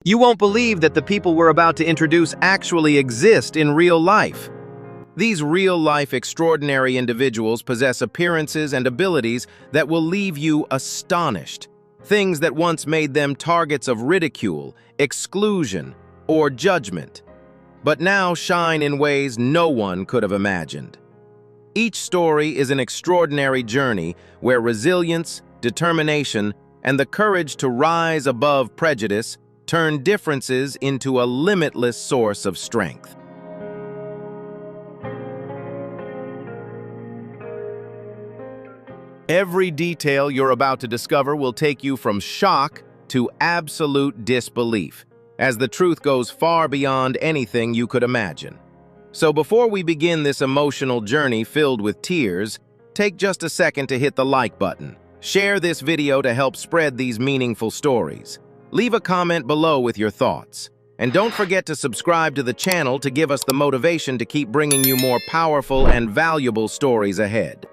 You won't believe that the people we're about to introduce actually exist in real life. These real-life extraordinary individuals possess appearances and abilities that will leave you astonished. Things that once made them targets of ridicule, exclusion, or judgment, but now shine in ways no one could have imagined. Each story is an extraordinary journey where resilience, determination, and the courage to rise above prejudice turn differences into a limitless source of strength. Every detail you're about to discover will take you from shock to absolute disbelief, as the truth goes far beyond anything you could imagine. So before we begin this emotional journey filled with tears, take just a second to hit the like button. Share this video to help spread these meaningful stories. Leave a comment below with your thoughts. And don't forget to subscribe to the channel to give us the motivation to keep bringing you more powerful and valuable stories ahead.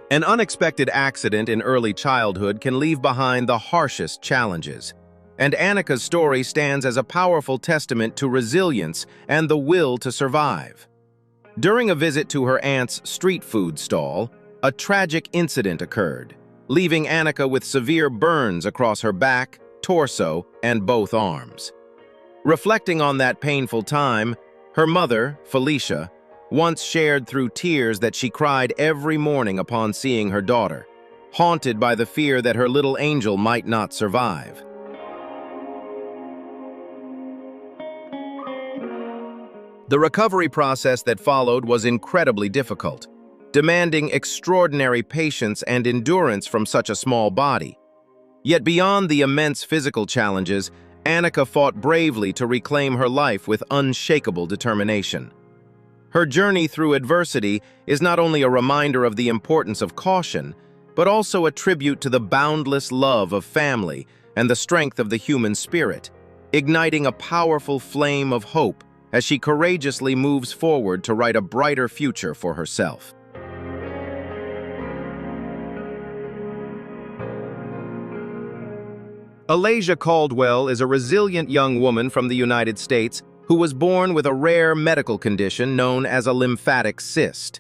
An unexpected accident in early childhood can leave behind the harshest challenges, and Annika's story stands as a powerful testament to resilience and the will to survive. During a visit to her aunt's street food stall, a tragic incident occurred, leaving Annika with severe burns across her back, torso, and both arms. Reflecting on that painful time, her mother, Felicia, once shared through tears that she cried every morning upon seeing her daughter, haunted by the fear that her little angel might not survive. The recovery process that followed was incredibly difficult, demanding extraordinary patience and endurance from such a small body. Yet beyond the immense physical challenges, Annika fought bravely to reclaim her life with unshakable determination. Her journey through adversity is not only a reminder of the importance of caution, but also a tribute to the boundless love of family and the strength of the human spirit, igniting a powerful flame of hope as she courageously moves forward to write a brighter future for herself. Alasia Caldwell is a resilient young woman from the United States who was born with a rare medical condition known as a lymphatic cyst.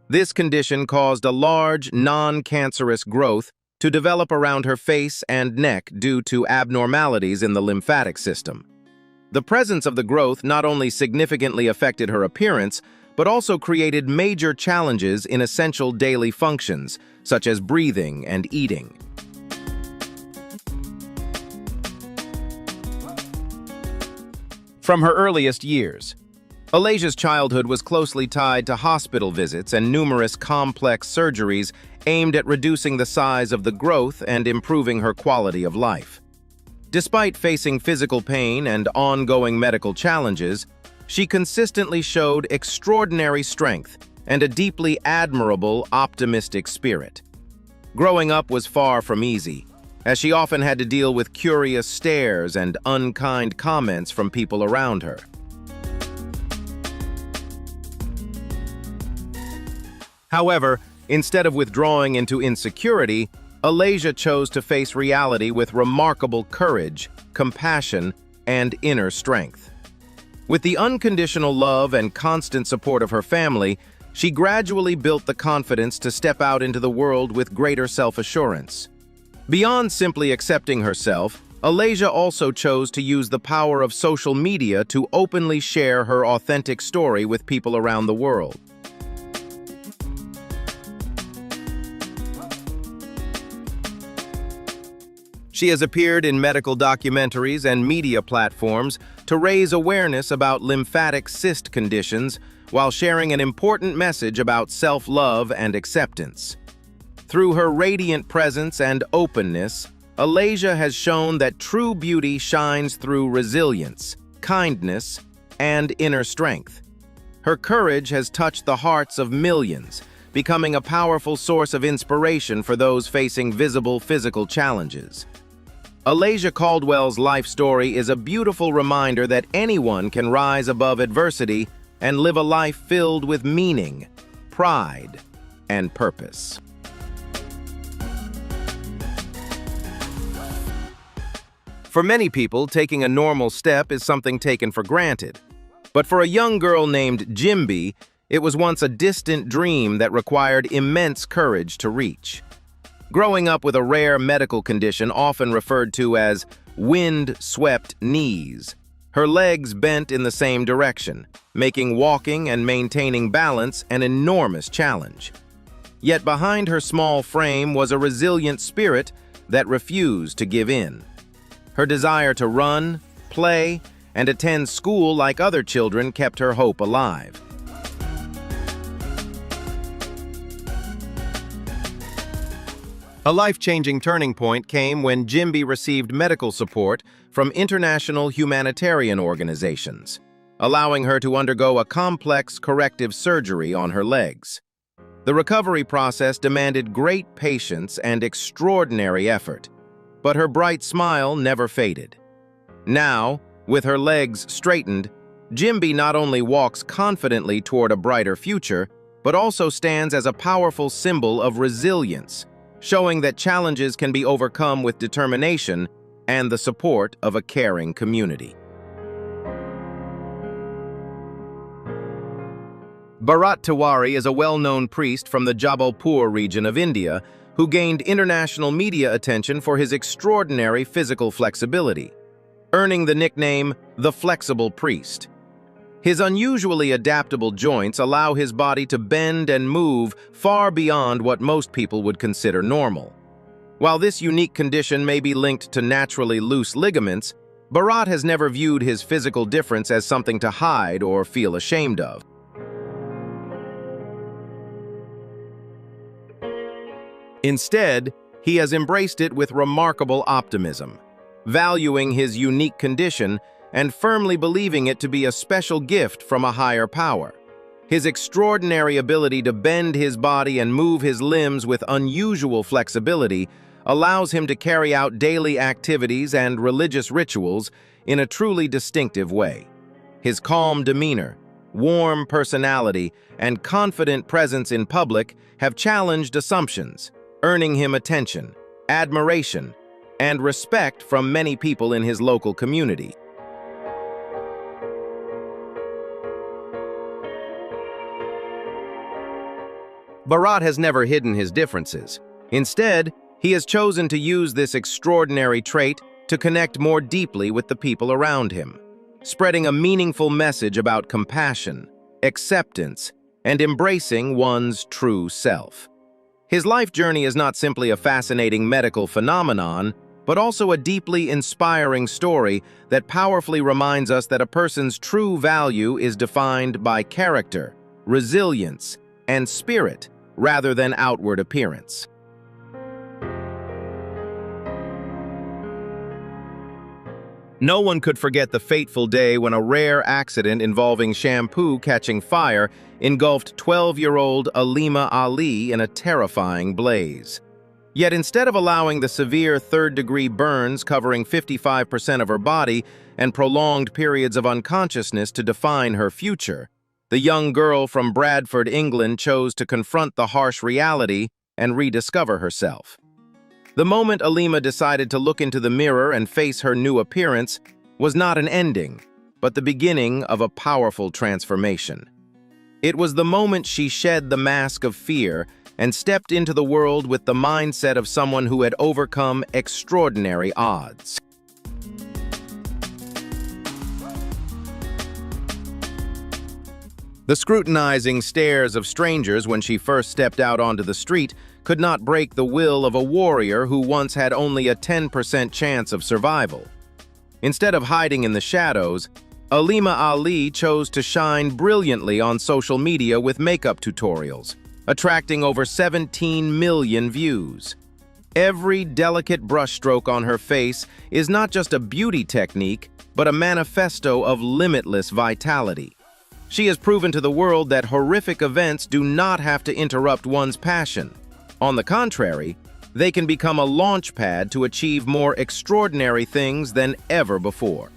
This condition caused a large, non-cancerous growth to develop around her face and neck due to abnormalities in the lymphatic system. The presence of the growth not only significantly affected her appearance, but also created major challenges in essential daily functions, such as breathing and eating. From her earliest years, Alasia's childhood was closely tied to hospital visits and numerous complex surgeries aimed at reducing the size of the growth and improving her quality of life. Despite facing physical pain and ongoing medical challenges, she consistently showed extraordinary strength and a deeply admirable, optimistic spirit. Growing up was far from easy, as she often had to deal with curious stares and unkind comments from people around her. However, instead of withdrawing into insecurity, Alasia chose to face reality with remarkable courage, compassion, and inner strength. With the unconditional love and constant support of her family, she gradually built the confidence to step out into the world with greater self-assurance. Beyond simply accepting herself, Alasia also chose to use the power of social media to openly share her authentic story with people around the world. She has appeared in medical documentaries and media platforms to raise awareness about lymphatic cyst conditions while sharing an important message about self-love and acceptance. Through her radiant presence and openness, Alasia has shown that true beauty shines through resilience, kindness, and inner strength. Her courage has touched the hearts of millions, becoming a powerful source of inspiration for those facing visible physical challenges. Alasia Caldwell's life story is a beautiful reminder that anyone can rise above adversity and live a life filled with meaning, pride, and purpose. For many people, taking a normal step is something taken for granted. But for a young girl named Jimby, it was once a distant dream that required immense courage to reach. Growing up with a rare medical condition often referred to as wind-swept knees, her legs bent in the same direction, making walking and maintaining balance an enormous challenge. Yet behind her small frame was a resilient spirit that refused to give in. Her desire to run, play, and attend school like other children kept her hope alive. A life-changing turning point came when Jimby received medical support from international humanitarian organizations, allowing her to undergo a complex corrective surgery on her legs. The recovery process demanded great patience and extraordinary effort, but her bright smile never faded. Now, with her legs straightened, Jimby not only walks confidently toward a brighter future, but also stands as a powerful symbol of resilience, showing that challenges can be overcome with determination and the support of a caring community. Bharat Tiwari is a well-known priest from the Jabalpur region of India who gained international media attention for his extraordinary physical flexibility, earning the nickname the Flexible Priest. His unusually adaptable joints allow his body to bend and move far beyond what most people would consider normal. While this unique condition may be linked to naturally loose ligaments, Bharat has never viewed his physical difference as something to hide or feel ashamed of. Instead, he has embraced it with remarkable optimism, valuing his unique condition and firmly believing it to be a special gift from a higher power. His extraordinary ability to bend his body and move his limbs with unusual flexibility allows him to carry out daily activities and religious rituals in a truly distinctive way. His calm demeanor, warm personality, and confident presence in public have challenged assumptions, earning him attention, admiration, and respect from many people in his local community. Bharat has never hidden his differences. Instead, he has chosen to use this extraordinary trait to connect more deeply with the people around him, spreading a meaningful message about compassion, acceptance, and embracing one's true self. His life journey is not simply a fascinating medical phenomenon, but also a deeply inspiring story that powerfully reminds us that a person's true value is defined by character, resilience, and spirit, rather than outward appearance. No one could forget the fateful day when a rare accident involving shampoo catching fire engulfed 12-year-old Alima Ali in a terrifying blaze. Yet instead of allowing the severe third-degree burns covering 55% of her body and prolonged periods of unconsciousness to define her future, the young girl from Bradford, England, chose to confront the harsh reality and rediscover herself. The moment Alima decided to look into the mirror and face her new appearance was not an ending, but the beginning of a powerful transformation. It was the moment she shed the mask of fear and stepped into the world with the mindset of someone who had overcome extraordinary odds. The scrutinizing stares of strangers when she first stepped out onto the street could not break the will of a warrior who once had only a 10% chance of survival. Instead of hiding in the shadows, Alima Ali chose to shine brilliantly on social media with makeup tutorials, attracting over 17 million views. Every delicate brushstroke on her face is not just a beauty technique, but a manifesto of limitless vitality. She has proven to the world that horrific events do not have to interrupt one's passion. On the contrary, they can become a launch pad to achieve more extraordinary things than ever before.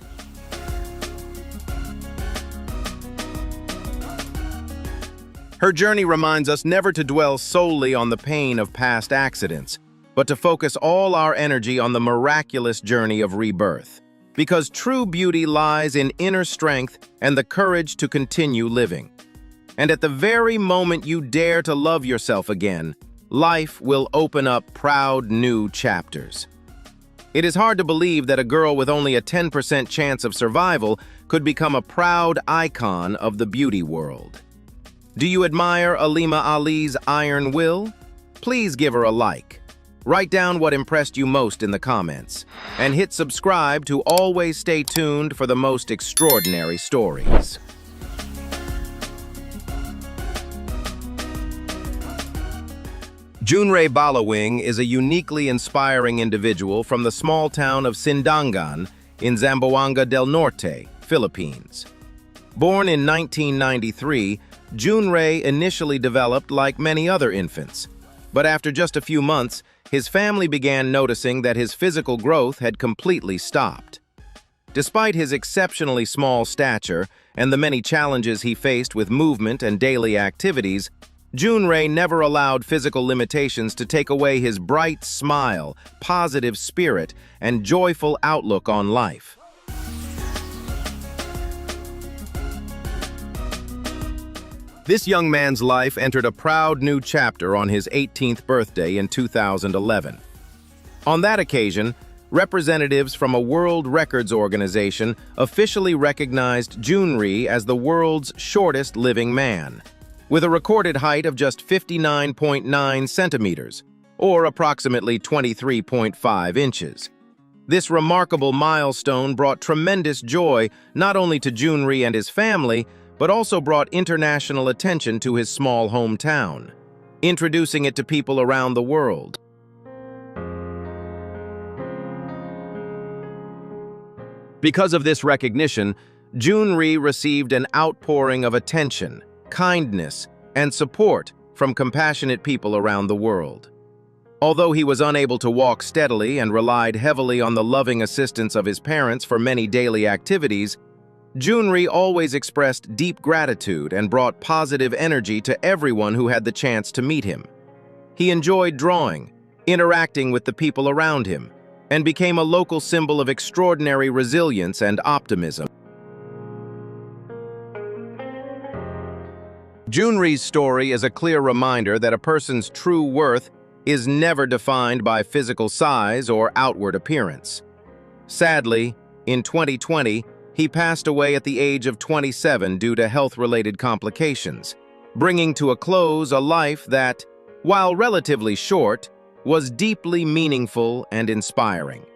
Her journey reminds us never to dwell solely on the pain of past accidents, but to focus all our energy on the miraculous journey of rebirth. Because true beauty lies in inner strength and the courage to continue living. And at the very moment you dare to love yourself again, life will open up proud new chapters. It is hard to believe that a girl with only a 10% chance of survival could become a proud icon of the beauty world. Do you admire Alima Ali's iron will? Please give her a like. Write down what impressed you most in the comments, and hit subscribe to always stay tuned for the most extraordinary stories. Junrei Balawing is a uniquely inspiring individual from the small town of Sindangan in Zamboanga del Norte, Philippines. Born in 1993, Junrei initially developed like many other infants, but after just a few months, his family began noticing that his physical growth had completely stopped. Despite his exceptionally small stature and the many challenges he faced with movement and daily activities, Junrei never allowed physical limitations to take away his bright smile, positive spirit, and joyful outlook on life. This young man's life entered a proud new chapter on his 18th birthday in 2011. On that occasion, representatives from a World Records organization officially recognized Junrei as the world's shortest living man, with a recorded height of just 59.9 centimeters, or approximately 23.5 inches. This remarkable milestone brought tremendous joy not only to Junrei and his family, but also brought international attention to his small hometown, introducing it to people around the world. Because of this recognition, Junrei received an outpouring of attention, kindness, and support from compassionate people around the world. Although he was unable to walk steadily and relied heavily on the loving assistance of his parents for many daily activities, Junrei always expressed deep gratitude and brought positive energy to everyone who had the chance to meet him. He enjoyed drawing, interacting with the people around him, and became a local symbol of extraordinary resilience and optimism. Junrei's story is a clear reminder that a person's true worth is never defined by physical size or outward appearance. Sadly, in 2020, he passed away at the age of 27 due to health-related complications, bringing to a close a life that, while relatively short, was deeply meaningful and inspiring.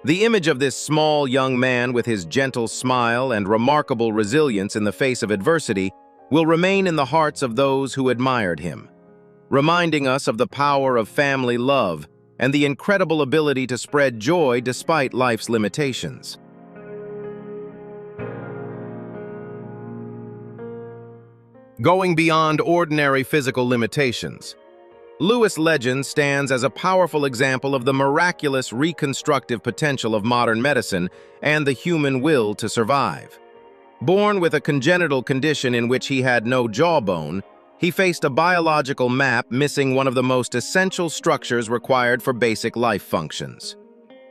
The image of this small young man with his gentle smile and remarkable resilience in the face of adversity will remain in the hearts of those who admired him, reminding us of the power of family love and the incredible ability to spread joy despite life's limitations. Going beyond ordinary physical limitations, Lewis Legend stands as a powerful example of the miraculous reconstructive potential of modern medicine and the human will to survive. Born with a congenital condition in which he had no jawbone, he faced a biological map missing one of the most essential structures required for basic life functions.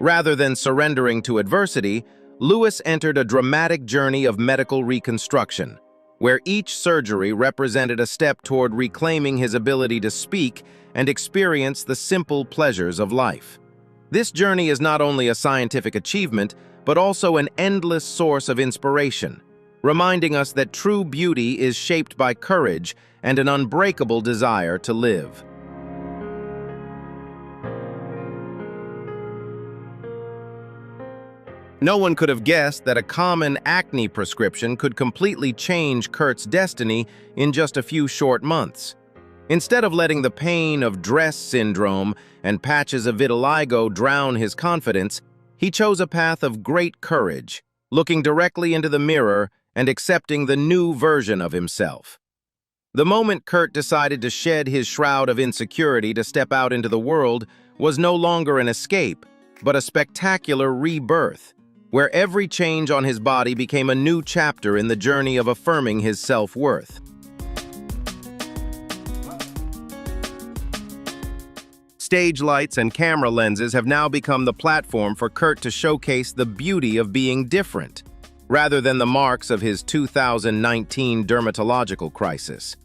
Rather than surrendering to adversity, Lewis entered a dramatic journey of medical reconstruction, where each surgery represented a step toward reclaiming his ability to speak and experience the simple pleasures of life. This journey is not only a scientific achievement, but also an endless source of inspiration, reminding us that true beauty is shaped by courage and an unbreakable desire to live. No one could have guessed that a common acne prescription could completely change Kurt's destiny in just a few short months. Instead of letting the pain of dress syndrome and patches of vitiligo drown his confidence, he chose a path of great courage, looking directly into the mirror and accepting the new version of himself. The moment Kurt decided to shed his shroud of insecurity to step out into the world was no longer an escape, but a spectacular rebirth, where every change on his body became a new chapter in the journey of affirming his self-worth. Stage lights and camera lenses have now become the platform for Kurt to showcase the beauty of being different, rather than the marks of his 2019 dermatological crisis.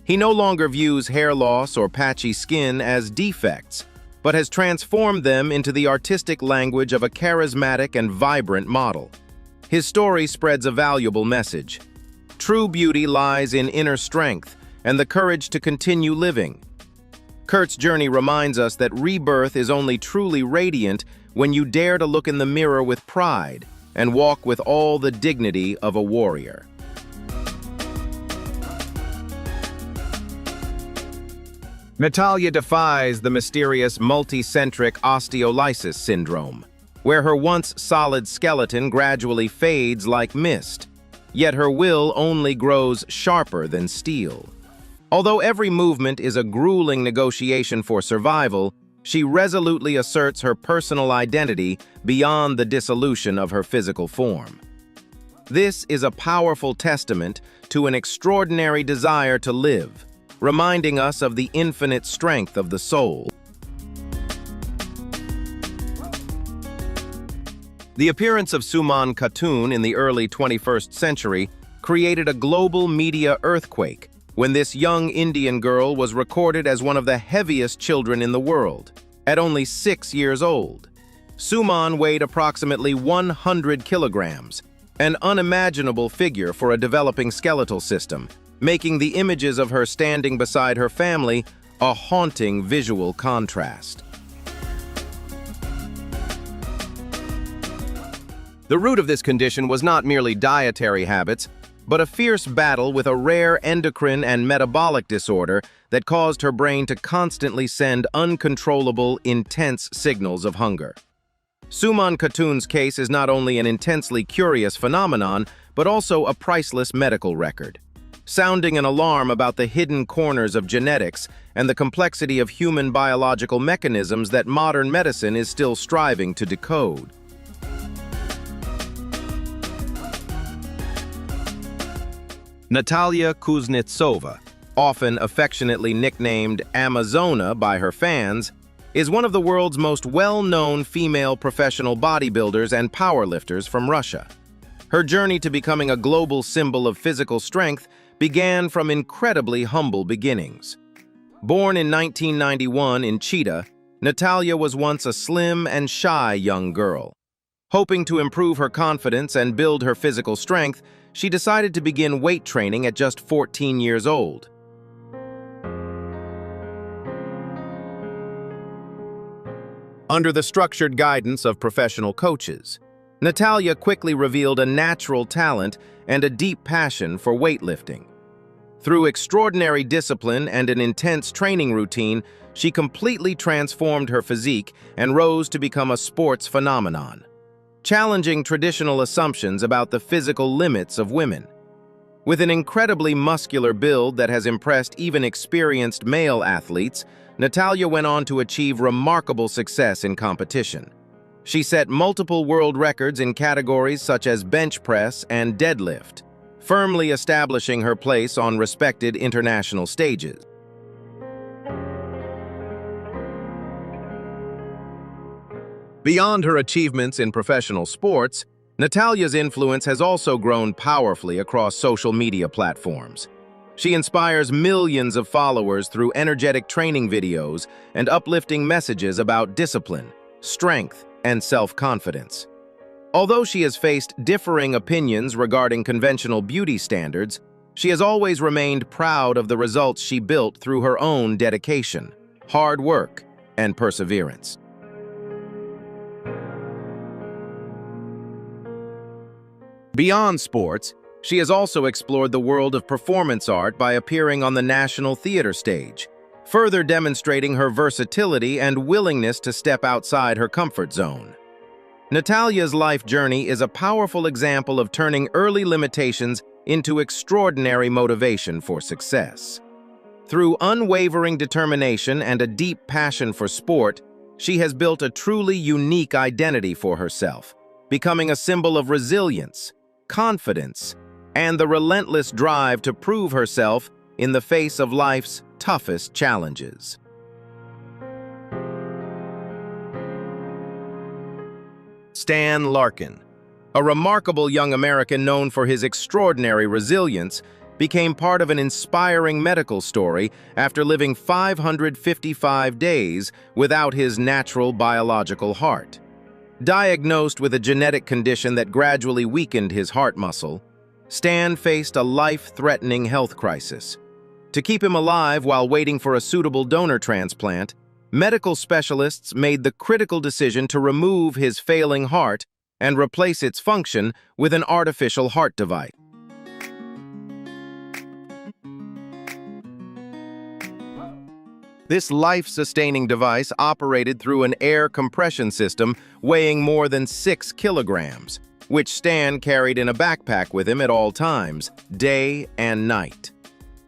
He no longer views hair loss or patchy skin as defects, but has transformed them into the artistic language of a charismatic and vibrant model. His story spreads a valuable message. True beauty lies in inner strength and the courage to continue living. Kurt's journey reminds us that rebirth is only truly radiant when you dare to look in the mirror with pride and walk with all the dignity of a warrior. Natalia defies the mysterious multicentric osteolysis syndrome, where her once solid skeleton gradually fades like mist, yet her will only grows sharper than steel. Although every movement is a grueling negotiation for survival, she resolutely asserts her personal identity beyond the dissolution of her physical form. This is a powerful testament to an extraordinary desire to live, reminding us of the infinite strength of the soul. The appearance of Suman Khatun in the early 21st century created a global media earthquake when this young Indian girl was recorded as one of the heaviest children in the world, at only 6 years old. Suman weighed approximately 100 kilograms, an unimaginable figure for a developing skeletal system, making the images of her standing beside her family a haunting visual contrast. The root of this condition was not merely dietary habits, but a fierce battle with a rare endocrine and metabolic disorder that caused her brain to constantly send uncontrollable, intense signals of hunger. Suman Khatun's case is not only an intensely curious phenomenon, but also a priceless medical record, sounding an alarm about the hidden corners of genetics and the complexity of human biological mechanisms that modern medicine is still striving to decode. Natalia Kuznetsova, often affectionately nicknamed Amazona by her fans, is one of the world's most well-known female professional bodybuilders and powerlifters from Russia. Her journey to becoming a global symbol of physical strength began from incredibly humble beginnings. Born in 1991 in Chita, Natalia was once a slim and shy young girl. Hoping to improve her confidence and build her physical strength, she decided to begin weight training at just 14 years old. Under the structured guidance of professional coaches, Natalia quickly revealed a natural talent and a deep passion for weightlifting. Through extraordinary discipline and an intense training routine, she completely transformed her physique and rose to become a sports phenomenon, challenging traditional assumptions about the physical limits of women. With an incredibly muscular build that has impressed even experienced male athletes, Natalia went on to achieve remarkable success in competition. She set multiple world records in categories such as bench press and deadlift, firmly establishing her place on respected international stages. Beyond her achievements in professional sports, Natalia's influence has also grown powerfully across social media platforms. She inspires millions of followers through energetic training videos and uplifting messages about discipline, strength, and self-confidence. Although she has faced differing opinions regarding conventional beauty standards, she has always remained proud of the results she built through her own dedication, hard work, and perseverance. Beyond sports, she has also explored the world of performance art by appearing on the national theater stage, further demonstrating her versatility and willingness to step outside her comfort zone. Natalia's life journey is a powerful example of turning early limitations into extraordinary motivation for success. Through unwavering determination and a deep passion for sport, she has built a truly unique identity for herself, becoming a symbol of resilience, confidence, and the relentless drive to prove herself in the face of life's toughest challenges. Stan Larkin. A remarkable young American known for his extraordinary resilience, became part of an inspiring medical story after living 555 days without his natural biological heart. Diagnosed with a genetic condition that gradually weakened his heart muscle, Stan faced a life-threatening health crisis. To keep him alive while waiting for a suitable donor transplant, medical specialists made the critical decision to remove his failing heart and replace its function with an artificial heart device. This life-sustaining device operated through an air compression system weighing more than 6 kilograms, which Stan carried in a backpack with him at all times, day and night.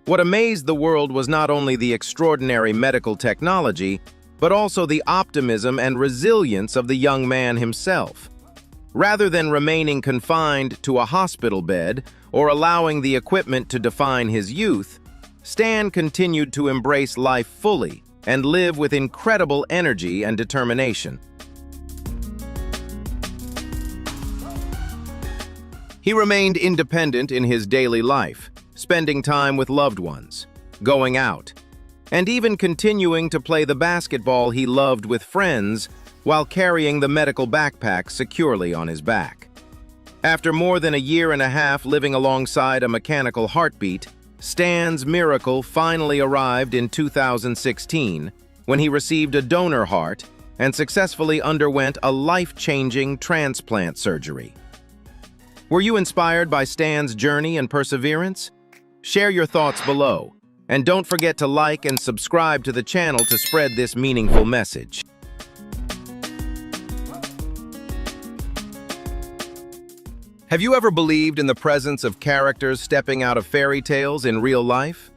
What amazed the world was not only the extraordinary medical technology, but also the optimism and resilience of the young man himself. Rather than remaining confined to a hospital bed or allowing the equipment to define his youth, Stan continued to embrace life fully and live with incredible energy and determination. He remained independent in his daily life, spending time with loved ones, going out, and even continuing to play the basketball he loved with friends while carrying the medical backpack securely on his back. After more than a year and a half living alongside a mechanical heartbeat, Stan's miracle finally arrived in 2016 when he received a donor heart and successfully underwent a life-changing transplant surgery. Were you inspired by Stan's journey and perseverance? Share your thoughts below, and don't forget to like and subscribe to the channel to spread this meaningful message. Have you ever believed in the presence of characters stepping out of fairy tales in real life?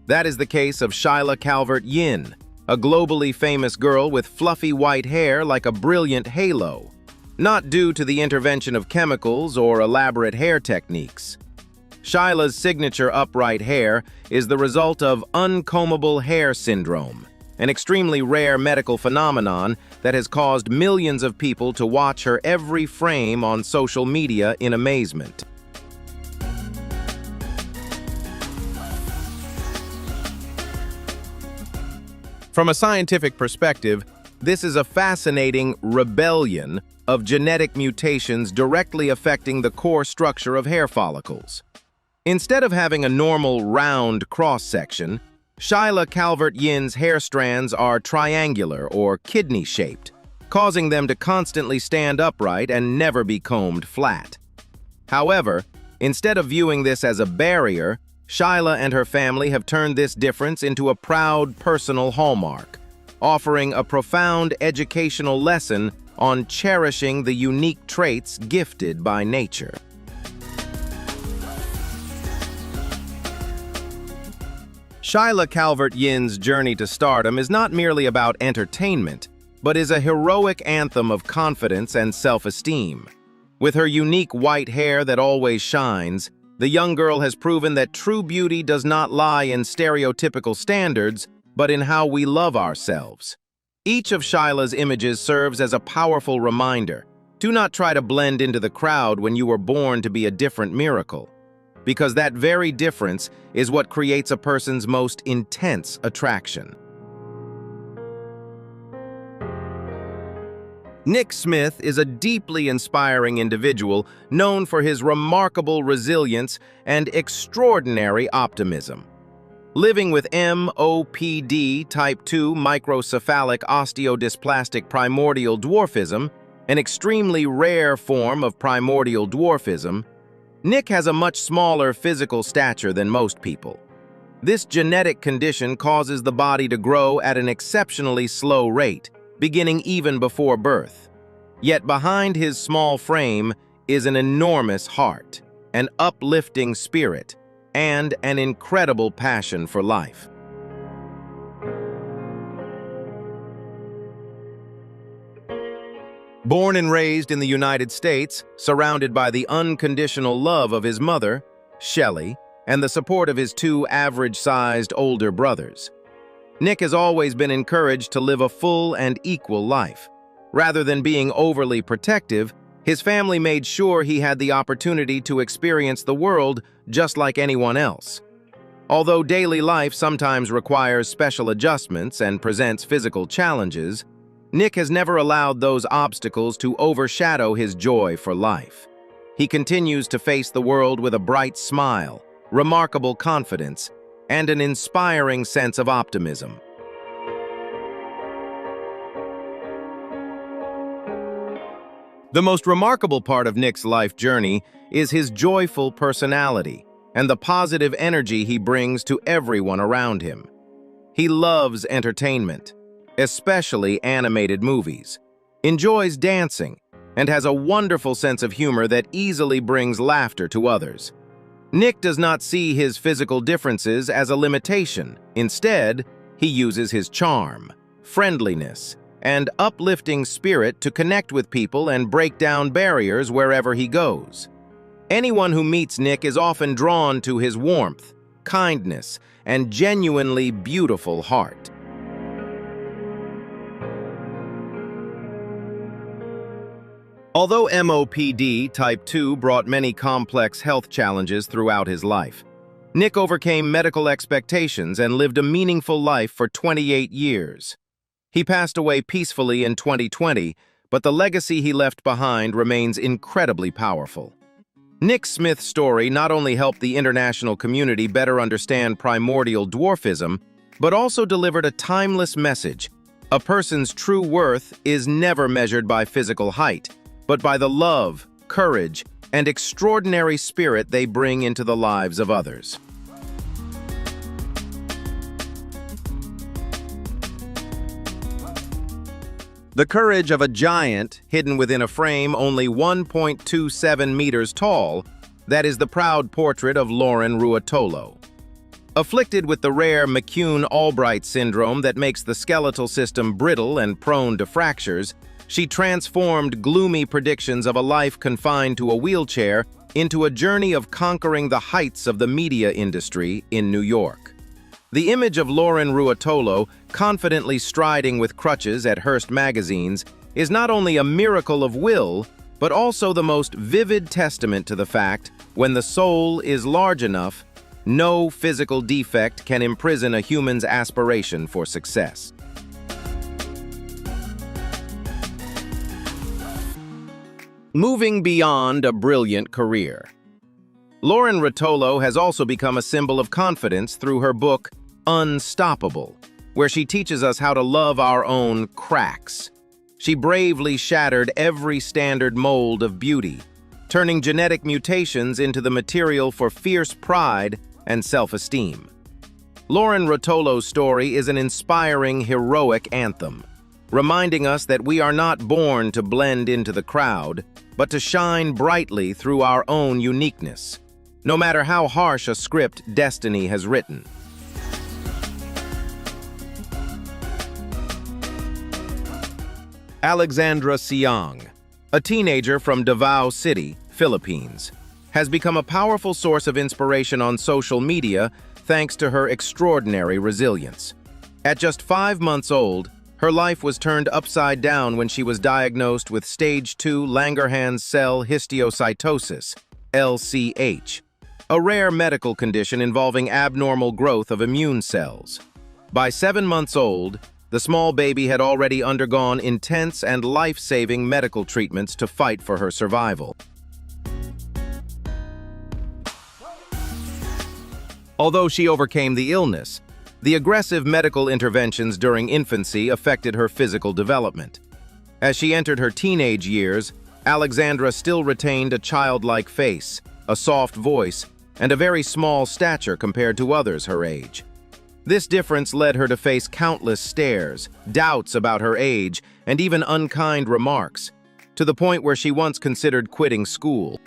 That is the case of Shyla Calvert-Yin, a globally famous girl with fluffy white hair like a brilliant halo, not due to the intervention of chemicals or elaborate hair techniques. Shyla's signature upright hair is the result of uncombable hair syndrome, an extremely rare medical phenomenon that has caused millions of people to watch her every frame on social media in amazement. From a scientific perspective, this is a fascinating rebellion of genetic mutations directly affecting the core structure of hair follicles. Instead of having a normal round cross-section, Shyla Calvert-Yin's hair strands are triangular or kidney-shaped, causing them to constantly stand upright and never be combed flat. However, instead of viewing this as a barrier, Shyla and her family have turned this difference into a proud personal hallmark, offering a profound educational lesson on cherishing the unique traits gifted by nature. Shyla Calvert-Yin's journey to stardom is not merely about entertainment, but is a heroic anthem of confidence and self-esteem. With her unique white hair that always shines, the young girl has proven that true beauty does not lie in stereotypical standards, but in how we love ourselves. Each of Shyla's images serves as a powerful reminder. Do not try to blend into the crowd when you were born to be a different miracle, because that very difference is what creates a person's most intense attraction. Nick Smith is a deeply inspiring individual known for his remarkable resilience and extraordinary optimism. Living with MOPD type 2 microcephalic osteodysplastic primordial dwarfism, an extremely rare form of primordial dwarfism, Nick has a much smaller physical stature than most people. This genetic condition causes the body to grow at an exceptionally slow rate, beginning even before birth. Yet behind his small frame is an enormous heart, an uplifting spirit, and an incredible passion for life. Born and raised in the United States, surrounded by the unconditional love of his mother, Shelley, and the support of his two average-sized older brothers, Nick has always been encouraged to live a full and equal life. Rather than being overly protective, His family made sure he had the opportunity to experience the world just like anyone else. Although daily life sometimes requires special adjustments and presents physical challenges, Nick has never allowed those obstacles to overshadow his joy for life. He continues to face the world with a bright smile, remarkable confidence, and an inspiring sense of optimism. The most remarkable part of Nick's life journey is his joyful personality and the positive energy he brings to everyone around him. He loves entertainment, especially animated movies, enjoys dancing, and has a wonderful sense of humor that easily brings laughter to others. Nick does not see his physical differences as a limitation. Instead, he uses his charm, friendliness, and uplifting spirit to connect with people and break down barriers wherever he goes. Anyone who meets Nick is often drawn to his warmth, kindness, and genuinely beautiful heart. Although MOPD Type 2 brought many complex health challenges throughout his life, Nick overcame medical expectations and lived a meaningful life for 28 years. He passed away peacefully in 2020, but the legacy he left behind remains incredibly powerful. Nick Smith's story not only helped the international community better understand primordial dwarfism, but also delivered a timeless message. A person's true worth is never measured by physical height, but by the love, courage, and extraordinary spirit they bring into the lives of others. The courage of a giant hidden within a frame only 1.27 meters tall, that is the proud portrait of Lauren Ruotolo. Afflicted with the rare McCune-Albright syndrome that makes the skeletal system brittle and prone to fractures, she transformed gloomy predictions of a life confined to a wheelchair into a journey of conquering the heights of the media industry in New York. The image of Lauren Ruotolo confidently striding with crutches at Hearst magazines is not only a miracle of will, but also the most vivid testament to the fact, when the soul is large enough, no physical defect can imprison a human's aspiration for success. Moving beyond a brilliant career. Lauren Ruotolo has also become a symbol of confidence through her book, Unstoppable, where she teaches us how to love our own cracks. She bravely shattered every standard mold of beauty, turning genetic mutations into the material for fierce pride and self-esteem. Lauren Ruotolo's story is an inspiring, heroic anthem, reminding us that we are not born to blend into the crowd, but to shine brightly through our own uniqueness, no matter how harsh a script destiny has written. Alexandra Siang, a teenager from Davao City, Philippines, has become a powerful source of inspiration on social media thanks to her extraordinary resilience. At just 5 months old, her life was turned upside down when she was diagnosed with Stage 2 Langerhans cell histiocytosis, LCH, a rare medical condition involving abnormal growth of immune cells. By 7 months old, the small baby had already undergone intense and life-saving medical treatments to fight for her survival. Although she overcame the illness, the aggressive medical interventions during infancy affected her physical development. As she entered her teenage years, Alexandra still retained a childlike face, a soft voice, and a very small stature compared to others her age. This difference led her to face countless stares, doubts about her age, and even unkind remarks, to the point where she once considered quitting school.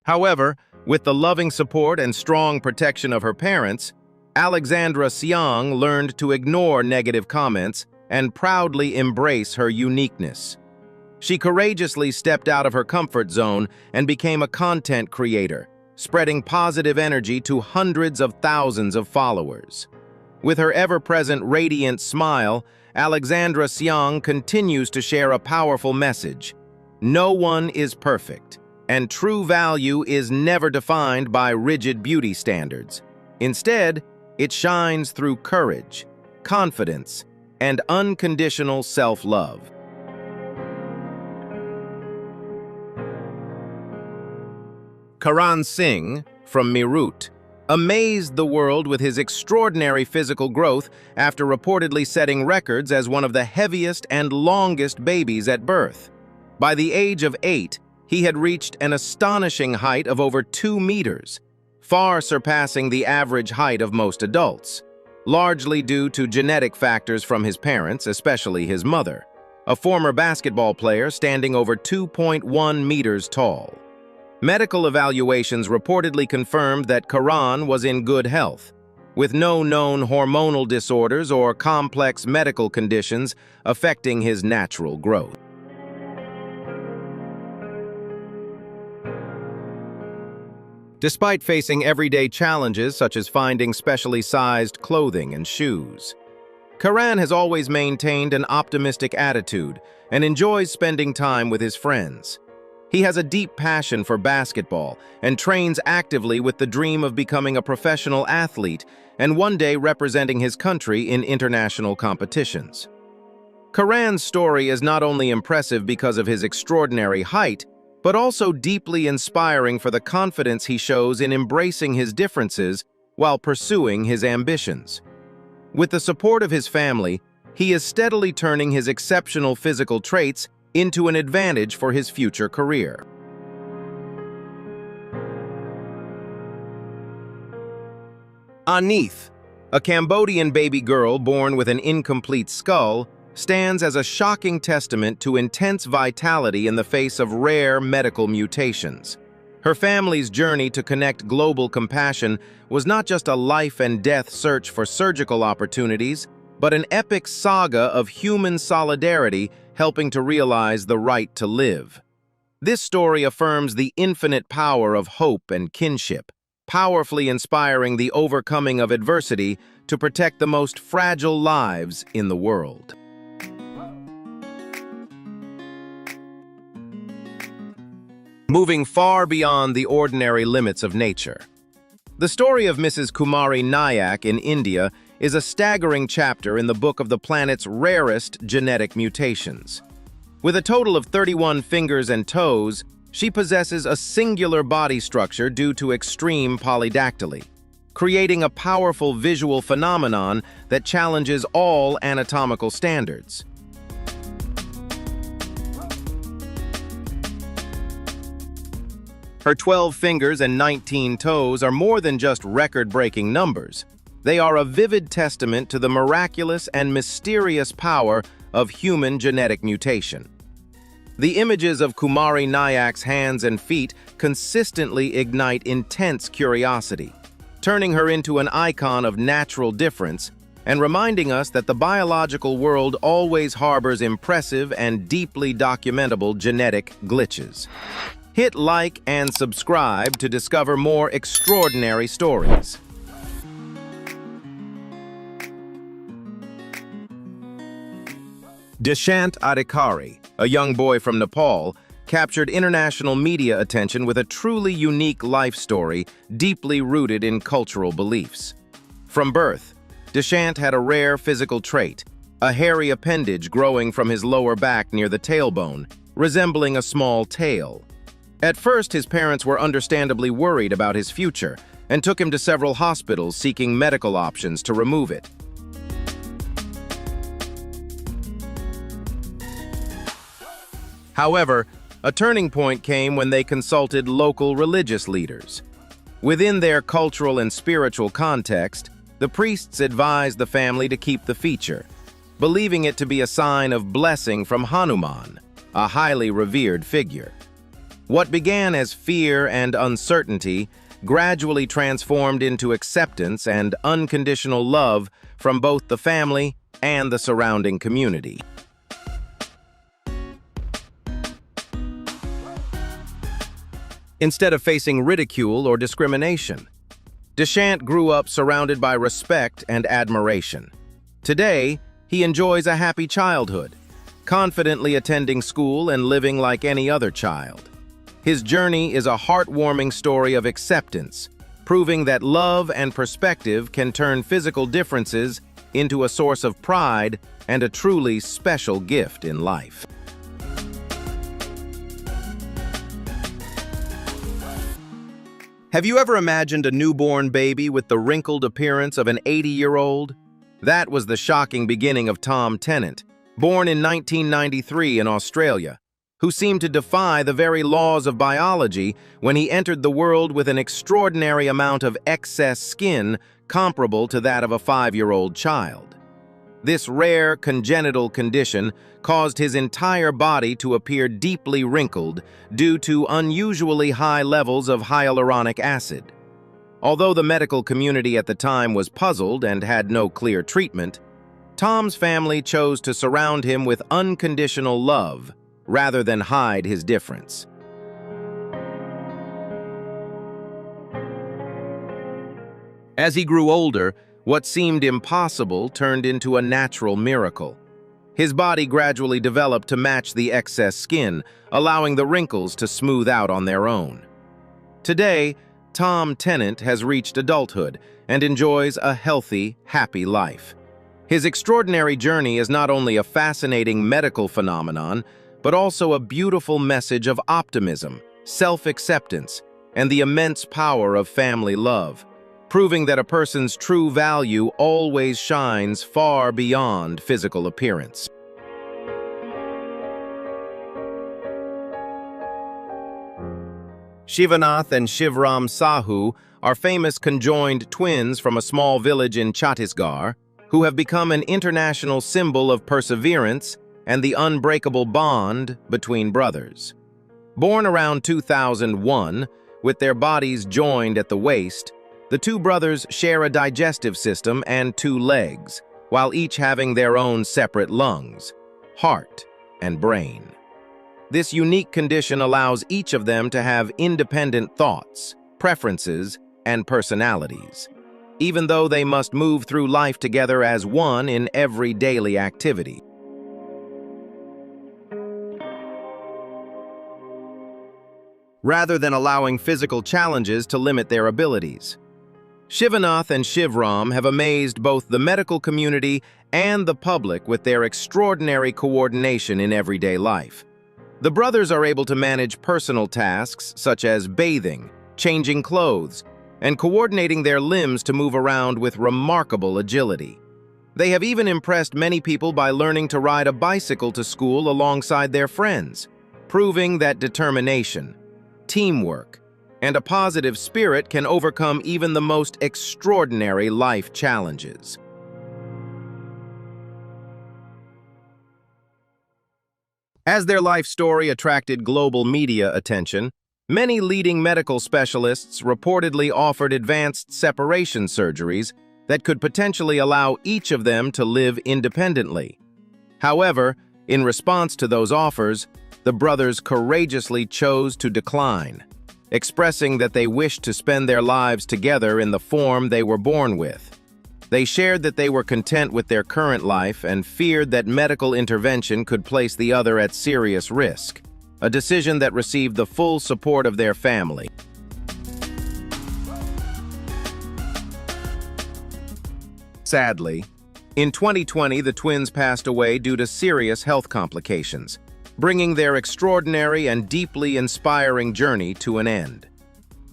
However, with the loving support and strong protection of her parents, Alexandra Siang learned to ignore negative comments and proudly embrace her uniqueness. She courageously stepped out of her comfort zone and became a content creator, spreading positive energy to hundreds of thousands of followers. With her ever-present radiant smile, Alexandra Siang continues to share a powerful message. No one is perfect, and true value is never defined by rigid beauty standards. Instead, it shines through courage, confidence, and unconditional self-love. Karan Singh, from Meerut, amazed the world with his extraordinary physical growth after reportedly setting records as one of the heaviest and longest babies at birth. By the age of 8, he had reached an astonishing height of over 2 meters, far surpassing the average height of most adults, largely due to genetic factors from his parents, especially his mother, a former basketball player standing over 2.1 meters tall. Medical evaluations reportedly confirmed that Karan was in good health, with no known hormonal disorders or complex medical conditions affecting his natural growth. Despite facing everyday challenges such as finding specially sized clothing and shoes, Karan has always maintained an optimistic attitude and enjoys spending time with his friends. He has a deep passion for basketball and trains actively with the dream of becoming a professional athlete and one day representing his country in international competitions. Karan's story is not only impressive because of his extraordinary height, but also deeply inspiring for the confidence he shows in embracing his differences while pursuing his ambitions. With the support of his family, he is steadily turning his exceptional physical traits into an advantage for his future career. Anith, a Cambodian baby girl born with an incomplete skull, stands as a shocking testament to intense vitality in the face of rare medical mutations. Her family's journey to connect global compassion was not just a life and death search for surgical opportunities, but an epic saga of human solidarity helping to realize the right to live. This story affirms the infinite power of hope and kinship, powerfully inspiring the overcoming of adversity to protect the most fragile lives in the world. Moving far beyond the ordinary limits of nature. The story of Mrs. Kumari Nayak in India is a staggering chapter in the book of the planet's rarest genetic mutations. With a total of 31 fingers and toes, she possesses a singular body structure due to extreme polydactyly, creating a powerful visual phenomenon that challenges all anatomical standards. Her 12 fingers and 19 toes are more than just record-breaking numbers. They are a vivid testament to the miraculous and mysterious power of human genetic mutation. The images of Kumari Nayak's hands and feet consistently ignite intense curiosity, turning her into an icon of natural difference and reminding us that the biological world always harbors impressive and deeply documentable genetic glitches. Hit like and subscribe to discover more extraordinary stories. Dishant Adhikari, a young boy from Nepal, captured international media attention with a truly unique life story deeply rooted in cultural beliefs. From birth, Dishant had a rare physical trait, a hairy appendage growing from his lower back near the tailbone, resembling a small tail. At first, his parents were understandably worried about his future and took him to several hospitals seeking medical options to remove it. However, a turning point came when they consulted local religious leaders. Within their cultural and spiritual context, the priests advised the family to keep the feature, believing it to be a sign of blessing from Hanuman, a highly revered figure. What began as fear and uncertainty gradually transformed into acceptance and unconditional love from both the family and the surrounding community. Instead of facing ridicule or discrimination, Dishant grew up surrounded by respect and admiration. Today, He enjoys a happy childhood, confidently attending school and living like any other child. His journey is a heartwarming story of acceptance, proving that love and perspective can turn physical differences into a source of pride and a truly special gift in life. Have you ever imagined a newborn baby with the wrinkled appearance of an 80-year-old? That was the shocking beginning of Tom Tennant, born in 1993 in Australia, who seemed to defy the very laws of biology when he entered the world with an extraordinary amount of excess skin comparable to that of a 5-year-old child. This rare congenital condition caused his entire body to appear deeply wrinkled due to unusually high levels of hyaluronic acid. Although the medical community at the time was puzzled and had no clear treatment, Tom's family chose to surround him with unconditional love rather than hide his difference. As he grew older, what seemed impossible turned into a natural miracle. His body gradually developed to match the excess skin, allowing the wrinkles to smooth out on their own. Today, Tom Tennant has reached adulthood and enjoys a healthy, happy life. His extraordinary journey is not only a fascinating medical phenomenon, but also a beautiful message of optimism, self-acceptance, and the immense power of family love, proving that a person's true value always shines far beyond physical appearance. Shivanath and Shivram Sahu are famous conjoined twins from a small village in Chhattisgarh who have become an international symbol of perseverance and the unbreakable bond between brothers. Born around 2001, with their bodies joined at the waist, the two brothers share a digestive system and two legs, while each having their own separate lungs, heart, and brain. This unique condition allows each of them to have independent thoughts, preferences, and personalities, even though they must move through life together as one in every daily activity. Rather than allowing physical challenges to limit their abilities. Shivanath and Shivram have amazed both the medical community and the public with their extraordinary coordination in everyday life. The brothers are able to manage personal tasks such as bathing, changing clothes, and coordinating their limbs to move around with remarkable agility. They have even impressed many people by learning to ride a bicycle to school alongside their friends, proving that determination, teamwork, and a positive spirit can overcome even the most extraordinary life challenges. As their life story attracted global media attention, many leading medical specialists reportedly offered advanced separation surgeries that could potentially allow each of them to live independently. However, in response to those offers, the brothers courageously chose to decline, expressing that they wished to spend their lives together in the form they were born with. They shared that they were content with their current life and feared that medical intervention could place the other at serious risk, a decision that received the full support of their family. Sadly, in 2020, the twins passed away due to serious health complications, bringing their extraordinary and deeply inspiring journey to an end.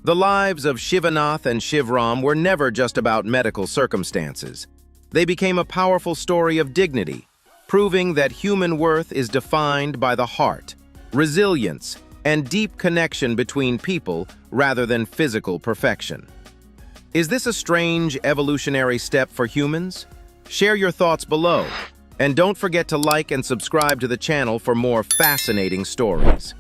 The lives of Shivanath and Shivram were never just about medical circumstances. They became a powerful story of dignity, proving that human worth is defined by the heart, resilience, and deep connection between people rather than physical perfection. Is this a strange evolutionary step for humans? Share your thoughts below, and don't forget to like and subscribe to the channel for more fascinating stories.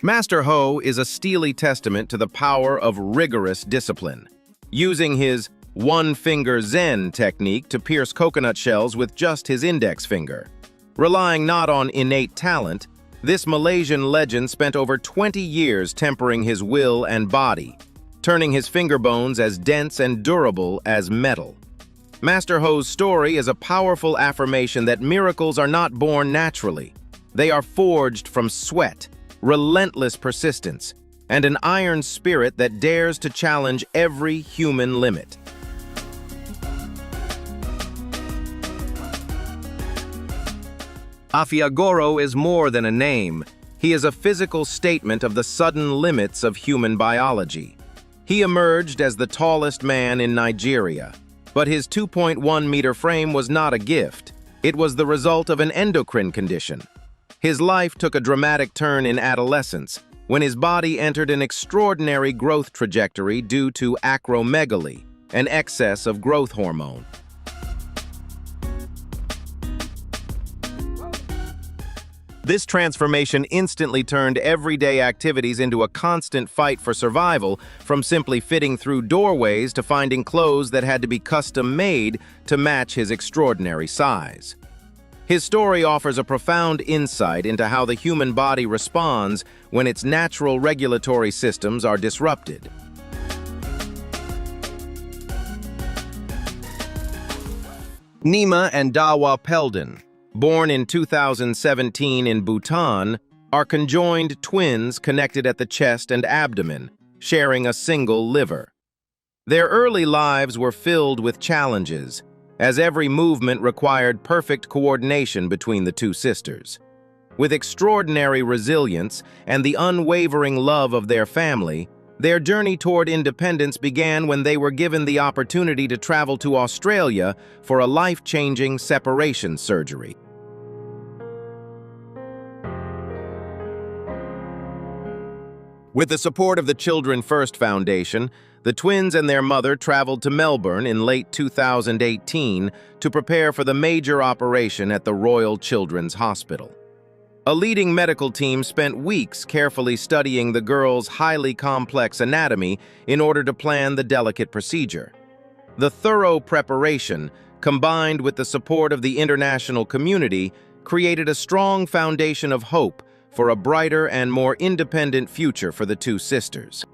Master Ho is a steely testament to the power of rigorous discipline, using his one-finger Zen technique to pierce coconut shells with just his index finger. Relying not on innate talent, this Malaysian legend spent over 20 years tempering his will and body, turning his finger bones as dense and durable as metal. Master Ho's story is a powerful affirmation that miracles are not born naturally. They are forged from sweat, relentless persistence, and an iron spirit that dares to challenge every human limit. Afiagoro is more than a name. He is a physical statement of the sudden limits of human biology. He emerged as the tallest man in Nigeria, but his 2.1-meter frame was not a gift. It was the result of an endocrine condition. His life took a dramatic turn in adolescence, when his body entered an extraordinary growth trajectory due to acromegaly, an excess of growth hormone. This transformation instantly turned everyday activities into a constant fight for survival, from simply fitting through doorways to finding clothes that had to be custom-made to match his extraordinary size. His story offers a profound insight into how the human body responds when its natural regulatory systems are disrupted. Nima and Dawa Peldon, born in 2017 in Bhutan, are conjoined twins connected at the chest and abdomen, sharing a single liver. Their early lives were filled with challenges, as every movement required perfect coordination between the two sisters. With extraordinary resilience and the unwavering love of their family, their journey toward independence began when they were given the opportunity to travel to Australia for a life-changing separation surgery. With the support of the Children First Foundation, the twins and their mother traveled to Melbourne in late 2018 to prepare for the major operation at the Royal Children's Hospital. A leading medical team spent weeks carefully studying the girls' highly complex anatomy in order to plan the delicate procedure. The thorough preparation, combined with the support of the international community, created a strong foundation of hope for a brighter and more independent future for the two sisters.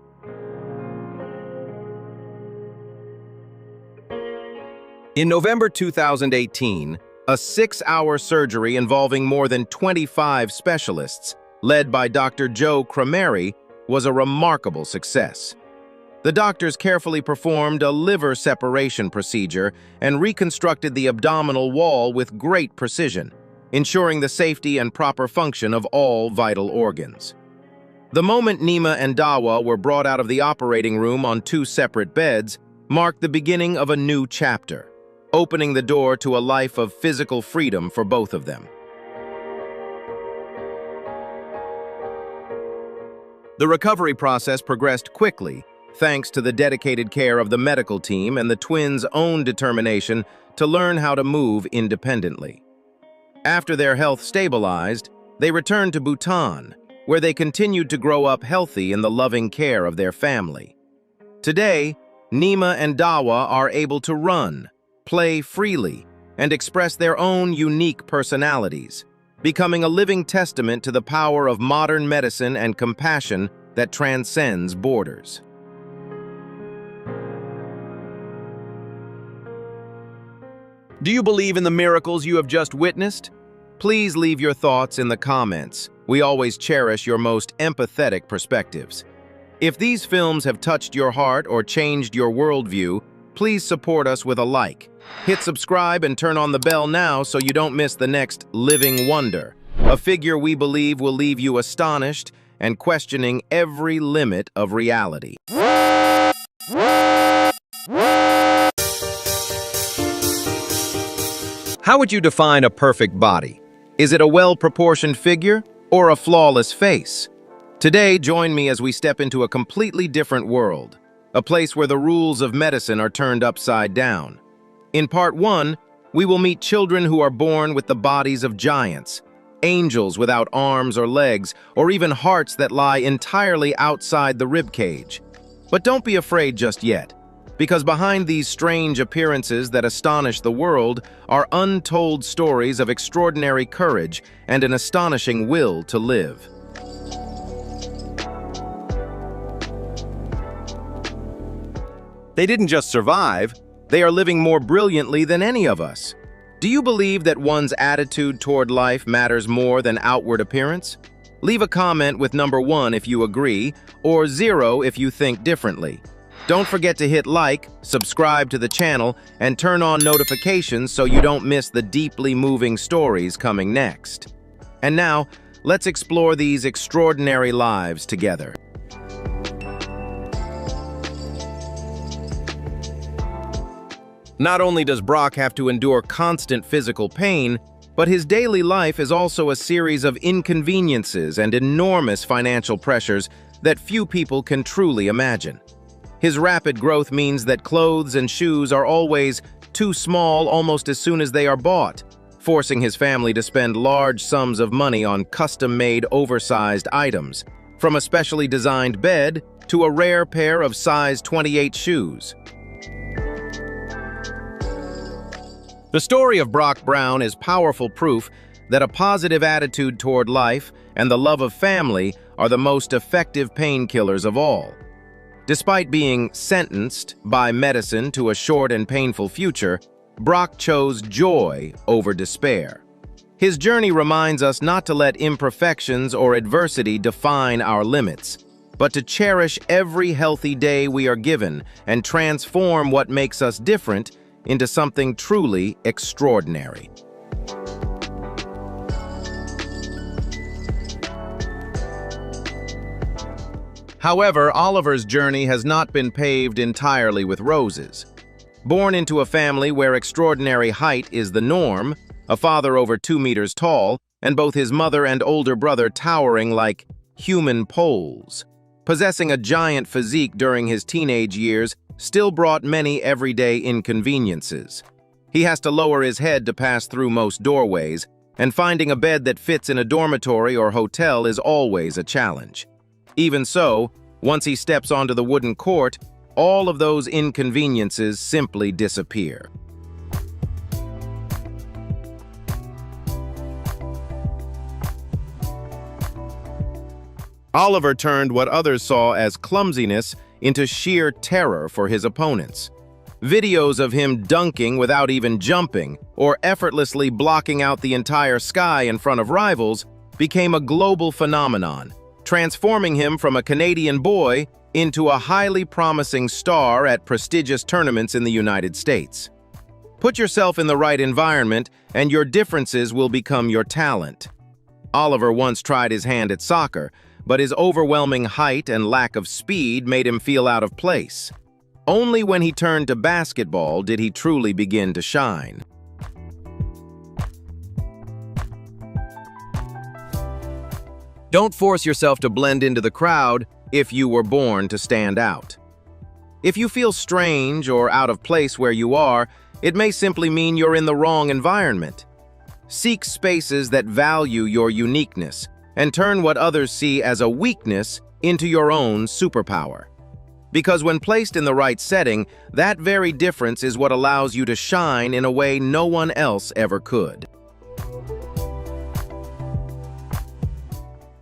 In November 2018, a 6-hour surgery involving more than 25 specialists, led by Dr. Joe Cremeri, was a remarkable success. The doctors carefully performed a liver separation procedure and reconstructed the abdominal wall with great precision, ensuring the safety and proper function of all vital organs. The moment Nima and Dawa were brought out of the operating room on 2 separate beds marked the beginning of a new chapter, opening the door to a life of physical freedom for both of them. The recovery process progressed quickly, thanks to the dedicated care of the medical team and the twins' own determination to learn how to move independently. After their health stabilized, they returned to Bhutan, where they continued to grow up healthy in the loving care of their family. Today, Nima and Dawa are able to run, play freely, and express their own unique personalities, becoming a living testament to the power of modern medicine and compassion that transcends borders. Do you believe in the miracles you have just witnessed? Please leave your thoughts in the comments. We always cherish your most empathetic perspectives. If these films have touched your heart or changed your worldview, please support us with a like. Hit subscribe and turn on the bell now so you don't miss the next living wonder, a figure we believe will leave you astonished and questioning every limit of reality. How would you define a perfect body? Is it a well-proportioned figure or a flawless face? Today, join me as we step into a completely different world, a place where the rules of medicine are turned upside down. In Part 1, we will meet children who are born with the bodies of giants, angels without arms or legs, or even hearts that lie entirely outside the ribcage. But don't be afraid just yet, because behind these strange appearances that astonish the world are untold stories of extraordinary courage and an astonishing will to live. They didn't just survive, they are living more brilliantly than any of us. Do you believe that one's attitude toward life matters more than outward appearance? Leave a comment with number 1 if you agree, or 0 if you think differently. Don't forget to hit like, subscribe to the channel, and turn on notifications so you don't miss the deeply moving stories coming next. And now, let's explore these extraordinary lives together. Not only does Brock have to endure constant physical pain, but his daily life is also a series of inconveniences and enormous financial pressures that few people can truly imagine. His rapid growth means that clothes and shoes are always too small almost as soon as they are bought, forcing his family to spend large sums of money on custom-made oversized items, from a specially designed bed to a rare pair of size 28 shoes. The story of Brock Brown is powerful proof that a positive attitude toward life and the love of family are the most effective painkillers of all. Despite being sentenced by medicine to a short and painful future, Brock chose joy over despair. His journey reminds us not to let imperfections or adversity define our limits, but to cherish every healthy day we are given and transform what makes us different into something truly extraordinary. However, Oliver's journey has not been paved entirely with roses. Born into a family where extraordinary height is the norm, a father over 2 meters tall, and both his mother and older brother towering like human poles, possessing a giant physique during his teenage years still brought many everyday inconveniences. He has to lower his head to pass through most doorways, and finding a bed that fits in a dormitory or hotel is always a challenge. Even so, once he steps onto the wooden court, all of those inconveniences simply disappear. Oliver turned what others saw as clumsiness into sheer terror for his opponents. Videos of him dunking without even jumping or effortlessly blocking out the entire sky in front of rivals became a global phenomenon, transforming him from a Canadian boy into a highly promising star at prestigious tournaments in the United States. Put yourself in the right environment, and your differences will become your talent. Oliver once tried his hand at soccer, but his overwhelming height and lack of speed made him feel out of place. Only when he turned to basketball did he truly begin to shine. Don't force yourself to blend into the crowd if you were born to stand out. If you feel strange or out of place where you are, it may simply mean you're in the wrong environment. Seek spaces that value your uniqueness and turn what others see as a weakness into your own superpower. Because when placed in the right setting, that very difference is what allows you to shine in a way no one else ever could.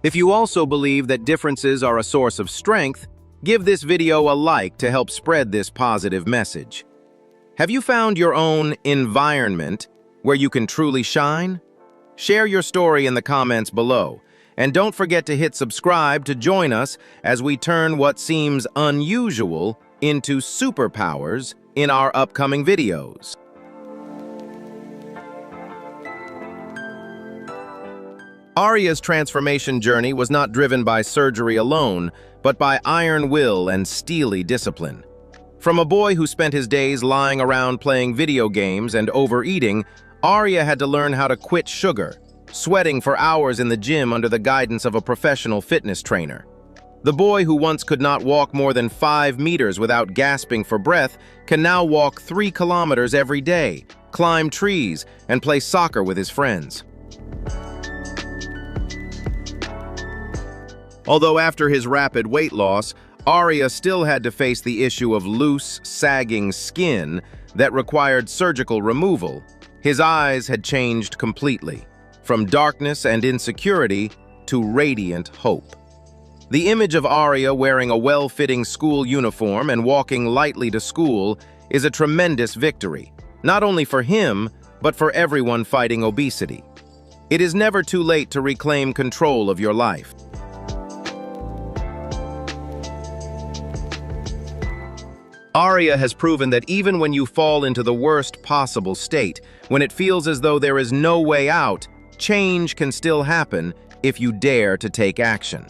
If you also believe that differences are a source of strength, give this video a like to help spread this positive message. Have you found your own environment where you can truly shine? Share your story in the comments below. And don't forget to hit subscribe to join us as we turn what seems unusual into superpowers in our upcoming videos. Arya's transformation journey was not driven by surgery alone, but by iron will and steely discipline. From a boy who spent his days lying around playing video games and overeating, Arya had to learn how to quit sugar, sweating for hours in the gym under the guidance of a professional fitness trainer. The boy who once could not walk more than 5 meters without gasping for breath can now walk 3 kilometers every day, climb trees, and play soccer with his friends. Although after his rapid weight loss, Arya still had to face the issue of loose, sagging skin that required surgical removal. His eyes had changed completely, from darkness and insecurity to radiant hope. The image of Arya wearing a well-fitting school uniform and walking lightly to school is a tremendous victory, not only for him, but for everyone fighting obesity. It is never too late to reclaim control of your life. Arya has proven that even when you fall into the worst possible state, when it feels as though there is no way out, change can still happen if you dare to take action.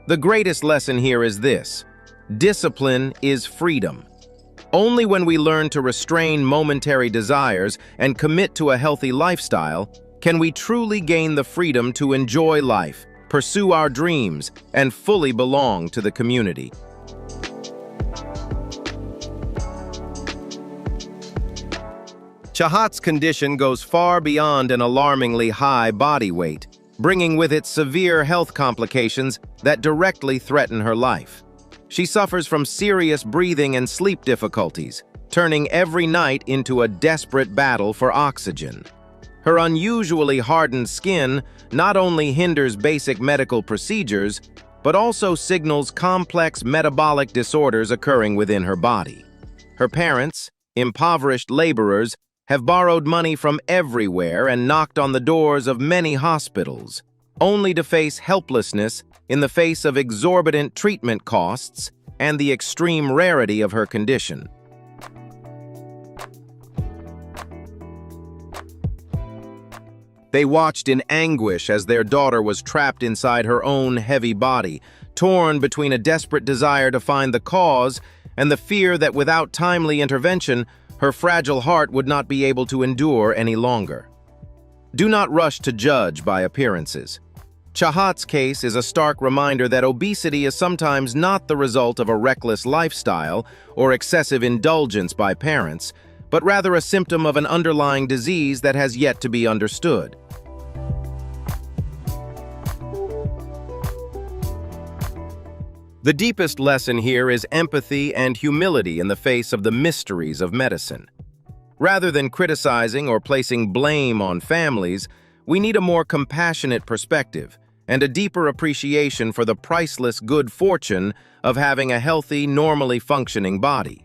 The greatest lesson here is this: discipline is freedom. Only when we learn to restrain momentary desires and commit to a healthy lifestyle can we truly gain the freedom to enjoy life, pursue our dreams, and fully belong to the community. Chahat's condition goes far beyond an alarmingly high body weight, bringing with it severe health complications that directly threaten her life. She suffers from serious breathing and sleep difficulties, turning every night into a desperate battle for oxygen. Her unusually hardened skin not only hinders basic medical procedures, but also signals complex metabolic disorders occurring within her body. Her parents, impoverished laborers, have borrowed money from everywhere and knocked on the doors of many hospitals, only to face helplessness in the face of exorbitant treatment costs and the extreme rarity of her condition. They watched in anguish as their daughter was trapped inside her own heavy body, torn between a desperate desire to find the cause and the fear that without timely intervention, her fragile heart would not be able to endure any longer. Do not rush to judge by appearances. Chahat's case is a stark reminder that obesity is sometimes not the result of a reckless lifestyle or excessive indulgence by parents, but rather a symptom of an underlying disease that has yet to be understood. The deepest lesson here is empathy and humility in the face of the mysteries of medicine. Rather than criticizing or placing blame on families, we need a more compassionate perspective and a deeper appreciation for the priceless good fortune of having a healthy, normally functioning body.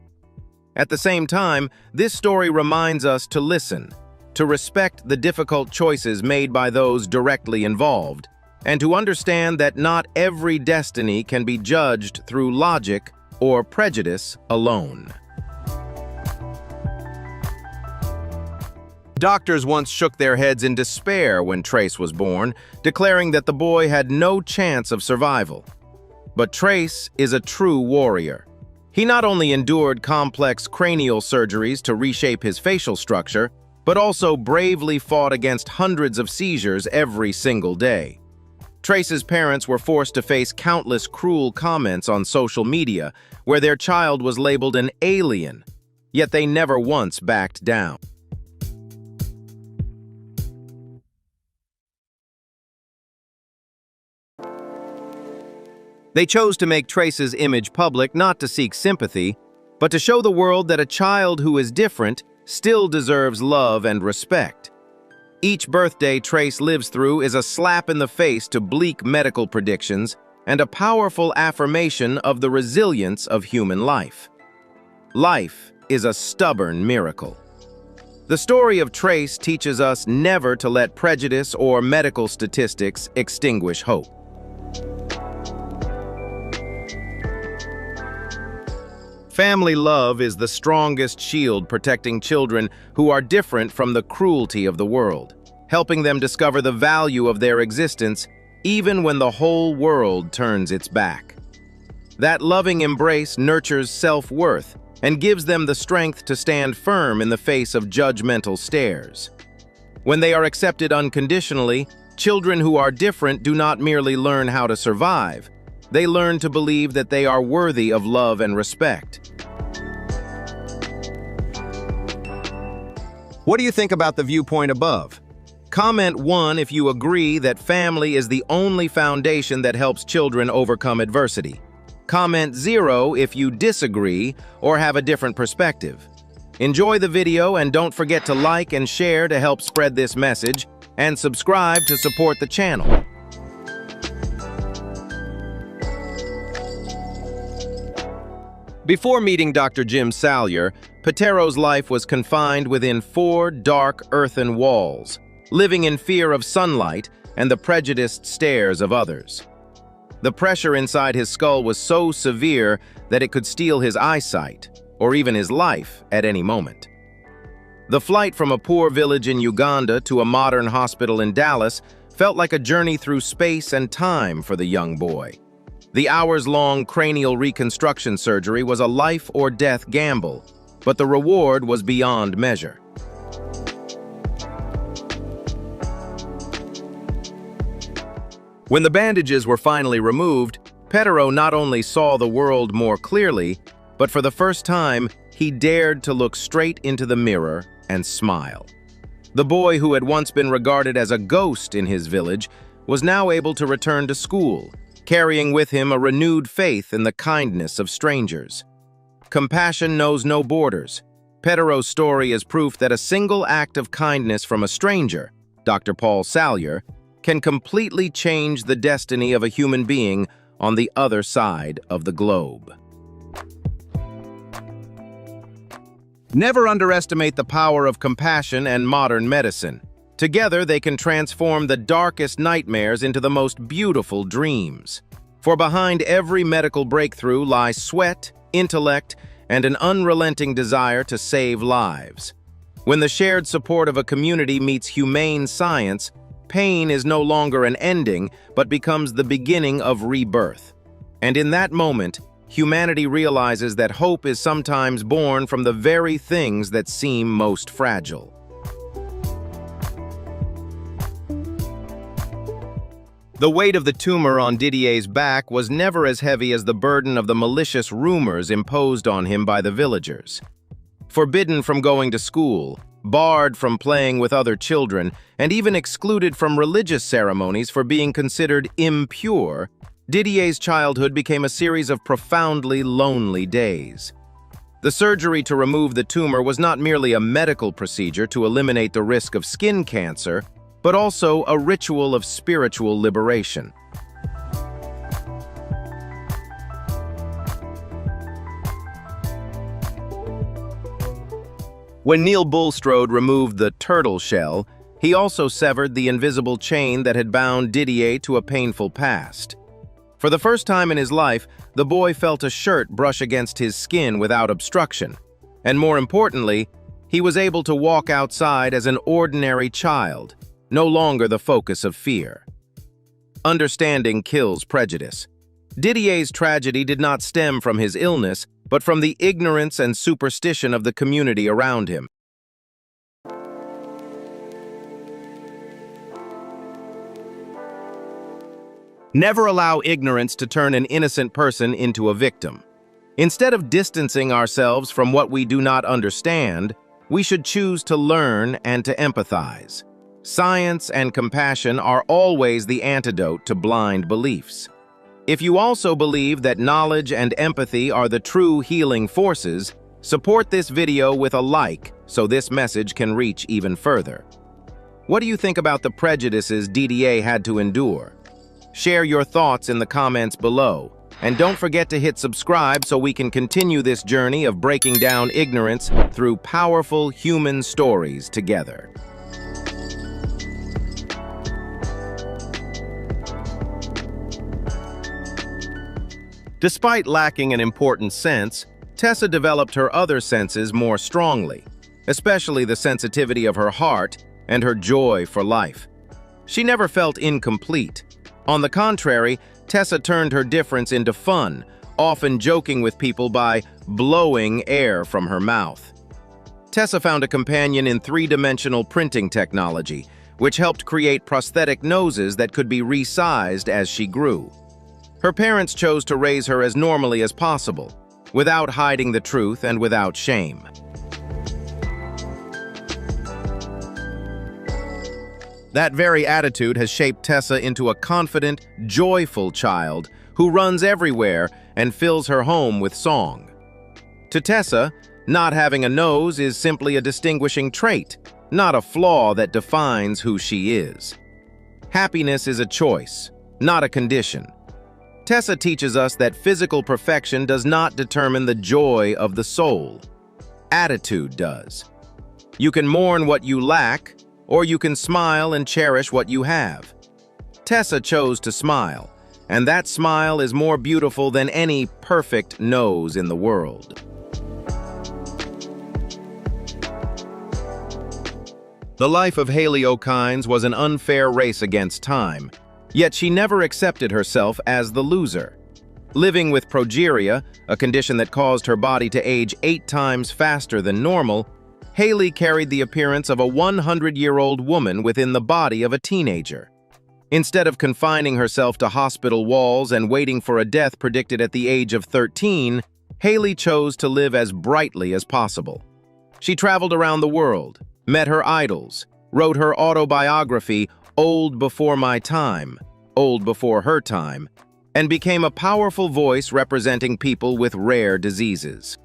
At the same time, this story reminds us to listen, to respect the difficult choices made by those directly involved, and to understand that not every destiny can be judged through logic or prejudice alone. Doctors once shook their heads in despair when Trace was born, declaring that the boy had no chance of survival. But Trace is a true warrior. He not only endured complex cranial surgeries to reshape his facial structure, but also bravely fought against hundreds of seizures every single day. Trace's parents were forced to face countless cruel comments on social media where their child was labeled an alien, yet they never once backed down. They chose to make Trace's image public not to seek sympathy, but to show the world that a child who is different still deserves love and respect. Each birthday Trace lives through is a slap in the face to bleak medical predictions and a powerful affirmation of the resilience of human life. Life is a stubborn miracle. The story of Trace teaches us never to let prejudice or medical statistics extinguish hope. Family love is the strongest shield protecting children who are different from the cruelty of the world, helping them discover the value of their existence even when the whole world turns its back. That loving embrace nurtures self-worth and gives them the strength to stand firm in the face of judgmental stares. When they are accepted unconditionally, children who are different do not merely learn how to survive, they learn to believe that they are worthy of love and respect. What do you think about the viewpoint above? Comment 1 if you agree that family is the only foundation that helps children overcome adversity. Comment 0 if you disagree or have a different perspective. Enjoy the video and don't forget to like and share to help spread this message, and subscribe to support the channel. Before meeting Dr. Jim Salyer, Patero's life was confined within 4 dark earthen walls, living in fear of sunlight and the prejudiced stares of others. The pressure inside his skull was so severe that it could steal his eyesight, or even his life, at any moment. The flight from a poor village in Uganda to a modern hospital in Dallas felt like a journey through space and time for the young boy. The hours-long cranial reconstruction surgery was a life-or-death gamble, but the reward was beyond measure. When the bandages were finally removed, Patero not only saw the world more clearly, but for the first time, he dared to look straight into the mirror and smile. The boy who had once been regarded as a ghost in his village was now able to return to school, carrying with him a renewed faith in the kindness of strangers. Compassion knows no borders. Patero's story is proof that a single act of kindness from a stranger, Dr. Paul Salyer, can completely change the destiny of a human being on the other side of the globe. Never underestimate the power of compassion and modern medicine. Together, they can transform the darkest nightmares into the most beautiful dreams. For behind every medical breakthrough lies sweat, intellect, and an unrelenting desire to save lives. When the shared support of a community meets humane science, pain is no longer an ending, but becomes the beginning of rebirth. And in that moment, humanity realizes that hope is sometimes born from the very things that seem most fragile. The weight of the tumor on Didier's back was never as heavy as the burden of the malicious rumors imposed on him by the villagers. Forbidden from going to school, barred from playing with other children, and even excluded from religious ceremonies for being considered impure, Didier's childhood became a series of profoundly lonely days. The surgery to remove the tumor was not merely a medical procedure to eliminate the risk of skin cancer, but also a ritual of spiritual liberation. When Neil Bulstrode removed the turtle shell, he also severed the invisible chain that had bound Didier to a painful past. For the first time in his life, the boy felt a shirt brush against his skin without obstruction. And more importantly, he was able to walk outside as an ordinary child, no longer the focus of fear. Understanding kills prejudice. Didier's tragedy did not stem from his illness, but from the ignorance and superstition of the community around him. Never allow ignorance to turn an innocent person into a victim. Instead of distancing ourselves from what we do not understand, we should choose to learn and to empathize. Science and compassion are always the antidote to blind beliefs. If you also believe that knowledge and empathy are the true healing forces, support this video with a like so this message can reach even further. What do you think about the prejudices Didier had to endure? Share your thoughts in the comments below. And don't forget to hit subscribe so we can continue this journey of breaking down ignorance through powerful human stories together. Despite lacking an important sense, Tessa developed her other senses more strongly, especially the sensitivity of her heart and her joy for life. She never felt incomplete. On the contrary, Tessa turned her difference into fun, often joking with people by blowing air from her mouth. Tessa found a companion in three-dimensional printing technology, which helped create prosthetic noses that could be resized as she grew. Her parents chose to raise her as normally as possible, without hiding the truth and without shame. That very attitude has shaped Tessa into a confident, joyful child who runs everywhere and fills her home with song. To Tessa, not having a nose is simply a distinguishing trait, not a flaw that defines who she is. Happiness is a choice, not a condition. Tessa teaches us that physical perfection does not determine the joy of the soul. Attitude does. You can mourn what you lack, or you can smile and cherish what you have. Tessa chose to smile, and that smile is more beautiful than any perfect nose in the world. The life of Haley O'Kynes was an unfair race against time, yet she never accepted herself as the loser. Living with progeria, a condition that caused her body to age 8 times faster than normal, Haley carried the appearance of a 100-year-old woman within the body of a teenager. Instead of confining herself to hospital walls and waiting for a death predicted at the age of 13, Haley chose to live as brightly as possible. She traveled around the world, met her idols, wrote her autobiography, Old Before My Time, Old Before Her Time, and became a powerful voice representing people with rare diseases.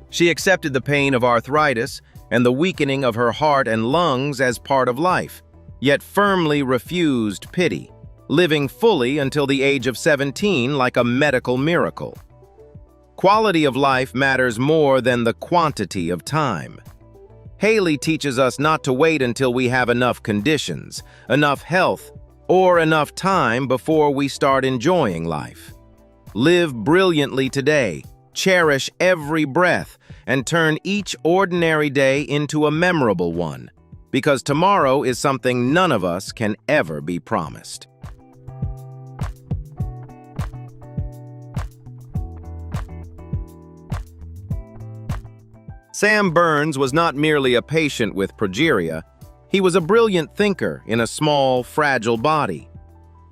She accepted the pain of arthritis and the weakening of her heart and lungs as part of life, yet firmly refused pity, living fully until the age of 17 like a medical miracle. Quality of life matters more than the quantity of time. Haley teaches us not to wait until we have enough conditions, enough health, or enough time before we start enjoying life. Live brilliantly today, cherish every breath, and turn each ordinary day into a memorable one, because tomorrow is something none of us can ever be promised. Sam Burns was not merely a patient with progeria, he was a brilliant thinker in a small, fragile body.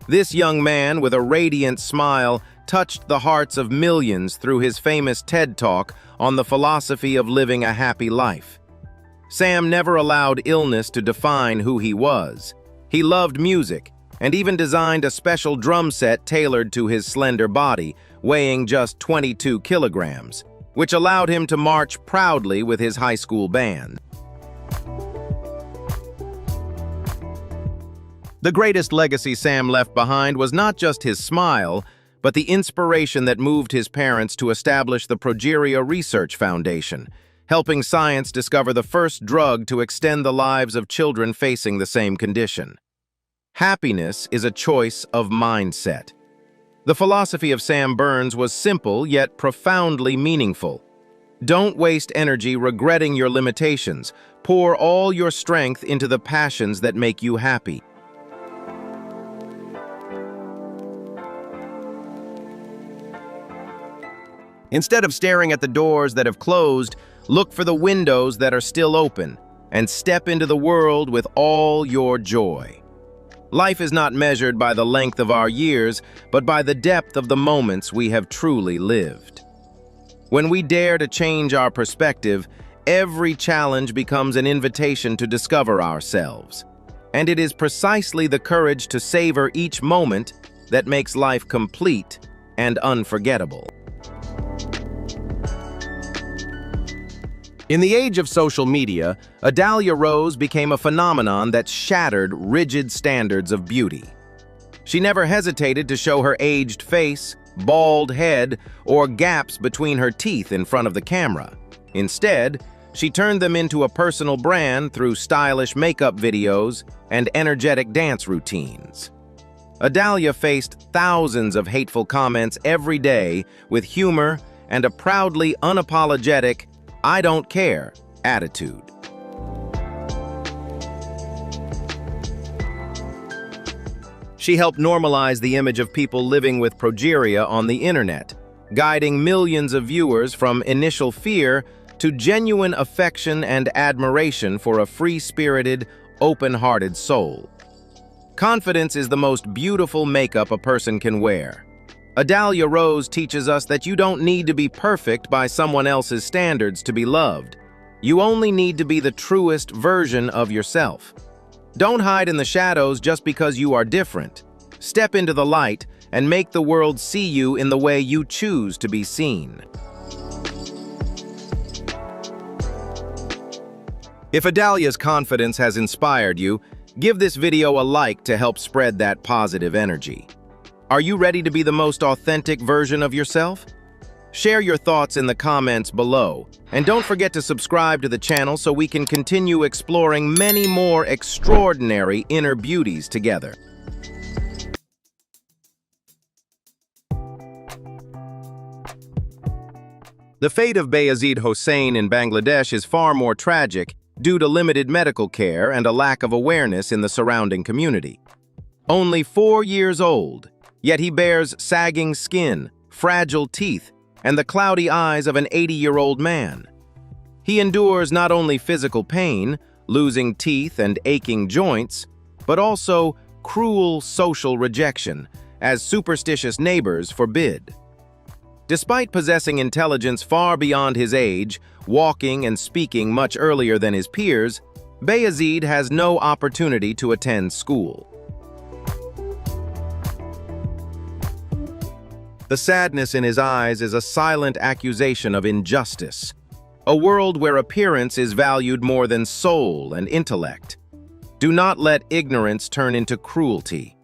This young man with a radiant smile touched the hearts of millions through his famous TED Talk on the philosophy of living a happy life. Sam never allowed illness to define who he was. He loved music and even designed a special drum set tailored to his slender body, weighing just 22 kilograms, which allowed him to march proudly with his high school band. The greatest legacy Sam left behind was not just his smile, but the inspiration that moved his parents to establish the Progeria Research Foundation, helping science discover the first drug to extend the lives of children facing the same condition. Happiness is a choice of mindset. The philosophy of Sam Burns was simple yet profoundly meaningful. Don't waste energy regretting your limitations. Pour all your strength into the passions that make you happy. Instead of staring at the doors that have closed, look for the windows that are still open, and step into the world with all your joy. Life is not measured by the length of our years, but by the depth of the moments we have truly lived. When we dare to change our perspective, every challenge becomes an invitation to discover ourselves. And it is precisely the courage to savor each moment that makes life complete and unforgettable. In the age of social media, Adalia Rose became a phenomenon that shattered rigid standards of beauty. She never hesitated to show her aged face, bald head, or gaps between her teeth in front of the camera. Instead, she turned them into a personal brand through stylish makeup videos and energetic dance routines. Adalia faced thousands of hateful comments every day with humor and a proudly unapologetic, "I don't care" attitude. She helped normalize the image of people living with progeria on the internet, guiding millions of viewers from initial fear to genuine affection and admiration for a free-spirited, open-hearted soul. Confidence is the most beautiful makeup a person can wear. Adalia Rose teaches us that you don't need to be perfect by someone else's standards to be loved. You only need to be the truest version of yourself. Don't hide in the shadows just because you are different. Step into the light and make the world see you in the way you choose to be seen. If Adalia's confidence has inspired you, Give this video a like to help spread that positive energy. Are you ready to be the most authentic version of yourself? Share your thoughts in the comments below, and don't forget to subscribe to the channel so we can continue exploring many more extraordinary inner beauties together. The fate of Bayazid Hossain in Bangladesh is far more tragic due to limited medical care and a lack of awareness in the surrounding community. Only 4 years old, yet he bears sagging skin, fragile teeth, and the cloudy eyes of an 80-year-old man. He endures not only physical pain, losing teeth and aching joints, but also cruel social rejection, as superstitious neighbors forbid. Despite possessing intelligence far beyond his age, walking and speaking much earlier than his peers, Bayazid has no opportunity to attend school. The sadness in his eyes is a silent accusation of injustice, a world where appearance is valued more than soul and intellect. Do not let ignorance turn into cruelty.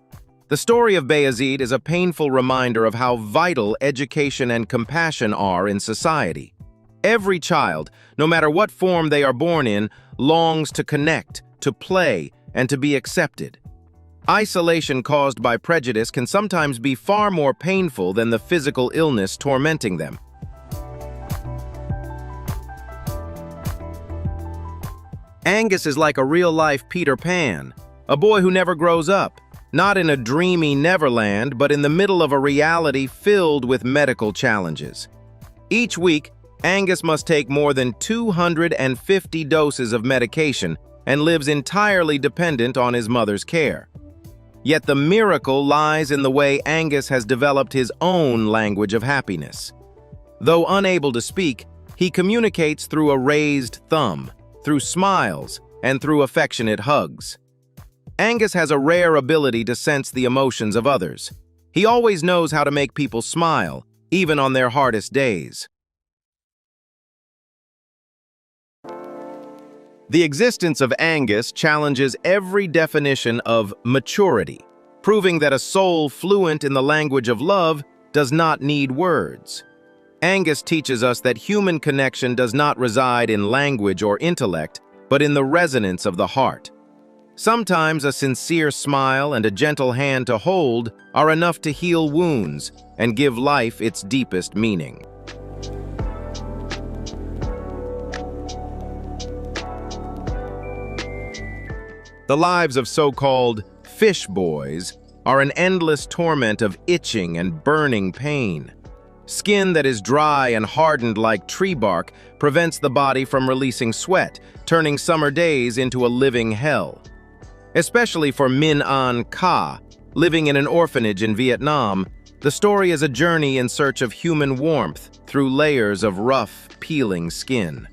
The story of Bayazid is a painful reminder of how vital education and compassion are in society. Every child, no matter what form they are born in, longs to connect, to play, and to be accepted. Isolation caused by prejudice can sometimes be far more painful than the physical illness tormenting them. Angus is like a real-life Peter Pan, a boy who never grows up. Not in a dreamy Neverland, but in the middle of a reality filled with medical challenges. Each week, Angus must take more than 250 doses of medication and lives entirely dependent on his mother's care. Yet the miracle lies in the way Angus has developed his own language of happiness. Though unable to speak, he communicates through a raised thumb, through smiles, and through affectionate hugs. Angus has a rare ability to sense the emotions of others. He always knows how to make people smile, even on their hardest days. The existence of Angus challenges every definition of maturity, proving that a soul fluent in the language of love does not need words. Angus teaches us that human connection does not reside in language or intellect, but in the resonance of the heart. Sometimes a sincere smile and a gentle hand to hold are enough to heal wounds and give life its deepest meaning. The lives of so-called fish boys are an endless torment of itching and burning pain. Skin that is dry and hardened like tree bark prevents the body from releasing sweat, turning summer days into a living hell. Especially for Min An Ka, living in an orphanage in Vietnam, the story is a journey in search of human warmth through layers of rough, peeling skin.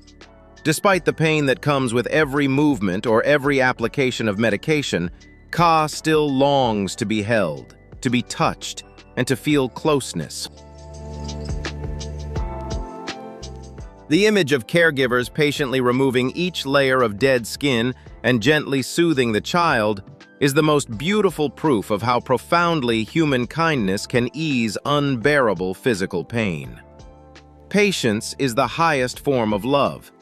Despite the pain that comes with every movement or every application of medication, Ka still longs to be held, to be touched, and to feel closeness. The image of caregivers patiently removing each layer of dead skin and gently soothing the child is the most beautiful proof of how profoundly human kindness can ease unbearable physical pain. Patience is the highest form of love.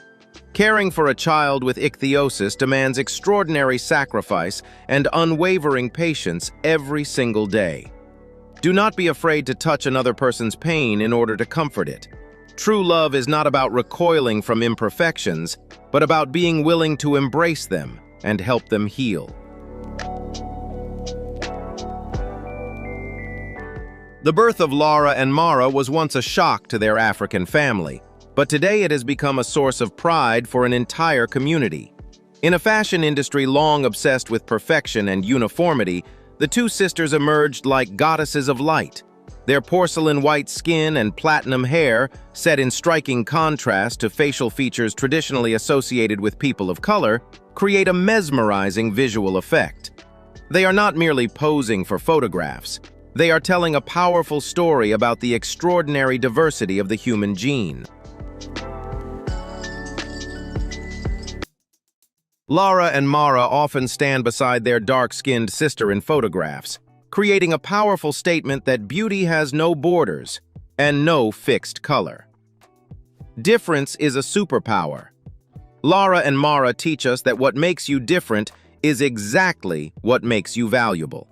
Caring for a child with ichthyosis demands extraordinary sacrifice and unwavering patience every single day. Do not be afraid to touch another person's pain in order to comfort it. True love is not about recoiling from imperfections, but about being willing to embrace them and help them heal. The birth of Laura and Mara was once a shock to their African family, but today it has become a source of pride for an entire community. In a fashion industry long obsessed with perfection and uniformity, the two sisters emerged like goddesses of light. Their porcelain white skin and platinum hair, set in striking contrast to facial features traditionally associated with people of color, create a mesmerizing visual effect. They are not merely posing for photographs. They are telling a powerful story about the extraordinary diversity of the human gene. Lara and Mara often stand beside their dark-skinned sister in photographs, creating a powerful statement that beauty has no borders and no fixed color. Difference is a superpower. Lara and Mara teach us that what makes you different is exactly what makes you valuable.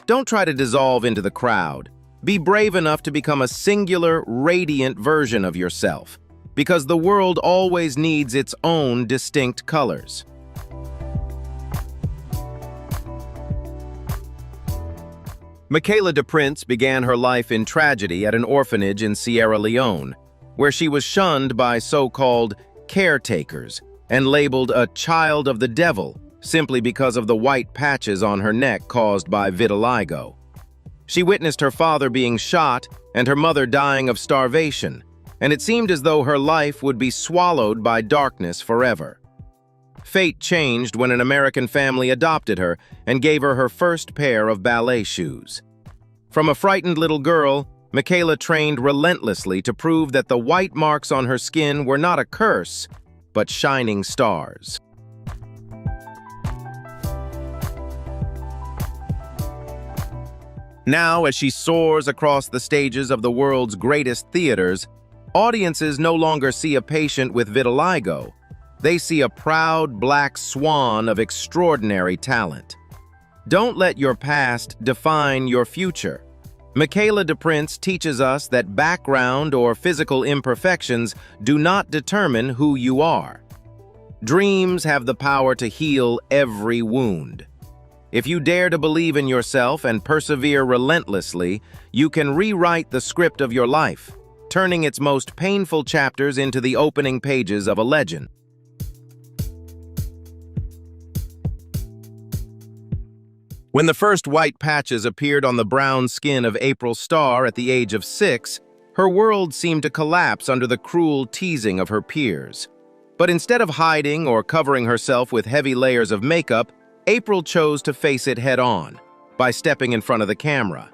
Don't try to dissolve into the crowd. Be brave enough to become a singular, radiant version of yourself, because the world always needs its own distinct colors. Michaela de Prince began her life in tragedy at an orphanage in Sierra Leone, where she was shunned by so-called caretakers and labeled a child of the devil simply because of the white patches on her neck caused by vitiligo. She witnessed her father being shot and her mother dying of starvation, and it seemed as though her life would be swallowed by darkness forever. Fate changed when an American family adopted her and gave her her first pair of ballet shoes. From a frightened little girl, Michaela trained relentlessly to prove that the white marks on her skin were not a curse, but shining stars. Now, as she soars across the stages of the world's greatest theaters, audiences no longer see a patient with vitiligo. They see a proud black swan of extraordinary talent. Don't let your past define your future. Michaela de Prince teaches us that background or physical imperfections do not determine who you are. Dreams have the power to heal every wound. If you dare to believe in yourself and persevere relentlessly, you can rewrite the script of your life, turning its most painful chapters into the opening pages of a legend. When the first white patches appeared on the brown skin of April Starr at the age of 6, her world seemed to collapse under the cruel teasing of her peers. But instead of hiding or covering herself with heavy layers of makeup, April chose to face it head-on by stepping in front of the camera.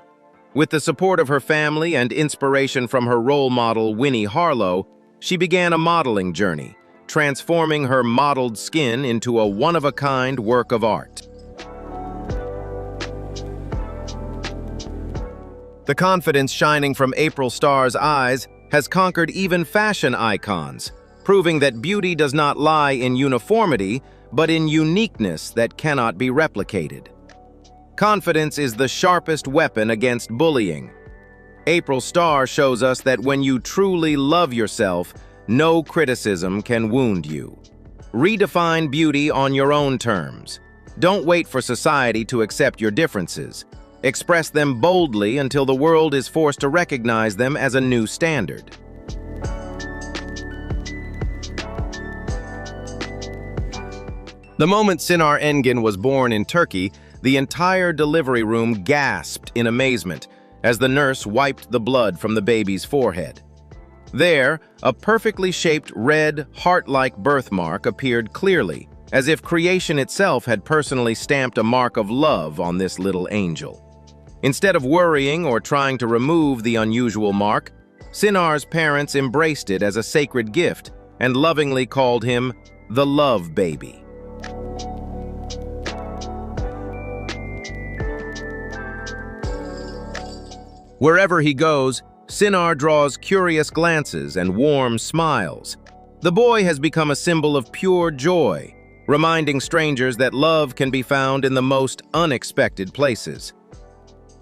With the support of her family and inspiration from her role model Winnie Harlow, she began a modeling journey, transforming her modeled skin into a one-of-a-kind work of art. The confidence shining from April Starr's eyes has conquered even fashion icons, proving that beauty does not lie in uniformity, but in uniqueness that cannot be replicated. Confidence is the sharpest weapon against bullying. April Starr shows us that when you truly love yourself, no criticism can wound you. Redefine beauty on your own terms. Don't wait for society to accept your differences. Express them boldly until the world is forced to recognize them as a new standard. The moment Sinar Engin was born in Turkey, the entire delivery room gasped in amazement as the nurse wiped the blood from the baby's forehead. There, a perfectly shaped red, heart-like birthmark appeared clearly, as if creation itself had personally stamped a mark of love on this little angel. Instead of worrying or trying to remove the unusual mark, Sinar's parents embraced it as a sacred gift and lovingly called him the Love Baby. Wherever he goes, Sinar draws curious glances and warm smiles. The boy has become a symbol of pure joy, reminding strangers that love can be found in the most unexpected places.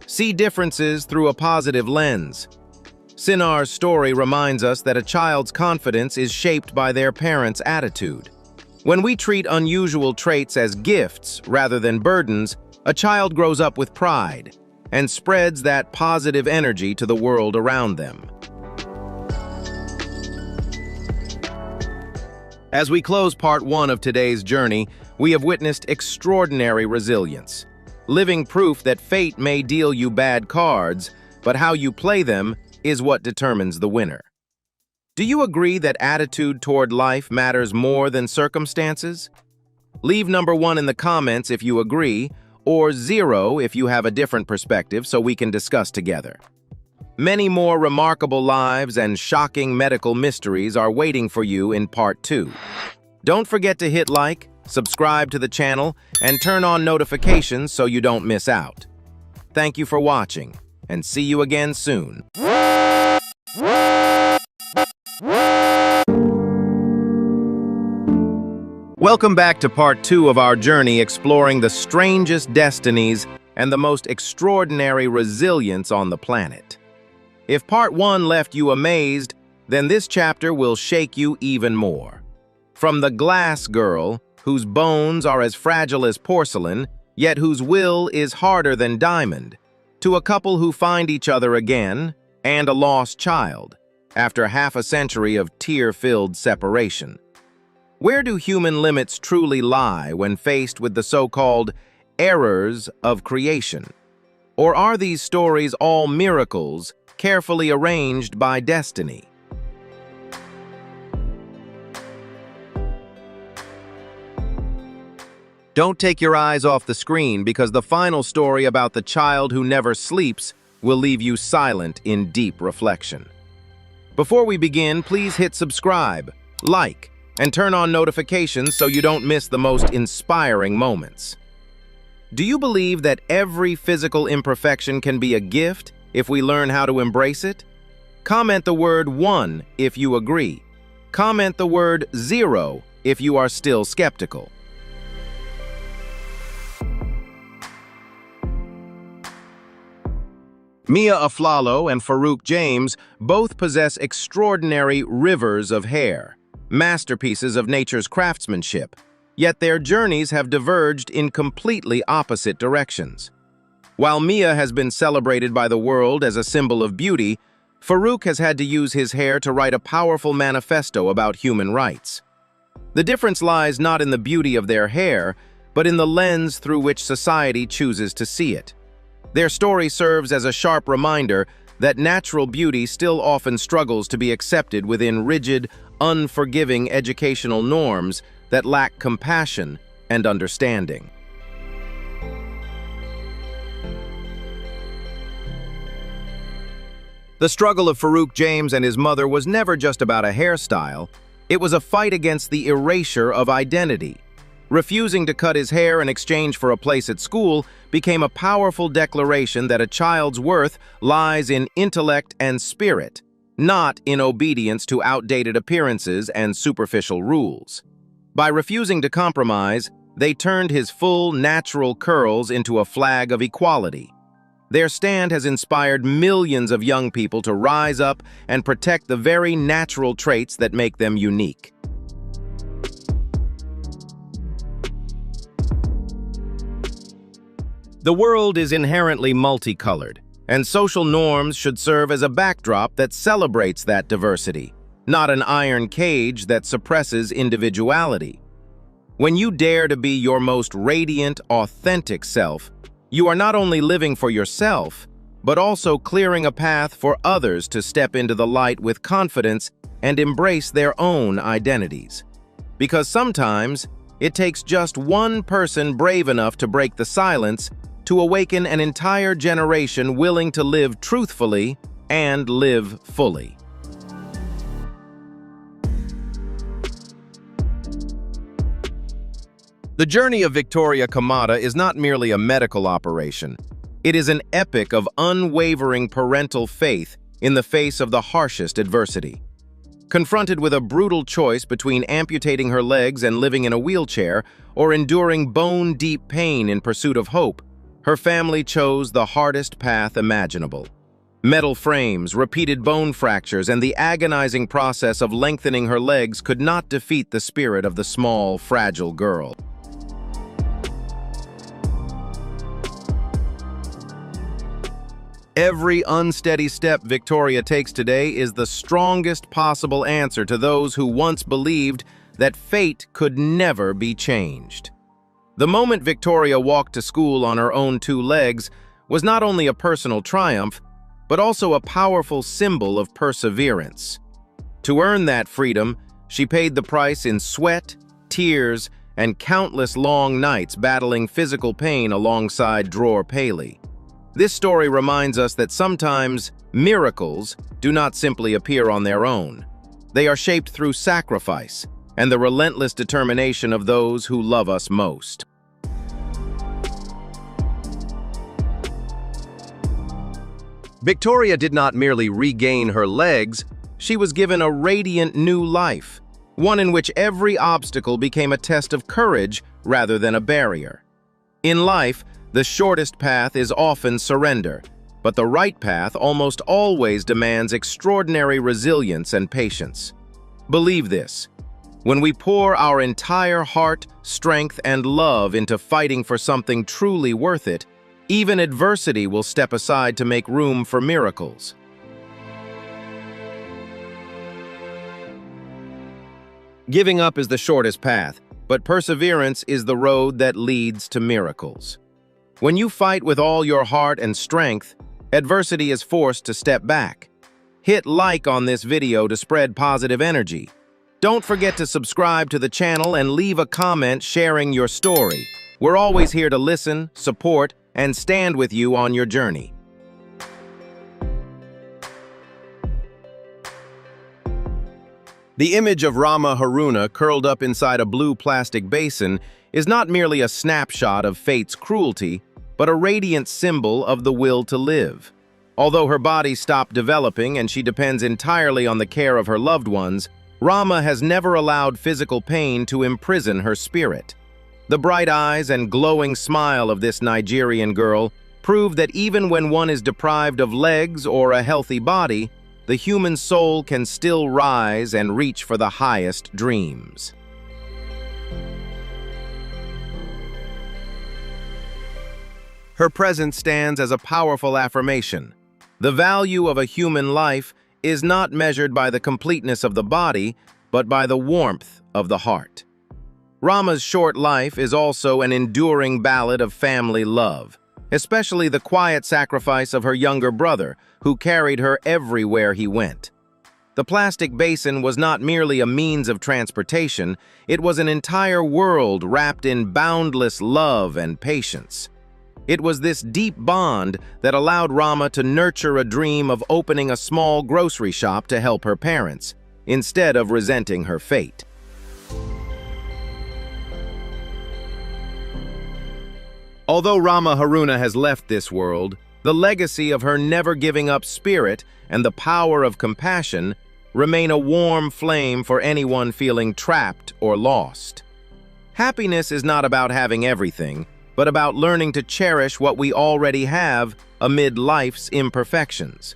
See differences through a positive lens. Sinar's story reminds us that a child's confidence is shaped by their parents' attitude. When we treat unusual traits as gifts rather than burdens, a child grows up with pride and spreads that positive energy to the world around them. As we close part 1 of today's journey, we have witnessed extraordinary resilience, living proof that fate may deal you bad cards, but how you play them is what determines the winner. Do you agree that attitude toward life matters more than circumstances? Leave number 1 in the comments if you agree, or 0 if you have a different perspective so we can discuss together. Many more remarkable lives and shocking medical mysteries are waiting for you in part 2. Don't forget to hit like, subscribe to the channel, and turn on notifications so you don't miss out. Thank you for watching, and see you again soon. Welcome back to part 2 of our journey exploring the strangest destinies and the most extraordinary resilience on the planet. If part 1 left you amazed, then this chapter will shake you even more. From the glass girl, whose bones are as fragile as porcelain, yet whose will is harder than diamond, to a couple who find each other again, and a lost child, after half a century of tear-filled separation. Where do human limits truly lie when faced with the so-called errors of creation? Or are these stories all miracles carefully arranged by destiny? Don't take your eyes off the screen, because the final story about the child who never sleeps will leave you silent in deep reflection. Before we begin, please hit subscribe, like, and turn on notifications so you don't miss the most inspiring moments. Do you believe that every physical imperfection can be a gift if we learn how to embrace it? Comment the word 1 if you agree. Comment the word 0 if you are still skeptical. Mia Aflalo and Farouk James both possess extraordinary rivers of hair, masterpieces of nature's craftsmanship, yet their journeys have diverged in completely opposite directions. While Mia has been celebrated by the world as a symbol of beauty, Farouk has had to use his hair to write a powerful manifesto about human rights. The difference lies not in the beauty of their hair, but in the lens through which society chooses to see it. Their story serves as a sharp reminder that natural beauty still often struggles to be accepted within rigid, unforgiving educational norms that lack compassion and understanding. The struggle of Farouk James and his mother was never just about a hairstyle. It was a fight against the erasure of identity. Refusing to cut his hair in exchange for a place at school became a powerful declaration that a child's worth lies in intellect and spirit, not in obedience to outdated appearances and superficial rules. By refusing to compromise, they turned his full, natural curls into a flag of equality. Their stand has inspired millions of young people to rise up and protect the very natural traits that make them unique. The world is inherently multicolored, and social norms should serve as a backdrop that celebrates that diversity, not an iron cage that suppresses individuality. When you dare to be your most radiant, authentic self, you are not only living for yourself, but also clearing a path for others to step into the light with confidence and embrace their own identities. Because sometimes, it takes just one person brave enough to break the silence to awaken an entire generation willing to live truthfully and live fully. The journey of Victoria Kamada is not merely a medical operation. It is an epic of unwavering parental faith in the face of the harshest adversity. Confronted with a brutal choice between amputating her legs and living in a wheelchair, or enduring bone-deep pain in pursuit of hope, her family chose the hardest path imaginable. Metal frames, repeated bone fractures, and the agonizing process of lengthening her legs could not defeat the spirit of the small, fragile girl. Every unsteady step Victoria takes today is the strongest possible answer to those who once believed that fate could never be changed. The moment Victoria walked to school on her own 2 legs was not only a personal triumph, but also a powerful symbol of perseverance. To earn that freedom, she paid the price in sweat, tears, and countless long nights battling physical pain alongside Dror Paley. This story reminds us that sometimes miracles do not simply appear on their own. They are shaped through sacrifice and the relentless determination of those who love us most. Victoria did not merely regain her legs, she was given a radiant new life, one in which every obstacle became a test of courage rather than a barrier. In life, the shortest path is often surrender, but the right path almost always demands extraordinary resilience and patience. Believe this: when we pour our entire heart, strength, and love into fighting for something truly worth it, even adversity will step aside to make room for miracles. Giving up is the shortest path, but perseverance is the road that leads to miracles. When you fight with all your heart and strength, adversity is forced to step back. Hit like on this video to spread positive energy. Don't forget to subscribe to the channel and leave a comment sharing your story. We're always here to listen, support, and stand with you on your journey. The image of Rama Haruna curled up inside a blue plastic basin is not merely a snapshot of fate's cruelty, but a radiant symbol of the will to live. Although her body stopped developing and she depends entirely on the care of her loved ones, Rama has never allowed physical pain to imprison her spirit. The bright eyes and glowing smile of this Nigerian girl prove that even when one is deprived of legs or a healthy body, the human soul can still rise and reach for the highest dreams. Her presence stands as a powerful affirmation. The value of a human life is not measured by the completeness of the body, but by the warmth of the heart. Rama's short life is also an enduring ballad of family love, especially the quiet sacrifice of her younger brother, who carried her everywhere he went. The plastic basin was not merely a means of transportation, it was an entire world wrapped in boundless love and patience. It was this deep bond that allowed Rama to nurture a dream of opening a small grocery shop to help her parents, instead of resenting her fate. Although Rama Haruna has left this world, the legacy of her never-giving-up spirit and the power of compassion remain a warm flame for anyone feeling trapped or lost. Happiness is not about having everything, but about learning to cherish what we already have amid life's imperfections.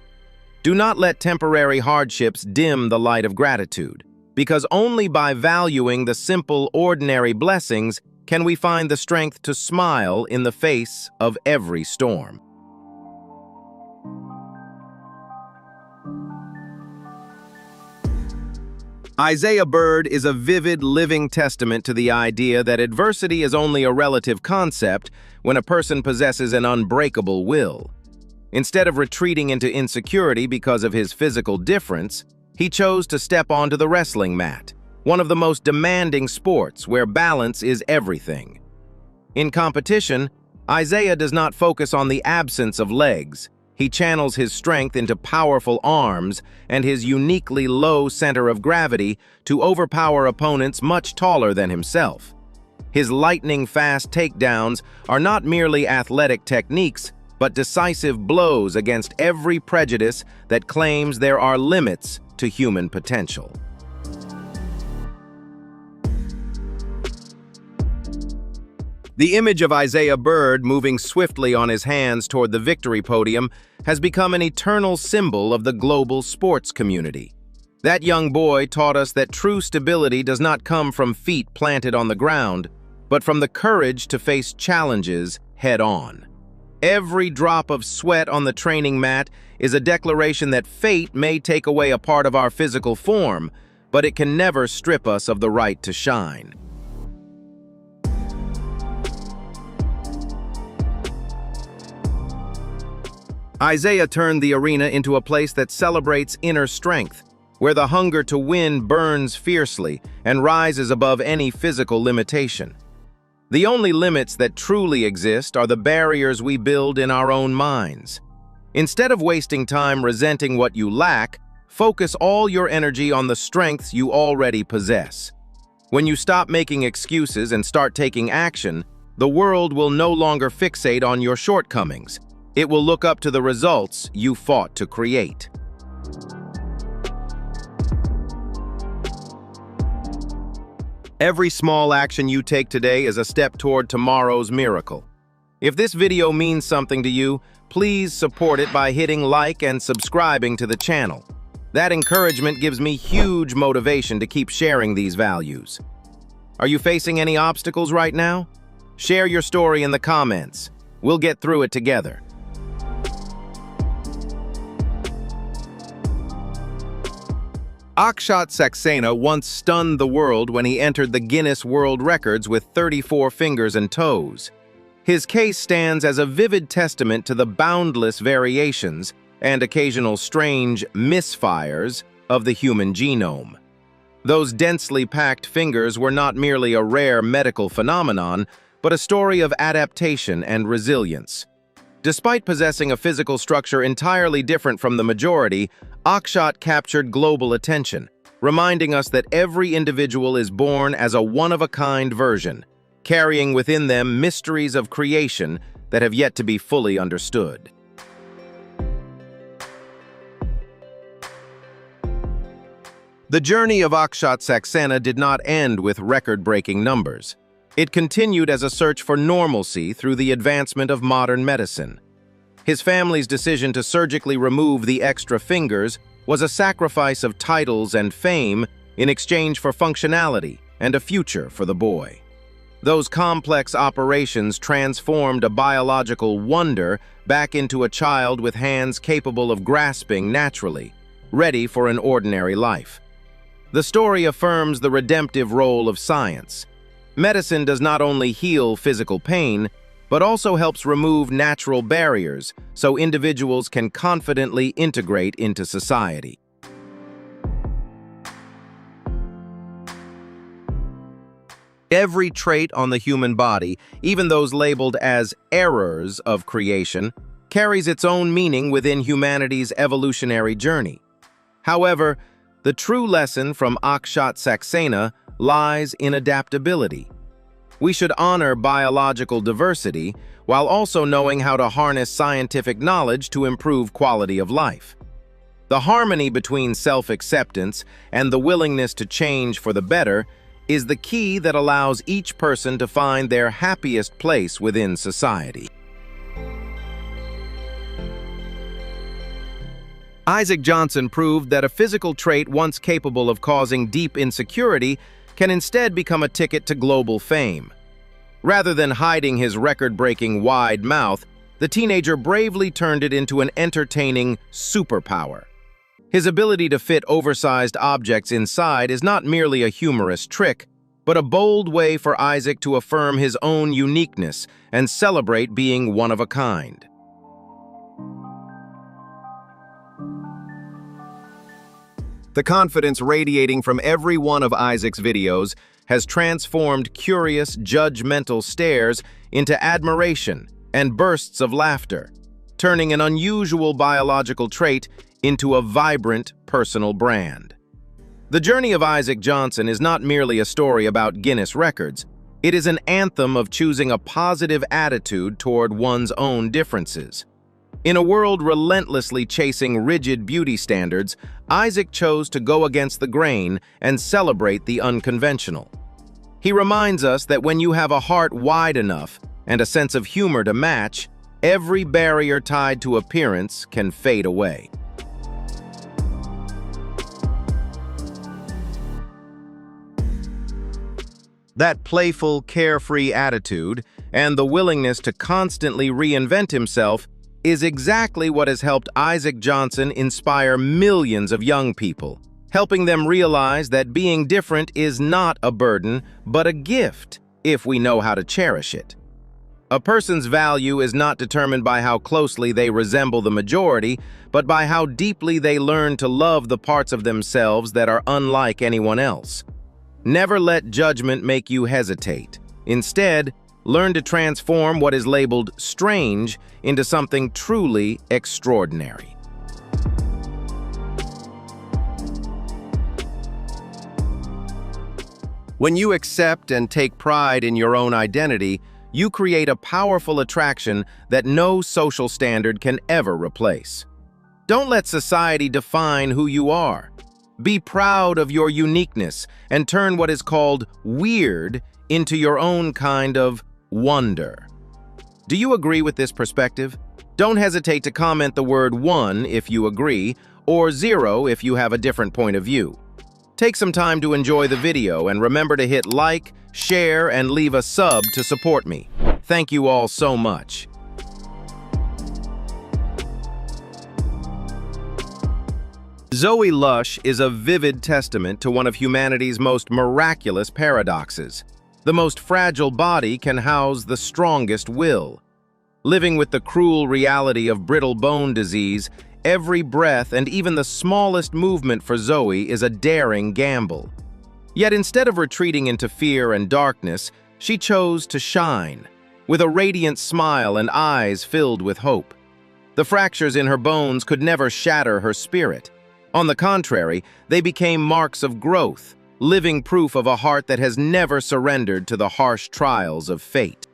Do not let temporary hardships dim the light of gratitude, because only by valuing the simple, ordinary blessings can we find the strength to smile in the face of every storm. Isaiah Bird is a vivid, living testament to the idea that adversity is only a relative concept when a person possesses an unbreakable will. Instead of retreating into insecurity because of his physical difference, he chose to step onto the wrestling mat, one of the most demanding sports where balance is everything. In competition, Isaiah does not focus on the absence of legs. He channels his strength into powerful arms and his uniquely low center of gravity to overpower opponents much taller than himself. His lightning-fast takedowns are not merely athletic techniques, but decisive blows against every prejudice that claims there are limits to human potential. The image of Isaiah Bird moving swiftly on his hands toward the victory podium has become an eternal symbol of the global sports community. That young boy taught us that true stability does not come from feet planted on the ground, but from the courage to face challenges head-on. Every drop of sweat on the training mat is a declaration that fate may take away a part of our physical form, but it can never strip us of the right to shine. Isaiah turned the arena into a place that celebrates inner strength, where the hunger to win burns fiercely and rises above any physical limitation. The only limits that truly exist are the barriers we build in our own minds. Instead of wasting time resenting what you lack, focus all your energy on the strengths you already possess. When you stop making excuses and start taking action, the world will no longer fixate on your shortcomings. It will look up to the results you fought to create. Every small action you take today is a step toward tomorrow's miracle. If this video means something to you, please support it by hitting like and subscribing to the channel. That encouragement gives me huge motivation to keep sharing these values. Are you facing any obstacles right now? Share your story in the comments. We'll get through it together. Akshat Saxena once stunned the world when he entered the Guinness World Records with 34 fingers and toes. His case stands as a vivid testament to the boundless variations and occasional strange misfires of the human genome. Those densely packed fingers were not merely a rare medical phenomenon, but a story of adaptation and resilience. Despite possessing a physical structure entirely different from the majority, Akshat captured global attention, reminding us that every individual is born as a one-of-a-kind version, carrying within them mysteries of creation that have yet to be fully understood. The journey of Akshat Saxena did not end with record-breaking numbers. It continued as a search for normalcy through the advancement of modern medicine. His family's decision to surgically remove the extra fingers was a sacrifice of titles and fame in exchange for functionality and a future for the boy. Those complex operations transformed a biological wonder back into a child with hands capable of grasping naturally, ready for an ordinary life. The story affirms the redemptive role of science. Medicine does not only heal physical pain, but also helps remove natural barriers so individuals can confidently integrate into society. Every trait on the human body, even those labeled as errors of creation, carries its own meaning within humanity's evolutionary journey. However, the true lesson from Akshat Saxena lies in adaptability. We should honor biological diversity while also knowing how to harness scientific knowledge to improve quality of life. The harmony between self-acceptance and the willingness to change for the better is the key that allows each person to find their happiest place within society. Isaac Johnson proved that a physical trait once capable of causing deep insecurity can instead become a ticket to global fame. Rather than hiding his record-breaking wide mouth, the teenager bravely turned it into an entertaining superpower. His ability to fit oversized objects inside is not merely a humorous trick, but a bold way for Isaac to affirm his own uniqueness and celebrate being one of a kind. The confidence radiating from every one of Isaac's videos has transformed curious, judgmental stares into admiration and bursts of laughter, turning an unusual biological trait into a vibrant personal brand. The journey of Isaac Johnson is not merely a story about Guinness records. It is an anthem of choosing a positive attitude toward one's own differences. In a world relentlessly chasing rigid beauty standards, Isaac chose to go against the grain and celebrate the unconventional. He reminds us that when you have a heart wide enough and a sense of humor to match, every barrier tied to appearance can fade away. That playful, carefree attitude and the willingness to constantly reinvent himself is exactly what has helped Isaac Johnson inspire millions of young people, helping them realize that being different is not a burden, but a gift, if we know how to cherish it. A person's value is not determined by how closely they resemble the majority, but by how deeply they learn to love the parts of themselves that are unlike anyone else. Never let judgment make you hesitate. Instead, learn to transform what is labeled strange into something truly extraordinary. When you accept and take pride in your own identity, you create a powerful attraction that no social standard can ever replace. Don't let society define who you are. Be proud of your uniqueness and turn what is called weird into your own kind of wonder. Do you agree with this perspective? Don't hesitate to comment the word 1 if you agree, or 0 if you have a different point of view. Take some time to enjoy the video and remember to hit like, share, and leave a sub to support me. Thank you all so much. Zoe Lush is a vivid testament to one of humanity's most miraculous paradoxes. The most fragile body can house the strongest will. Living with the cruel reality of brittle bone disease, every breath and even the smallest movement for Zoe is a daring gamble. Yet instead of retreating into fear and darkness, she chose to shine, with a radiant smile and eyes filled with hope. The fractures in her bones could never shatter her spirit. On the contrary, they became marks of growth, living proof of a heart that has never surrendered to the harsh trials of fate.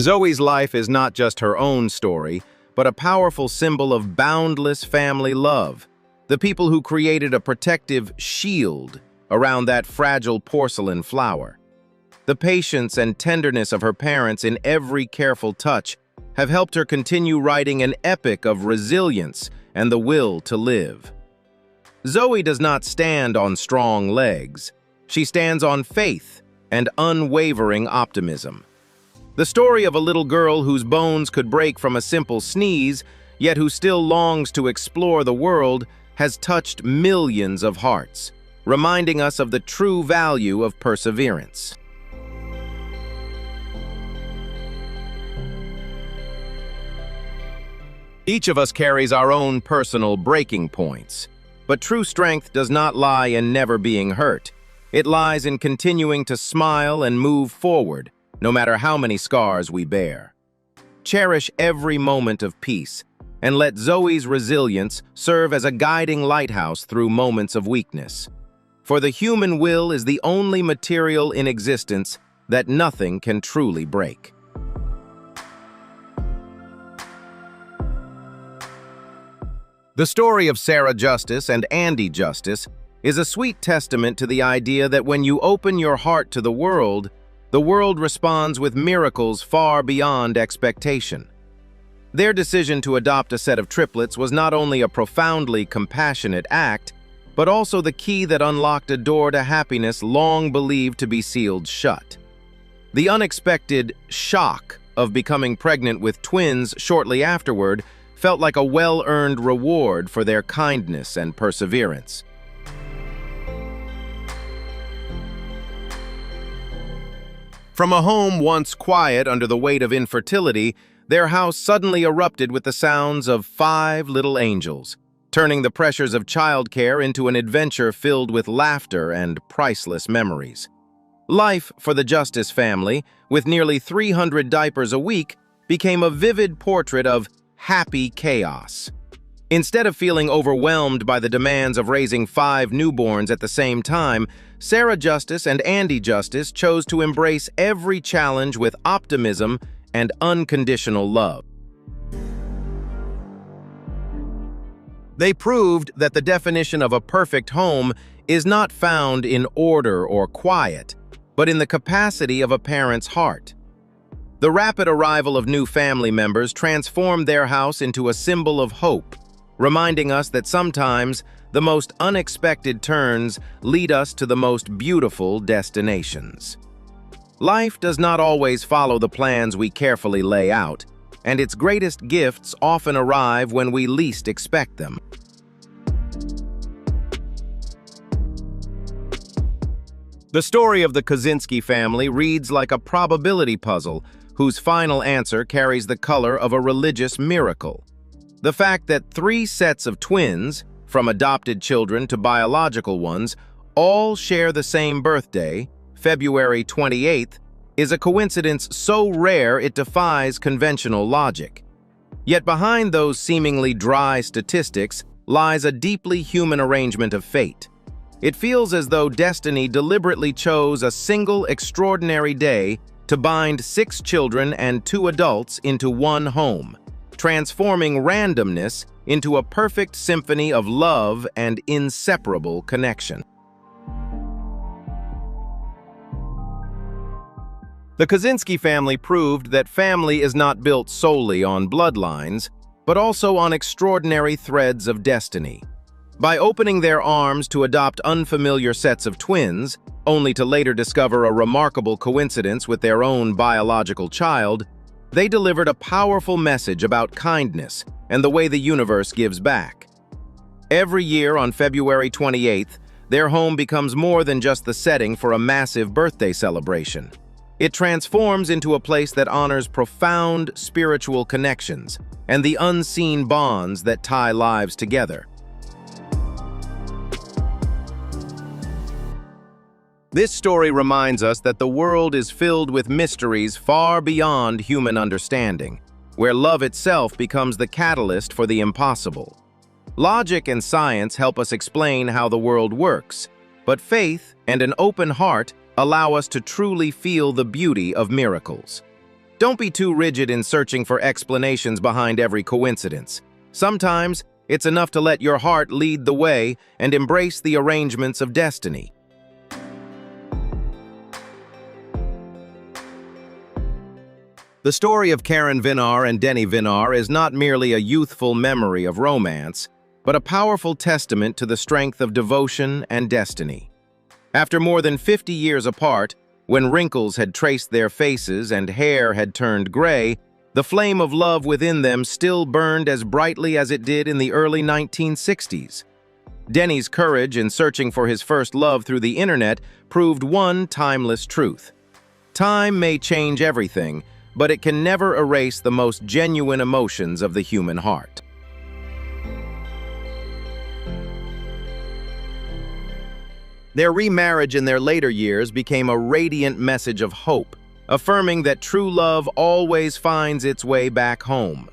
Zoe's life is not just her own story, but a powerful symbol of boundless family love. The people who created a protective shield around that fragile porcelain flower. The patience and tenderness of her parents in every careful touch have helped her continue writing an epic of resilience and the will to live. Zoe does not stand on strong legs. She stands on faith and unwavering optimism. The story of a little girl whose bones could break from a simple sneeze, yet who still longs to explore the world, has touched millions of hearts, reminding us of the true value of perseverance. Each of us carries our own personal breaking points, but true strength does not lie in never being hurt. It lies in continuing to smile and move forward, no matter how many scars we bear. Cherish every moment of peace, and let Zoe's resilience serve as a guiding lighthouse through moments of weakness. For the human will is the only material in existence that nothing can truly break. The story of Sarah Justice and Andy Justice is a sweet testament to the idea that when you open your heart to the world responds with miracles far beyond expectation. Their decision to adopt a set of triplets was not only a profoundly compassionate act, but also the key that unlocked a door to happiness long believed to be sealed shut. The unexpected shock of becoming pregnant with twins shortly afterward felt like a well-earned reward for their kindness and perseverance. From a home once quiet under the weight of infertility, their house suddenly erupted with the sounds of 5 little angels, turning the pressures of childcare into an adventure filled with laughter and priceless memories. Life for the Justice family, with nearly 300 diapers a week, became a vivid portrait of happy chaos. Instead of feeling overwhelmed by the demands of raising 5 newborns at the same time, Sarah Justice and Andy Justice chose to embrace every challenge with optimism and unconditional love. They proved that the definition of a perfect home is not found in order or quiet, but in the capacity of a parent's heart. The rapid arrival of new family members transformed their house into a symbol of hope, reminding us that sometimes the most unexpected turns lead us to the most beautiful destinations. Life does not always follow the plans we carefully lay out, and its greatest gifts often arrive when we least expect them. The story of the Kaczynski family reads like a probability puzzle whose final answer carries the color of a religious miracle. The fact that 3 sets of twins, from adopted children to biological ones, all share the same birthday, February 28th, is a coincidence so rare it defies conventional logic. Yet behind those seemingly dry statistics lies a deeply human arrangement of fate. It feels as though destiny deliberately chose a single extraordinary day to bind 6 children and 2 adults into one home, transforming randomness into a perfect symphony of love and inseparable connection. The Kaczynski family proved that family is not built solely on bloodlines, but also on extraordinary threads of destiny. By opening their arms to adopt unfamiliar sets of twins, only to later discover a remarkable coincidence with their own biological child, they delivered a powerful message about kindness and the way the universe gives back. Every year on February 28th, their home becomes more than just the setting for a massive birthday celebration. It transforms into a place that honors profound spiritual connections and the unseen bonds that tie lives together. This story reminds us that the world is filled with mysteries far beyond human understanding, where love itself becomes the catalyst for the impossible. Logic and science help us explain how the world works, but faith and an open heart allow us to truly feel the beauty of miracles. Don't be too rigid in searching for explanations behind every coincidence. Sometimes, it's enough to let your heart lead the way and embrace the arrangements of destiny. The story of Karen Vinar and Denny Vinar is not merely a youthful memory of romance, but a powerful testament to the strength of devotion and destiny. After more than 50 years apart, when wrinkles had traced their faces and hair had turned gray, the flame of love within them still burned as brightly as it did in the early 1960s. Denny's courage in searching for his first love through the internet proved one timeless truth. Time may change everything, but it can never erase the most genuine emotions of the human heart. Their remarriage in their later years became a radiant message of hope, affirming that true love always finds its way back home.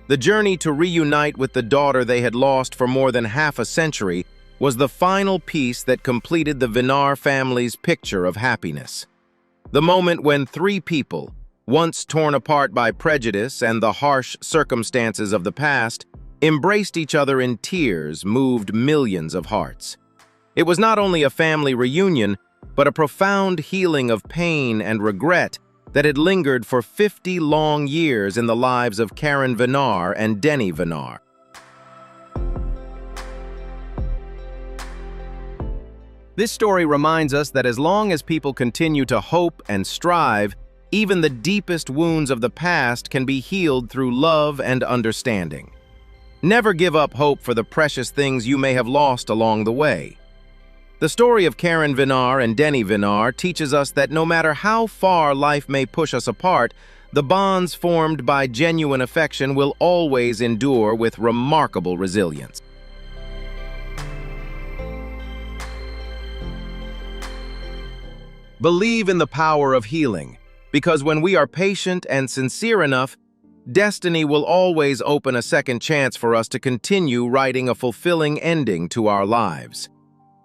The journey to reunite with the daughter they had lost for more than half a century was the final piece that completed the Vinar family's picture of happiness. The moment when 3 people, once torn apart by prejudice and the harsh circumstances of the past, embraced each other in tears, moved millions of hearts. It was not only a family reunion, but a profound healing of pain and regret that had lingered for 50 long years in the lives of Karen Vinar and Denny Vinar. This story reminds us that as long as people continue to hope and strive, even the deepest wounds of the past can be healed through love and understanding. Never give up hope for the precious things you may have lost along the way. The story of Karen Vinar and Denny Vinar teaches us that no matter how far life may push us apart, the bonds formed by genuine affection will always endure with remarkable resilience. Believe in the power of healing, because when we are patient and sincere enough, destiny will always open a second chance for us to continue writing a fulfilling ending to our lives.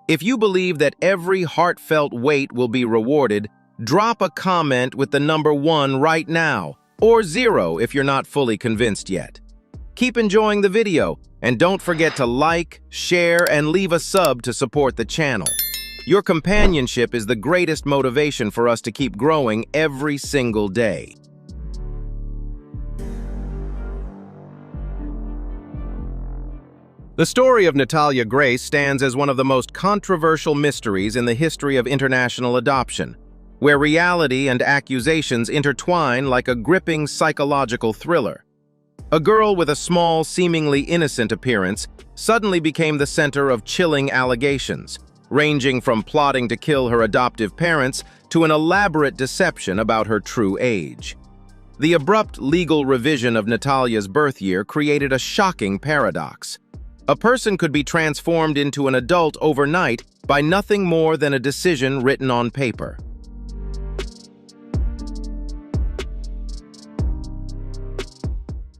If you believe that every heartfelt wait will be rewarded, drop a comment with the number 1 right now, or 0 if you're not fully convinced yet. Keep enjoying the video, and don't forget to like, share, and leave a sub to support the channel. Your companionship is the greatest motivation for us to keep growing every single day. The story of Natalia Grace stands as one of the most controversial mysteries in the history of international adoption, where reality and accusations intertwine like a gripping psychological thriller. A girl with a small, seemingly innocent appearance suddenly became the center of chilling allegations, ranging from plotting to kill her adoptive parents to an elaborate deception about her true age. The abrupt legal revision of Natalia's birth year created a shocking paradox. A person could be transformed into an adult overnight by nothing more than a decision written on paper.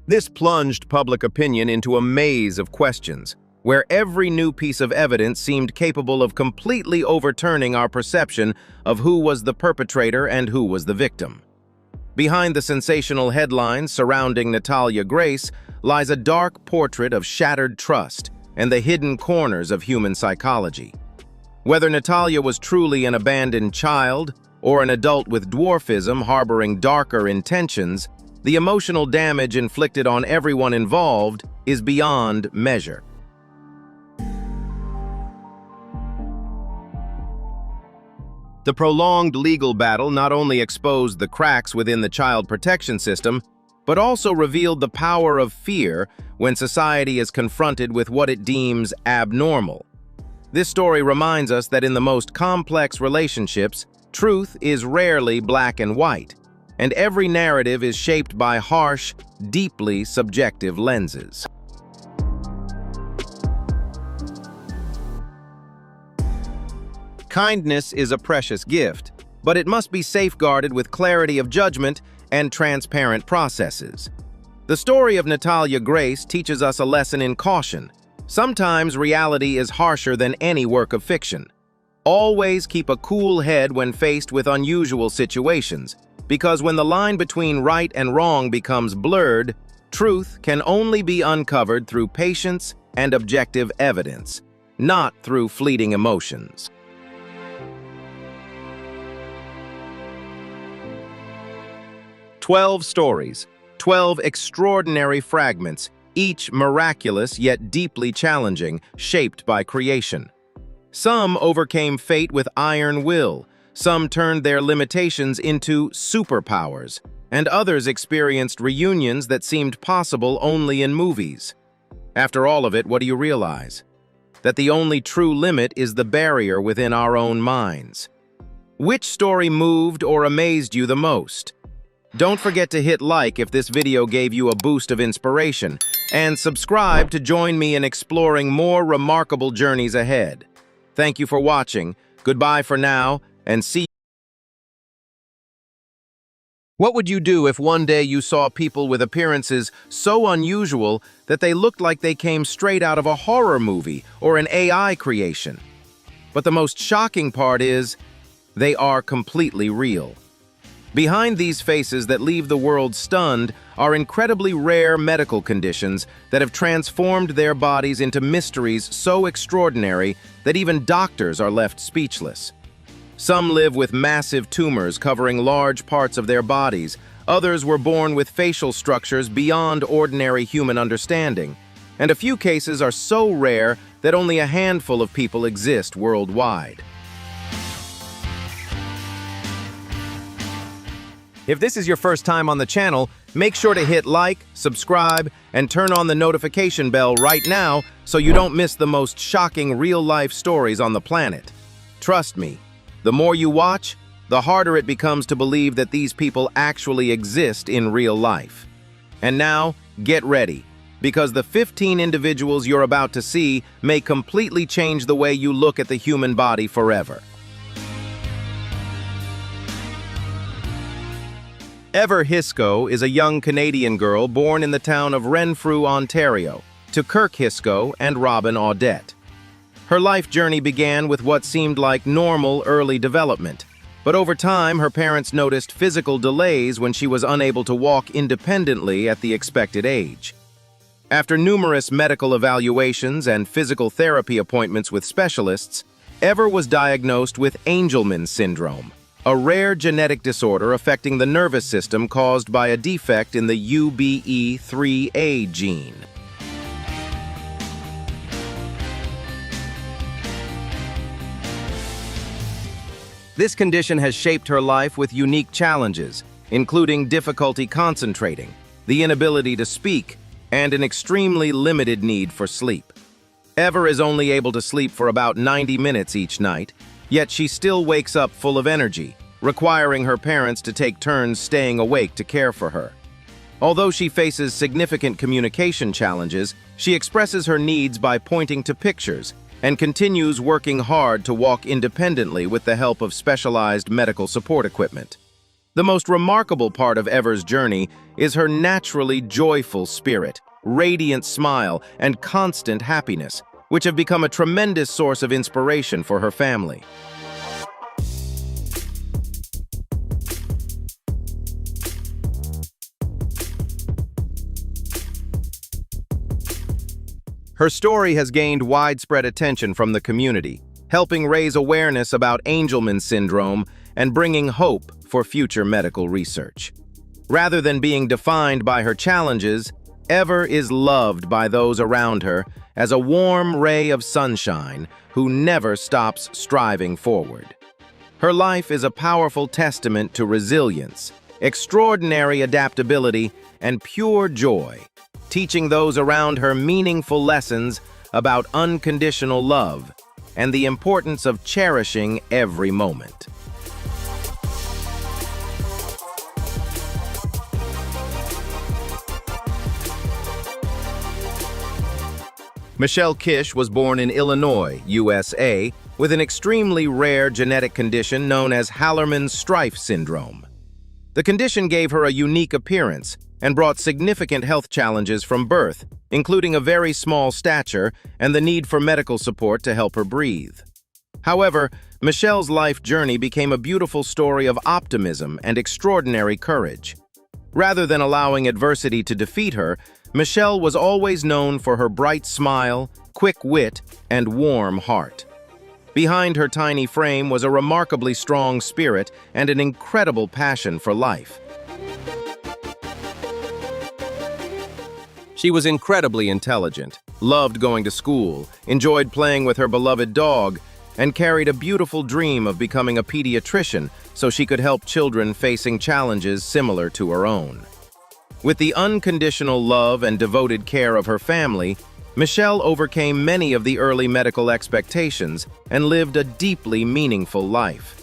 This plunged public opinion into a maze of questions, where every new piece of evidence seemed capable of completely overturning our perception of who was the perpetrator and who was the victim. Behind the sensational headlines surrounding Natalia Grace lies a dark portrait of shattered trust and the hidden corners of human psychology. Whether Natalia was truly an abandoned child or an adult with dwarfism harboring darker intentions, the emotional damage inflicted on everyone involved is beyond measure. The prolonged legal battle not only exposed the cracks within the child protection system, but also revealed the power of fear when society is confronted with what it deems abnormal. This story reminds us that in the most complex relationships, truth is rarely black and white, and every narrative is shaped by harsh, deeply subjective lenses. Kindness is a precious gift, but it must be safeguarded with clarity of judgment and transparent processes. The story of Natalia Grace teaches us a lesson in caution. Sometimes reality is harsher than any work of fiction. Always keep a cool head when faced with unusual situations, because when the line between right and wrong becomes blurred, truth can only be uncovered through patience and objective evidence, not through fleeting emotions. 12 stories, 12 extraordinary fragments, each miraculous yet deeply challenging, shaped by creation. Some overcame fate with iron will, some turned their limitations into superpowers, and others experienced reunions that seemed possible only in movies. After all of it, what do you realize? That the only true limit is the barrier within our own minds. Which story moved or amazed you the most? Don't forget to hit like if this video gave you a boost of inspiration, and subscribe to join me in exploring more remarkable journeys ahead. Thank you for watching. Goodbye for now, and see you. What would you do if one day you saw people with appearances so unusual that they looked like they came straight out of a horror movie or an AI creation? But the most shocking part is, they are completely real. Behind these faces that leave the world stunned are incredibly rare medical conditions that have transformed their bodies into mysteries so extraordinary that even doctors are left speechless. Some live with massive tumors covering large parts of their bodies. Others were born with facial structures beyond ordinary human understanding. And a few cases are so rare that only a handful of people exist worldwide. If this is your first time on the channel, make sure to hit like, subscribe, and turn on the notification bell right now so you don't miss the most shocking real-life stories on the planet. Trust me, the more you watch, the harder it becomes to believe that these people actually exist in real life. And now, get ready, because the 15 individuals you're about to see may completely change the way you look at the human body forever. Ever Hisco is a young Canadian girl born in the town of Renfrew, Ontario, to Kirk Hisco and Robin Audette. Her life journey began with what seemed like normal early development, but over time her parents noticed physical delays when she was unable to walk independently at the expected age. After numerous medical evaluations and physical therapy appointments with specialists, Ever was diagnosed with Angelman syndrome, a rare genetic disorder affecting the nervous system caused by a defect in the UBE3A gene. This condition has shaped her life with unique challenges, including difficulty concentrating, the inability to speak, and an extremely limited need for sleep. Ever is only able to sleep for about 90 minutes each night, yet she still wakes up full of energy, requiring her parents to take turns staying awake to care for her. Although she faces significant communication challenges, she expresses her needs by pointing to pictures and continues working hard to walk independently with the help of specialized medical support equipment. The most remarkable part of Ever's journey is her naturally joyful spirit, radiant smile, and constant happiness, which have become a tremendous source of inspiration for her family. Her story has gained widespread attention from the community, helping raise awareness about Angelman syndrome and bringing hope for future medical research. Rather than being defined by her challenges, Ever is loved by those around her as a warm ray of sunshine who never stops striving forward. Her life is a powerful testament to resilience, extraordinary adaptability, and pure joy, teaching those around her meaningful lessons about unconditional love and the importance of cherishing every moment. Michelle Kish was born in Illinois, USA, with an extremely rare genetic condition known as Hallermann-Streiff syndrome. The condition gave her a unique appearance and brought significant health challenges from birth, including a very small stature and the need for medical support to help her breathe. However, Michelle's life journey became a beautiful story of optimism and extraordinary courage. Rather than allowing adversity to defeat her, Michelle was always known for her bright smile, quick wit, and warm heart. Behind her tiny frame was a remarkably strong spirit and an incredible passion for life. She was incredibly intelligent, loved going to school, enjoyed playing with her beloved dog, and carried a beautiful dream of becoming a pediatrician so she could help children facing challenges similar to her own. With the unconditional love and devoted care of her family, Michelle overcame many of the early medical expectations and lived a deeply meaningful life.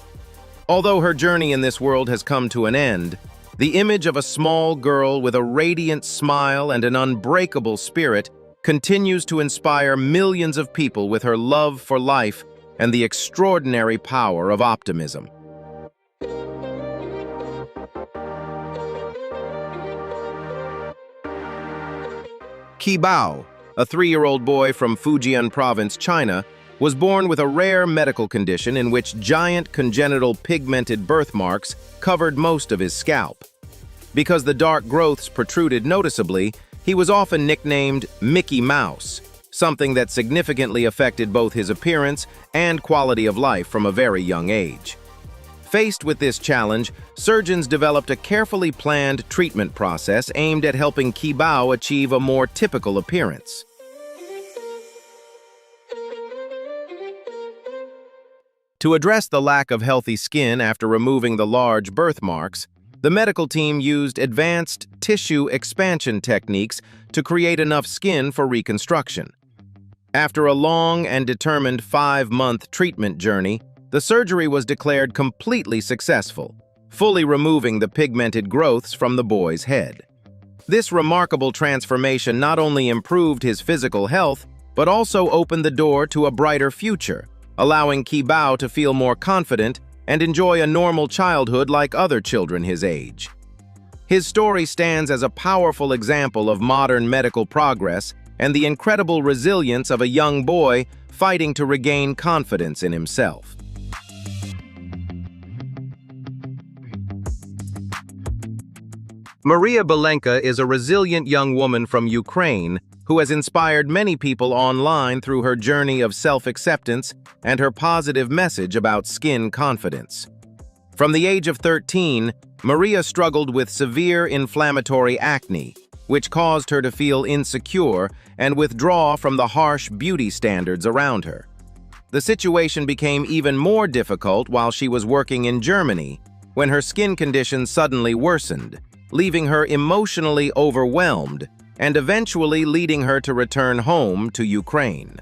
Although her journey in this world has come to an end, the image of a small girl with a radiant smile and an unbreakable spirit continues to inspire millions of people with her love for life and the extraordinary power of optimism. Qi Bao, a 3-year-old boy from Fujian Province, China, was born with a rare medical condition in which giant congenital pigmented birthmarks covered most of his scalp. Because the dark growths protruded noticeably, he was often nicknamed Mickey Mouse, something that significantly affected both his appearance and quality of life from a very young age. Faced with this challenge, surgeons developed a carefully planned treatment process aimed at helping Qi Bao achieve a more typical appearance. To address the lack of healthy skin after removing the large birthmarks, the medical team used advanced tissue expansion techniques to create enough skin for reconstruction. After a long and determined 5-month treatment journey, the surgery was declared completely successful, fully removing the pigmented growths from the boy's head. This remarkable transformation not only improved his physical health, but also opened the door to a brighter future, allowing Qi Bao to feel more confident and enjoy a normal childhood like other children his age. His story stands as a powerful example of modern medical progress and the incredible resilience of a young boy fighting to regain confidence in himself. Maria Belenka is a resilient young woman from Ukraine who has inspired many people online through her journey of self-acceptance and her positive message about skin confidence. From the age of 13, Maria struggled with severe inflammatory acne, which caused her to feel insecure and withdraw from the harsh beauty standards around her. The situation became even more difficult while she was working in Germany, when her skin condition suddenly worsened, leaving her emotionally overwhelmed and eventually leading her to return home to Ukraine.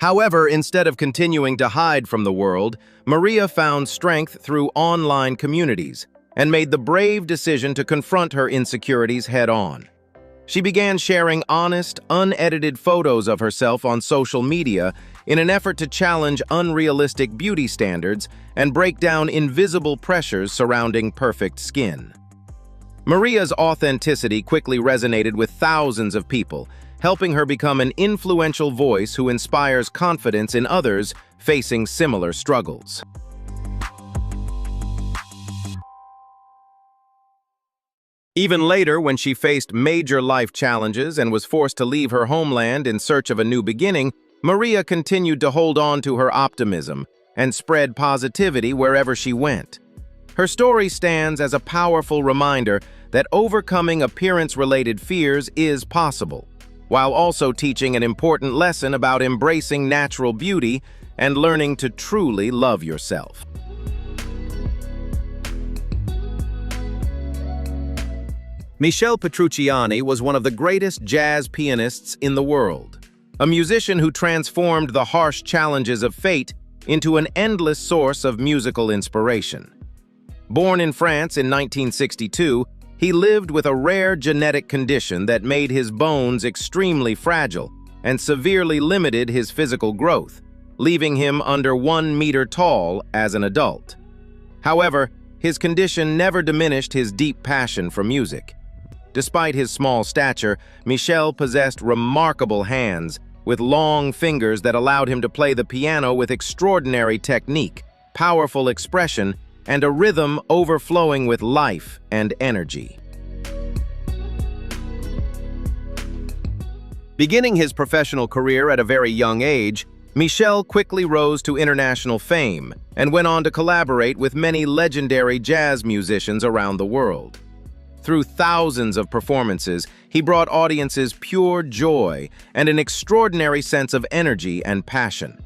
However, instead of continuing to hide from the world, Maria found strength through online communities and made the brave decision to confront her insecurities head-on. She began sharing honest, unedited photos of herself on social media in an effort to challenge unrealistic beauty standards and break down invisible pressures surrounding perfect skin. Maria's authenticity quickly resonated with thousands of people, helping her become an influential voice who inspires confidence in others facing similar struggles. Even later, when she faced major life challenges and was forced to leave her homeland in search of a new beginning, Maria continued to hold on to her optimism and spread positivity wherever she went. Her story stands as a powerful reminder that overcoming appearance-related fears is possible, while also teaching an important lesson about embracing natural beauty and learning to truly love yourself. Michel Petrucciani was one of the greatest jazz pianists in the world, a musician who transformed the harsh challenges of fate into an endless source of musical inspiration. Born in France in 1962, he lived with a rare genetic condition that made his bones extremely fragile and severely limited his physical growth, leaving him under 1 meter tall as an adult. However, his condition never diminished his deep passion for music. Despite his small stature, Michel possessed remarkable hands with long fingers that allowed him to play the piano with extraordinary technique, powerful expression, and a rhythm overflowing with life and energy. Beginning his professional career at a very young age, Michel quickly rose to international fame and went on to collaborate with many legendary jazz musicians around the world. Through thousands of performances, he brought audiences pure joy and an extraordinary sense of energy and passion.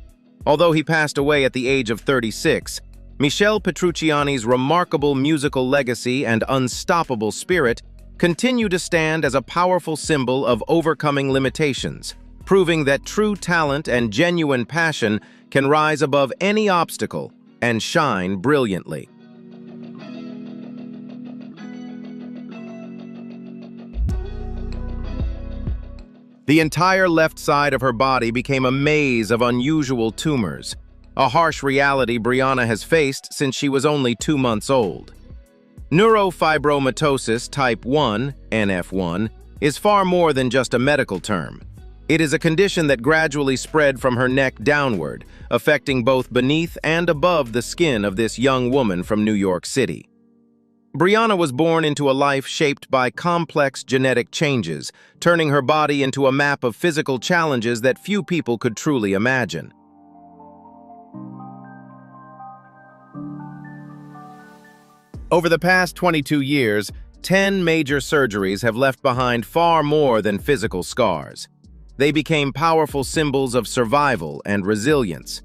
Although he passed away at the age of 36, Michel Petrucciani's remarkable musical legacy and unstoppable spirit continue to stand as a powerful symbol of overcoming limitations, proving that true talent and genuine passion can rise above any obstacle and shine brilliantly. The entire left side of her body became a maze of unusual tumors, a harsh reality Brianna has faced since she was only 2 months old. Neurofibromatosis type 1, NF1, is far more than just a medical term. It is a condition that gradually spread from her neck downward, affecting both beneath and above the skin of this young woman from New York City. Brianna was born into a life shaped by complex genetic changes, turning her body into a map of physical challenges that few people could truly imagine. Over the past 22 years, 10 major surgeries have left behind far more than physical scars. They became powerful symbols of survival and resilience.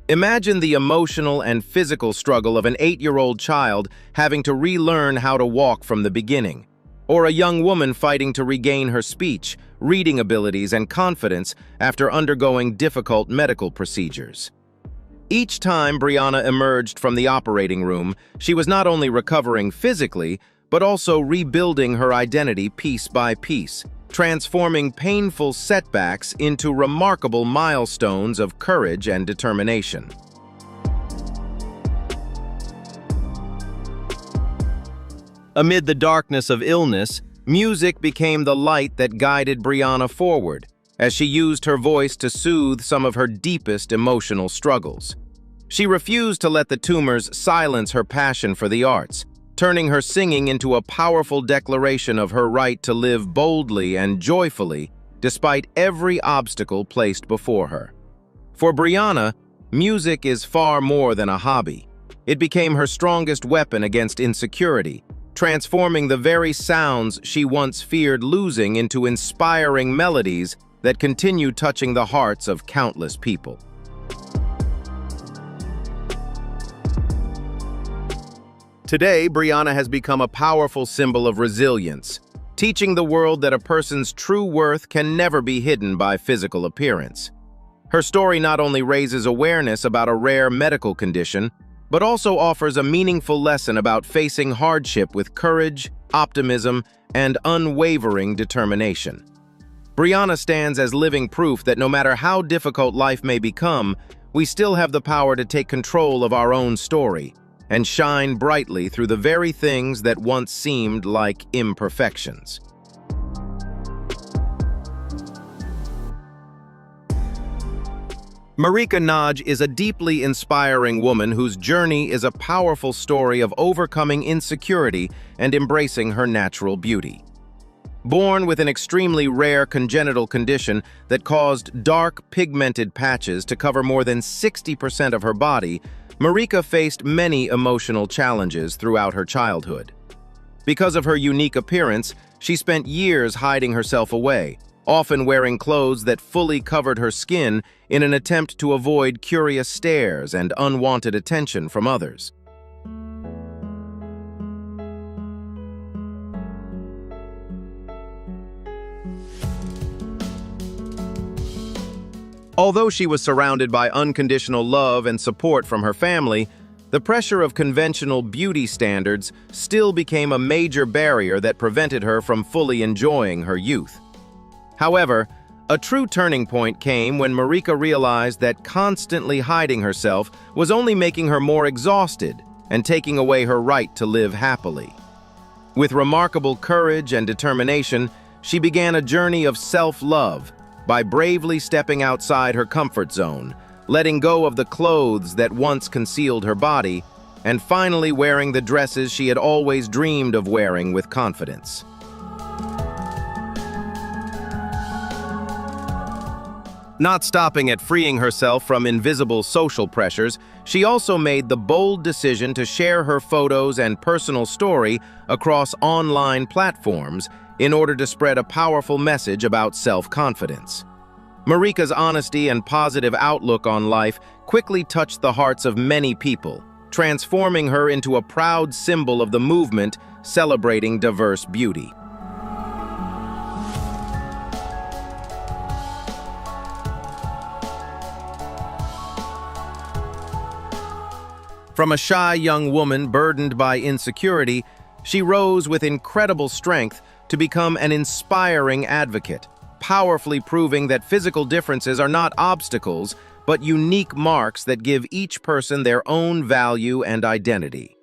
Imagine the emotional and physical struggle of an 8-year-old child having to relearn how to walk from the beginning, or a young woman fighting to regain her speech, reading abilities, and confidence after undergoing difficult medical procedures. Each time Brianna emerged from the operating room, she was not only recovering physically, but also rebuilding her identity piece by piece, transforming painful setbacks into remarkable milestones of courage and determination. Amid the darkness of illness, music became the light that guided Brianna forward, as she used her voice to soothe some of her deepest emotional struggles. She refused to let the tumors silence her passion for the arts, turning her singing into a powerful declaration of her right to live boldly and joyfully despite every obstacle placed before her. For Brianna, music is far more than a hobby. It became her strongest weapon against insecurity, transforming the very sounds she once feared losing into inspiring melodies that continue touching the hearts of countless people. Today, Brianna has become a powerful symbol of resilience, teaching the world that a person's true worth can never be hidden by physical appearance. Her story not only raises awareness about a rare medical condition, but also offers a meaningful lesson about facing hardship with courage, optimism, and unwavering determination. Brianna stands as living proof that no matter how difficult life may become, we still have the power to take control of our own story and shine brightly through the very things that once seemed like imperfections. Marika Naj is a deeply inspiring woman whose journey is a powerful story of overcoming insecurity and embracing her natural beauty. Born with an extremely rare congenital condition that caused dark, pigmented patches to cover more than 60% of her body, Marika faced many emotional challenges throughout her childhood. Because of her unique appearance, she spent years hiding herself away, often wearing clothes that fully covered her skin in an attempt to avoid curious stares and unwanted attention from others. Although she was surrounded by unconditional love and support from her family, the pressure of conventional beauty standards still became a major barrier that prevented her from fully enjoying her youth. However, a true turning point came when Marika realized that constantly hiding herself was only making her more exhausted and taking away her right to live happily. With remarkable courage and determination, she began a journey of self-love by bravely stepping outside her comfort zone, letting go of the clothes that once concealed her body, and finally wearing the dresses she had always dreamed of wearing with confidence. Not stopping at freeing herself from invisible social pressures, she also made the bold decision to share her photos and personal story across online platforms in order to spread a powerful message about self-confidence. Marika's honesty and positive outlook on life quickly touched the hearts of many people, transforming her into a proud symbol of the movement celebrating diverse beauty. From a shy young woman burdened by insecurity, she rose with incredible strength to become an inspiring advocate, powerfully proving that physical differences are not obstacles, but unique marks that give each person their own value and identity.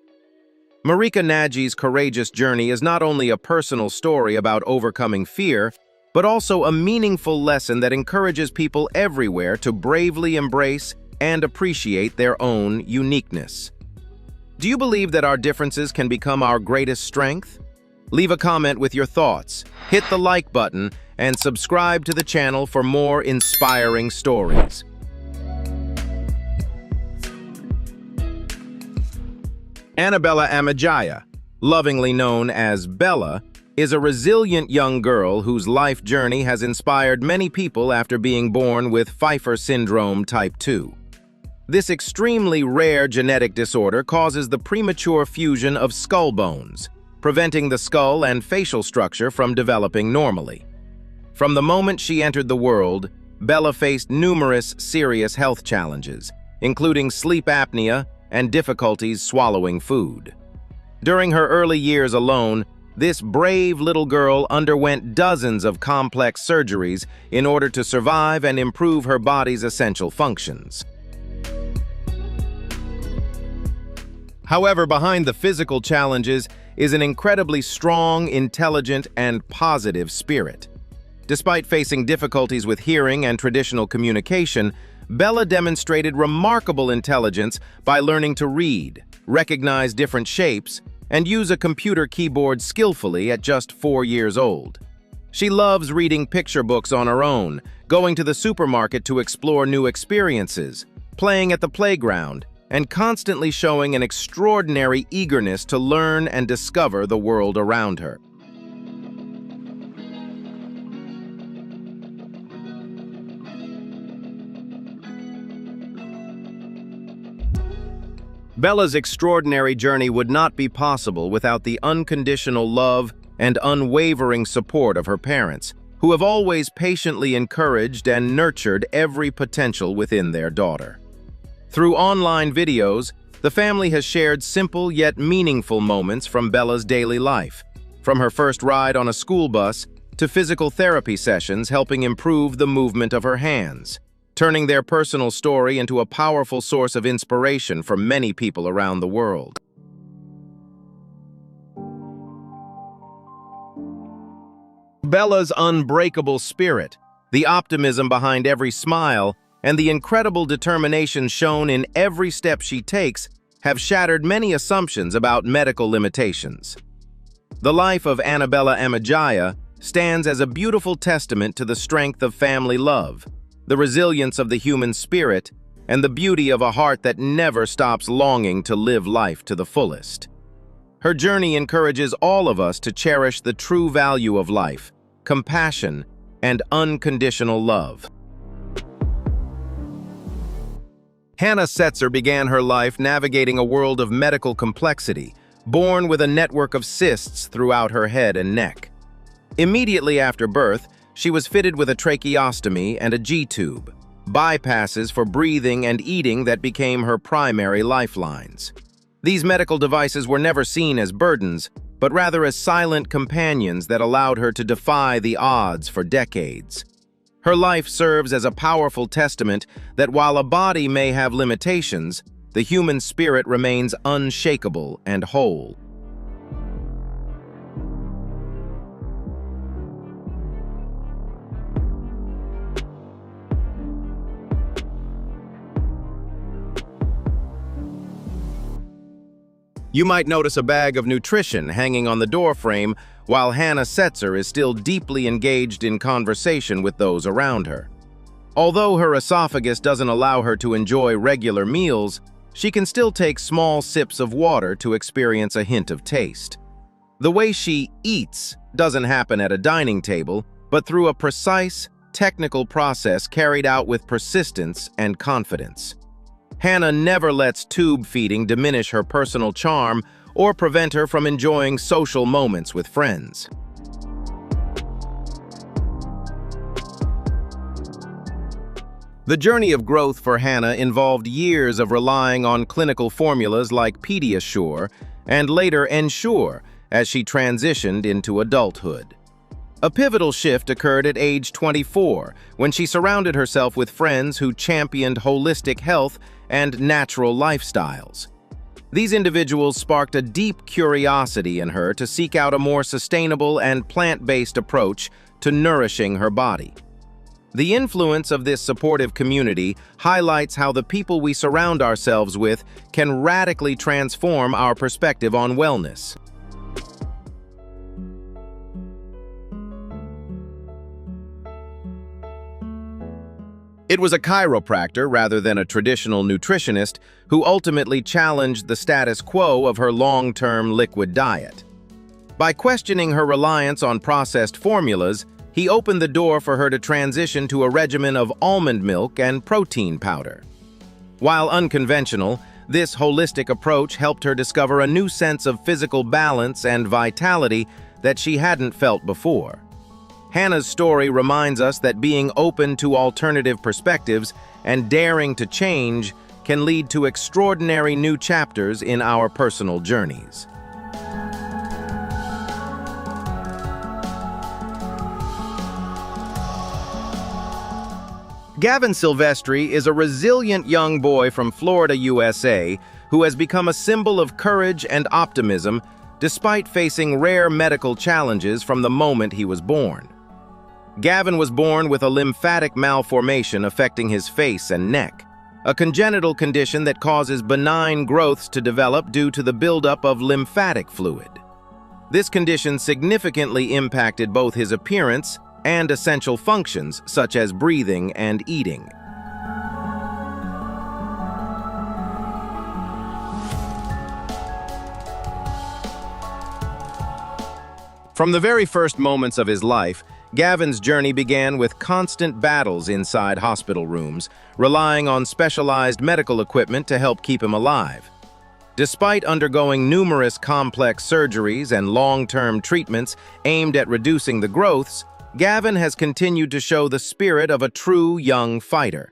Marika Naj's courageous journey is not only a personal story about overcoming fear, but also a meaningful lesson that encourages people everywhere to bravely embrace and appreciate their own uniqueness. Do you believe that our differences can become our greatest strength? Leave a comment with your thoughts, hit the like button, and subscribe to the channel for more inspiring stories. Annabella Amajaya, lovingly known as Bella, is a resilient young girl whose life journey has inspired many people after being born with Pfeiffer syndrome type 2. This extremely rare genetic disorder causes the premature fusion of skull bones, preventing the skull and facial structure from developing normally. From the moment she entered the world, Bella faced numerous serious health challenges, including sleep apnea and difficulties swallowing food. During her early years alone, this brave little girl underwent dozens of complex surgeries in order to survive and improve her body's essential functions. However, behind the physical challenges is an incredibly strong, intelligent, and positive spirit. Despite facing difficulties with hearing and traditional communication, Bella demonstrated remarkable intelligence by learning to read, recognize different shapes, and use a computer keyboard skillfully at just 4 years old. She loves reading picture books on her own, going to the supermarket to explore new experiences, playing at the playground, and constantly showing an extraordinary eagerness to learn and discover the world around her. Bella's extraordinary journey would not be possible without the unconditional love and unwavering support of her parents, who have always patiently encouraged and nurtured every potential within their daughter. Through online videos, the family has shared simple yet meaningful moments from Bella's daily life, from her first ride on a school bus to physical therapy sessions helping improve the movement of her hands, turning their personal story into a powerful source of inspiration for many people around the world. Bella's unbreakable spirit, the optimism behind every smile, and the incredible determination shown in every step she takes have shattered many assumptions about medical limitations. The life of Annabella Amajaya stands as a beautiful testament to the strength of family love, the resilience of the human spirit, and the beauty of a heart that never stops longing to live life to the fullest. Her journey encourages all of us to cherish the true value of life, compassion, and unconditional love. Hannah Setzer began her life navigating a world of medical complexity, born with a network of cysts throughout her head and neck. Immediately after birth, she was fitted with a tracheostomy and a G-tube, bypasses for breathing and eating that became her primary lifelines. These medical devices were never seen as burdens, but rather as silent companions that allowed her to defy the odds for decades. Her life serves as a powerful testament that while a body may have limitations, the human spirit remains unshakable and whole. You might notice a bag of nutrition hanging on the doorframe while Hannah Setzer is still deeply engaged in conversation with those around her. Although her esophagus doesn't allow her to enjoy regular meals, she can still take small sips of water to experience a hint of taste. The way she eats doesn't happen at a dining table, but through a precise, technical process carried out with persistence and confidence. Hannah never lets tube feeding diminish her personal charm or prevent her from enjoying social moments with friends. The journey of growth for Hannah involved years of relying on clinical formulas like Pediasure and later Ensure as she transitioned into adulthood. A pivotal shift occurred at age 24 when she surrounded herself with friends who championed holistic health and natural lifestyles. These individuals sparked a deep curiosity in her to seek out a more sustainable and plant-based approach to nourishing her body. The influence of this supportive community highlights how the people we surround ourselves with can radically transform our perspective on wellness. It was a chiropractor rather than a traditional nutritionist who ultimately challenged the status quo of her long-term liquid diet. By questioning her reliance on processed formulas, he opened the door for her to transition to a regimen of almond milk and protein powder. While unconventional, this holistic approach helped her discover a new sense of physical balance and vitality that she hadn't felt before. Hannah's story reminds us that being open to alternative perspectives and daring to change can lead to extraordinary new chapters in our personal journeys. Gavin Silvestri is a resilient young boy from Florida, USA, who has become a symbol of courage and optimism despite facing rare medical challenges from the moment he was born. Gavin was born with a lymphatic malformation affecting his face and neck, a congenital condition that causes benign growths to develop due to the buildup of lymphatic fluid. This condition significantly impacted both his appearance and essential functions such as breathing and eating. From the very first moments of his life, Gavin's journey began with constant battles inside hospital rooms, relying on specialized medical equipment to help keep him alive. Despite undergoing numerous complex surgeries and long-term treatments aimed at reducing the growths, Gavin has continued to show the spirit of a true young fighter.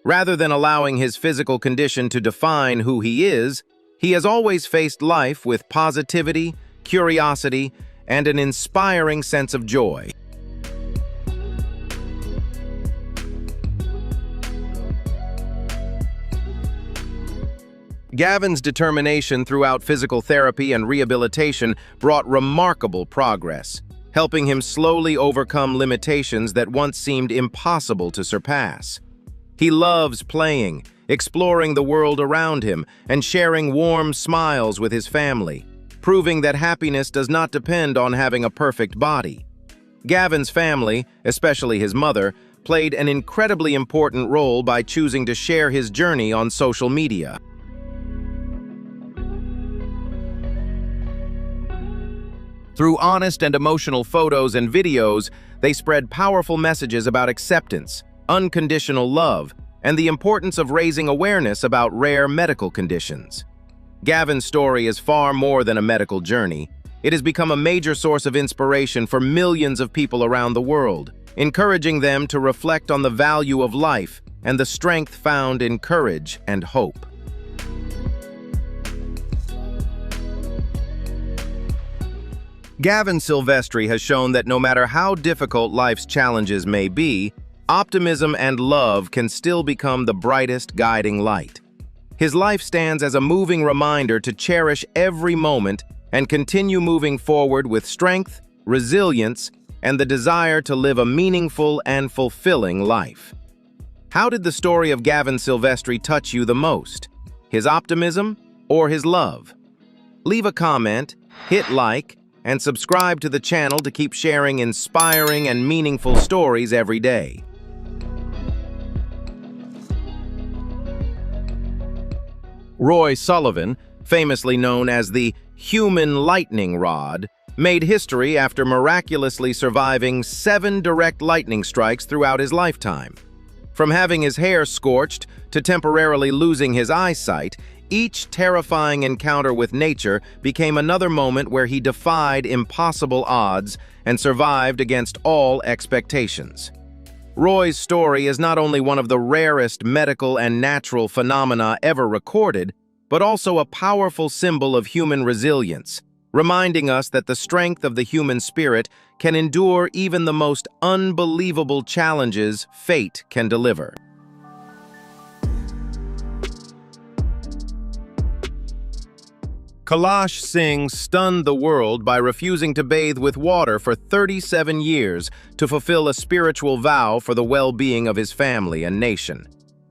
Rather than allowing his physical condition to define who he is, he has always faced life with positivity, curiosity, and an inspiring sense of joy. Gavin's determination throughout physical therapy and rehabilitation brought remarkable progress, helping him slowly overcome limitations that once seemed impossible to surpass. He loves playing, exploring the world around him, and sharing warm smiles with his family, proving that happiness does not depend on having a perfect body. Gavin's family, especially his mother, played an incredibly important role by choosing to share his journey on social media. Through honest and emotional photos and videos, they spread powerful messages about acceptance, unconditional love, and the importance of raising awareness about rare medical conditions. Gavin's story is far more than a medical journey. It has become a major source of inspiration for millions of people around the world, encouraging them to reflect on the value of life and the strength found in courage and hope. Gavin Silvestri has shown that no matter how difficult life's challenges may be, optimism and love can still become the brightest guiding light. His life stands as a moving reminder to cherish every moment and continue moving forward with strength, resilience, and the desire to live a meaningful and fulfilling life. How did the story of Gavin Silvestri touch you the most? His optimism or his love? Leave a comment, hit like, and subscribe to the channel to keep sharing inspiring and meaningful stories every day. Roy Sullivan, famously known as the human lightning rod, made history after miraculously surviving 7 direct lightning strikes throughout his lifetime. From having his hair scorched to temporarily losing his eyesight, each terrifying encounter with nature became another moment where he defied impossible odds and survived against all expectations. Roy's story is not only one of the rarest medical and natural phenomena ever recorded, but also a powerful symbol of human resilience, reminding us that the strength of the human spirit can endure even the most unbelievable challenges fate can deliver. Kailash Singh stunned the world by refusing to bathe with water for 37 years to fulfill a spiritual vow for the well-being of his family and nation.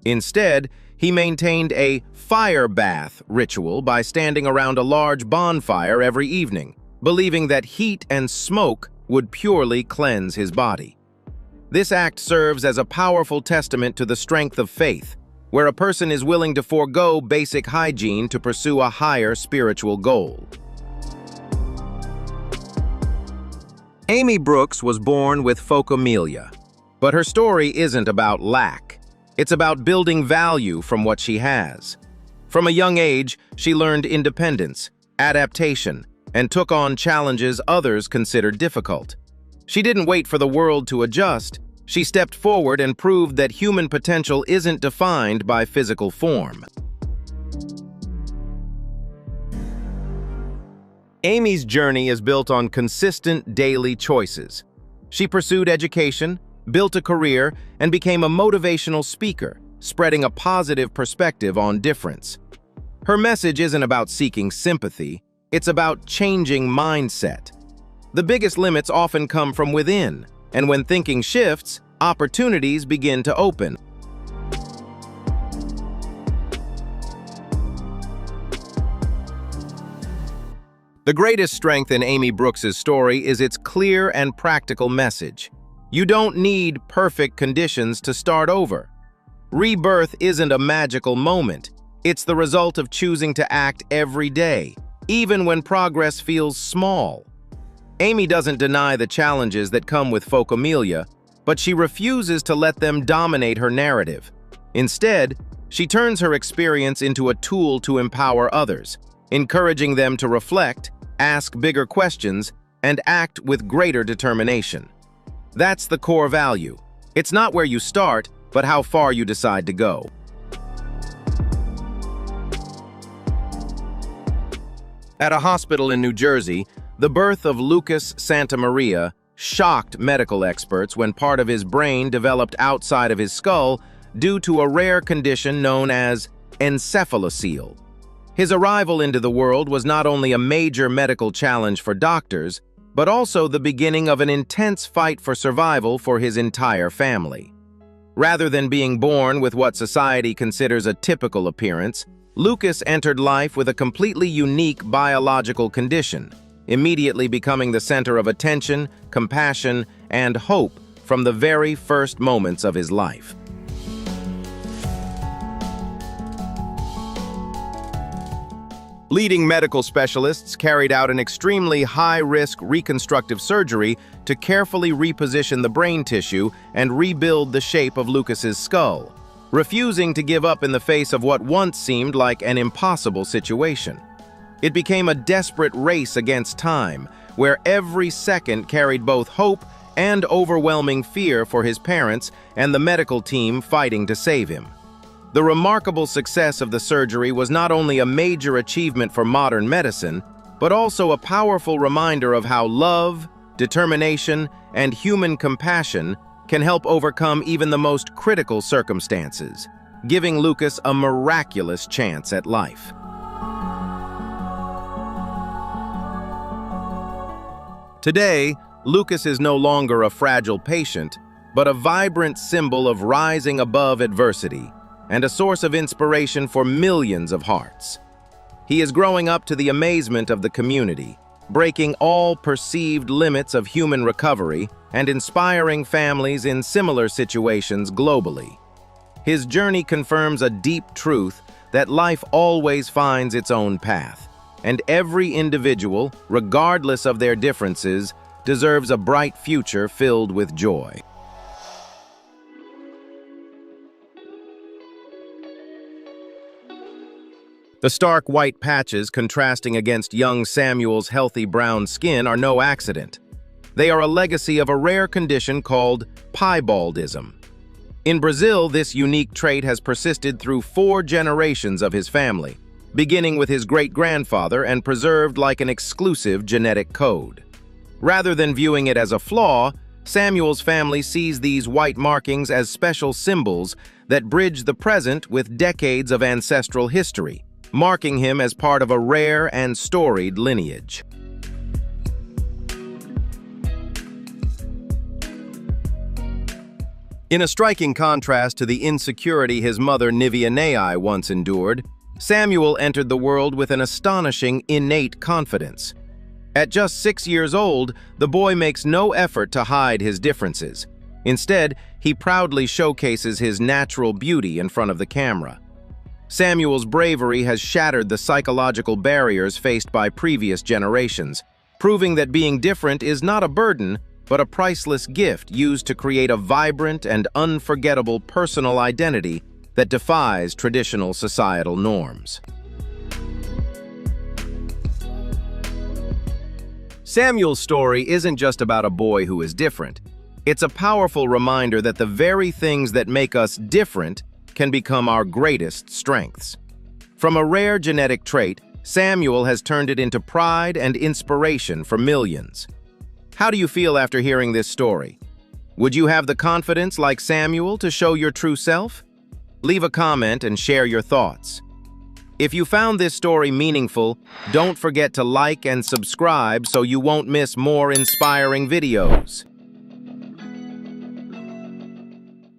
Instead, he maintained a fire bath ritual by standing around a large bonfire every evening, believing that heat and smoke would purely cleanse his body. This act serves as a powerful testament to the strength of faith, where a person is willing to forego basic hygiene to pursue a higher spiritual goal. Amy Brooks was born with phocomelia, but her story isn't about lack. It's about building value from what she has. From a young age, she learned independence, adaptation, and took on challenges others considered difficult. She didn't wait for the world to adjust. She stepped forward and proved that human potential isn't defined by physical form. Amy's journey is built on consistent daily choices. She pursued education, built a career, and became a motivational speaker, spreading a positive perspective on difference. Her message isn't about seeking sympathy, it's about changing mindset. The biggest limits often come from within, and when thinking shifts, opportunities begin to open. The greatest strength in Amy Brooks's story is its clear and practical message. You don't need perfect conditions to start over. Rebirth isn't a magical moment. It's the result of choosing to act every day, even when progress feels small. Amy doesn't deny the challenges that come with phocomelia, but she refuses to let them dominate her narrative. Instead, she turns her experience into a tool to empower others, encouraging them to reflect, ask bigger questions, and act with greater determination. That's the core value. It's not where you start, but how far you decide to go. At a hospital in New Jersey, The birth of Lucas Santamaria shocked medical experts when part of his brain developed outside of his skull due to a rare condition known as encephalocele. His arrival into the world was not only a major medical challenge for doctors, but also the beginning of an intense fight for survival for his entire family. Rather than being born with what society considers a typical appearance, Lucas entered life with a completely unique biological condition, immediately becoming the center of attention, compassion, and hope from the very first moments of his life. Leading medical specialists carried out an extremely high-risk reconstructive surgery to carefully reposition the brain tissue and rebuild the shape of Lucas's skull, refusing to give up in the face of what once seemed like an impossible situation. It became a desperate race against time, where every second carried both hope and overwhelming fear for his parents and the medical team fighting to save him. The remarkable success of the surgery was not only a major achievement for modern medicine, but also a powerful reminder of how love, determination, and human compassion can help overcome even the most critical circumstances, giving Lucas a miraculous chance at life. Today, Lucas is no longer a fragile patient, but a vibrant symbol of rising above adversity and a source of inspiration for millions of hearts. He is growing up to the amazement of the community, breaking all perceived limits of human recovery and inspiring families in similar situations globally. His journey confirms a deep truth that life always finds its own path, and every individual, regardless of their differences, deserves a bright future filled with joy. The stark white patches contrasting against young Samuel's healthy brown skin are no accident. They are a legacy of a rare condition called piebaldism. In Brazil, this unique trait has persisted through 4 generations of his family, beginning with his great-grandfather and preserved like an exclusive genetic code. Rather than viewing it as a flaw, Samuel's family sees these white markings as special symbols that bridge the present with decades of ancestral history, marking him as part of a rare and storied lineage. In a striking contrast to the insecurity his mother Nivianei once endured, Samuel entered the world with an astonishing innate confidence. At just 6 years old, the boy makes no effort to hide his differences. Instead, he proudly showcases his natural beauty in front of the camera. Samuel's bravery has shattered the psychological barriers faced by previous generations, proving that being different is not a burden, but a priceless gift used to create a vibrant and unforgettable personal identity that defies traditional societal norms. Samuel's story isn't just about a boy who is different. It's a powerful reminder that the very things that make us different can become our greatest strengths. From a rare genetic trait, Samuel has turned it into pride and inspiration for millions. How do you feel after hearing this story? Would you have the confidence like Samuel to show your true self? Leave a comment and share your thoughts. If you found this story meaningful, don't forget to like and subscribe so you won't miss more inspiring videos.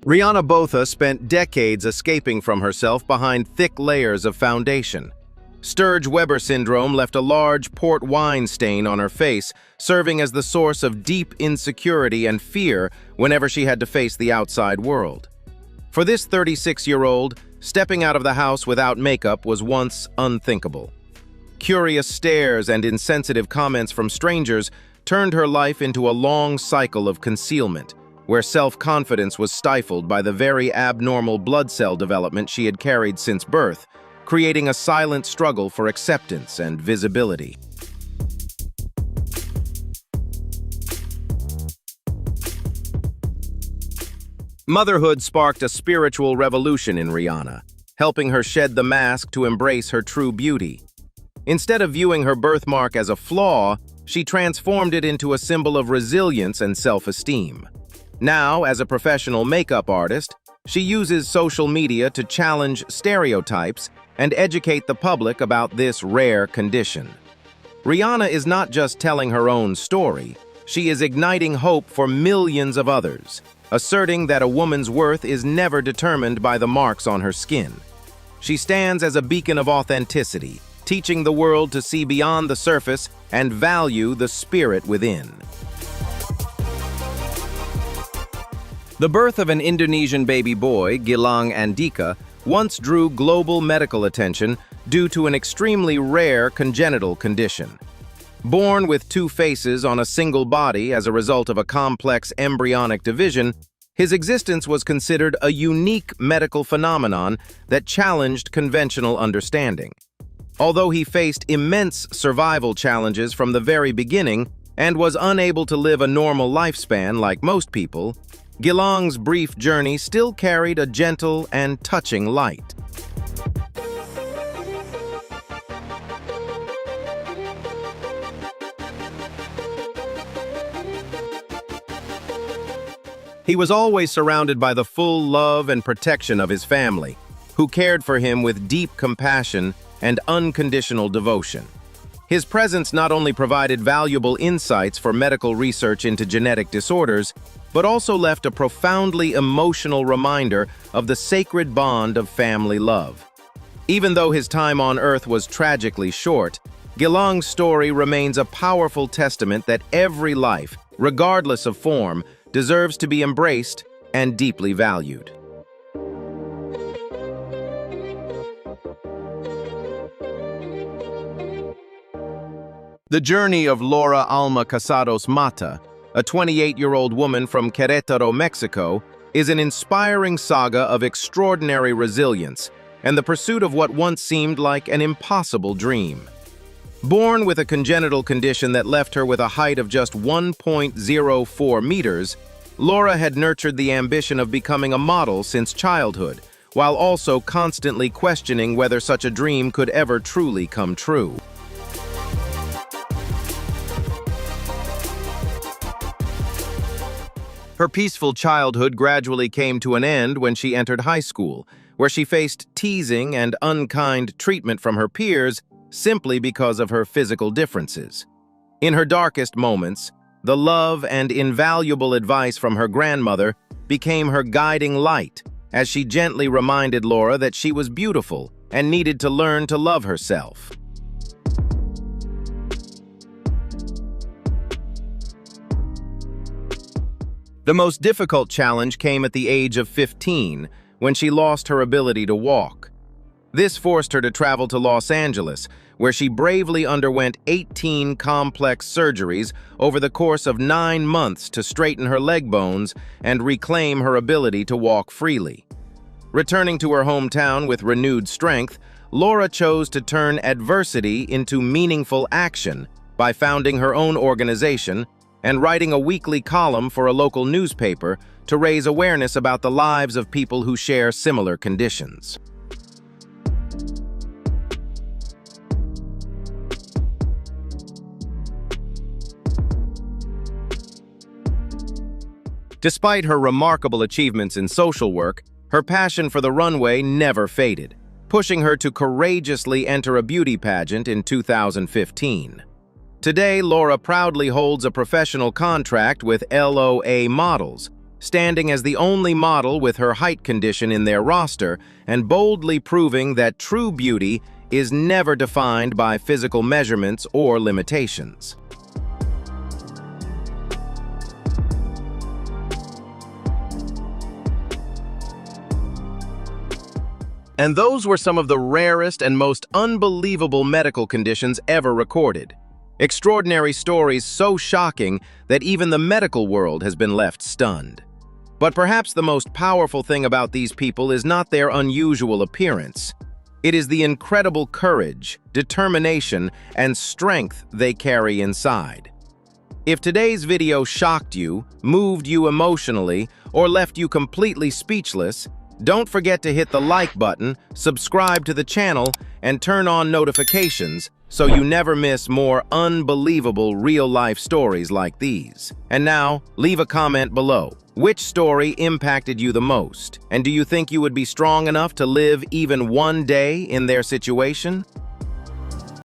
Rihanna Botha spent decades escaping from herself behind thick layers of foundation. Sturge-Weber syndrome left a large port wine stain on her face, serving as the source of deep insecurity and fear whenever she had to face the outside world. For this 36-year-old, stepping out of the house without makeup was once unthinkable. Curious stares and insensitive comments from strangers turned her life into a long cycle of concealment, where self-confidence was stifled by the very abnormal blood cell development she had carried since birth, creating a silent struggle for acceptance and visibility. Motherhood sparked a spiritual revolution in Rihanna, helping her shed the mask to embrace her true beauty. Instead of viewing her birthmark as a flaw, she transformed it into a symbol of resilience and self-esteem. Now, as a professional makeup artist, she uses social media to challenge stereotypes and educate the public about this rare condition. Rihanna is not just telling her own story, she is igniting hope for millions of others, asserting that a woman's worth is never determined by the marks on her skin. She stands as a beacon of authenticity, teaching the world to see beyond the surface and value the spirit within. The birth of an Indonesian baby boy, Gilang Andika, once drew global medical attention due to an extremely rare congenital condition. Born with two faces on a single body as a result of a complex embryonic division, his existence was considered a unique medical phenomenon that challenged conventional understanding. Although he faced immense survival challenges from the very beginning and was unable to live a normal lifespan like most people, Gilang's brief journey still carried a gentle and touching light. He was always surrounded by the full love and protection of his family, who cared for him with deep compassion and unconditional devotion. His presence not only provided valuable insights for medical research into genetic disorders, but also left a profoundly emotional reminder of the sacred bond of family love. Even though his time on Earth was tragically short, Gilang's story remains a powerful testament that every life, regardless of form, deserves to be embraced and deeply valued. The journey of Laura Alma Casados Mata, a 28-year-old woman from Querétaro, Mexico, is an inspiring saga of extraordinary resilience and the pursuit of what once seemed like an impossible dream. Born with a congenital condition that left her with a height of just 1.04 meters, Laura had nurtured the ambition of becoming a model since childhood, while also constantly questioning whether such a dream could ever truly come true. Her peaceful childhood gradually came to an end when she entered high school, where she faced teasing and unkind treatment from her peers simply because of her physical differences. In her darkest moments, the love and invaluable advice from her grandmother became her guiding light, as she gently reminded Laura that she was beautiful and needed to learn to love herself. The most difficult challenge came at the age of 15, when she lost her ability to walk. This forced her to travel to Los Angeles, where she bravely underwent 18 complex surgeries over the course of 9 months to straighten her leg bones and reclaim her ability to walk freely. Returning to her hometown with renewed strength, Laura chose to turn adversity into meaningful action by founding her own organization and writing a weekly column for a local newspaper to raise awareness about the lives of people who share similar conditions. Despite her remarkable achievements in social work, her passion for the runway never faded, pushing her to courageously enter a beauty pageant in 2015. Today, Laura proudly holds a professional contract with LOA Models, standing as the only model with her height condition in their roster and boldly proving that true beauty is never defined by physical measurements or limitations. And those were some of the rarest and most unbelievable medical conditions ever recorded. Extraordinary stories so shocking that even the medical world has been left stunned. But perhaps the most powerful thing about these people is not their unusual appearance. It is the incredible courage, determination, and strength they carry inside. If today's video shocked you, moved you emotionally, or left you completely speechless, don't forget to hit the like button, subscribe to the channel, and turn on notifications so you never miss more unbelievable real-life stories like these. And now, leave a comment below. Which story impacted you the most? And do you think you would be strong enough to live even one day in their situation?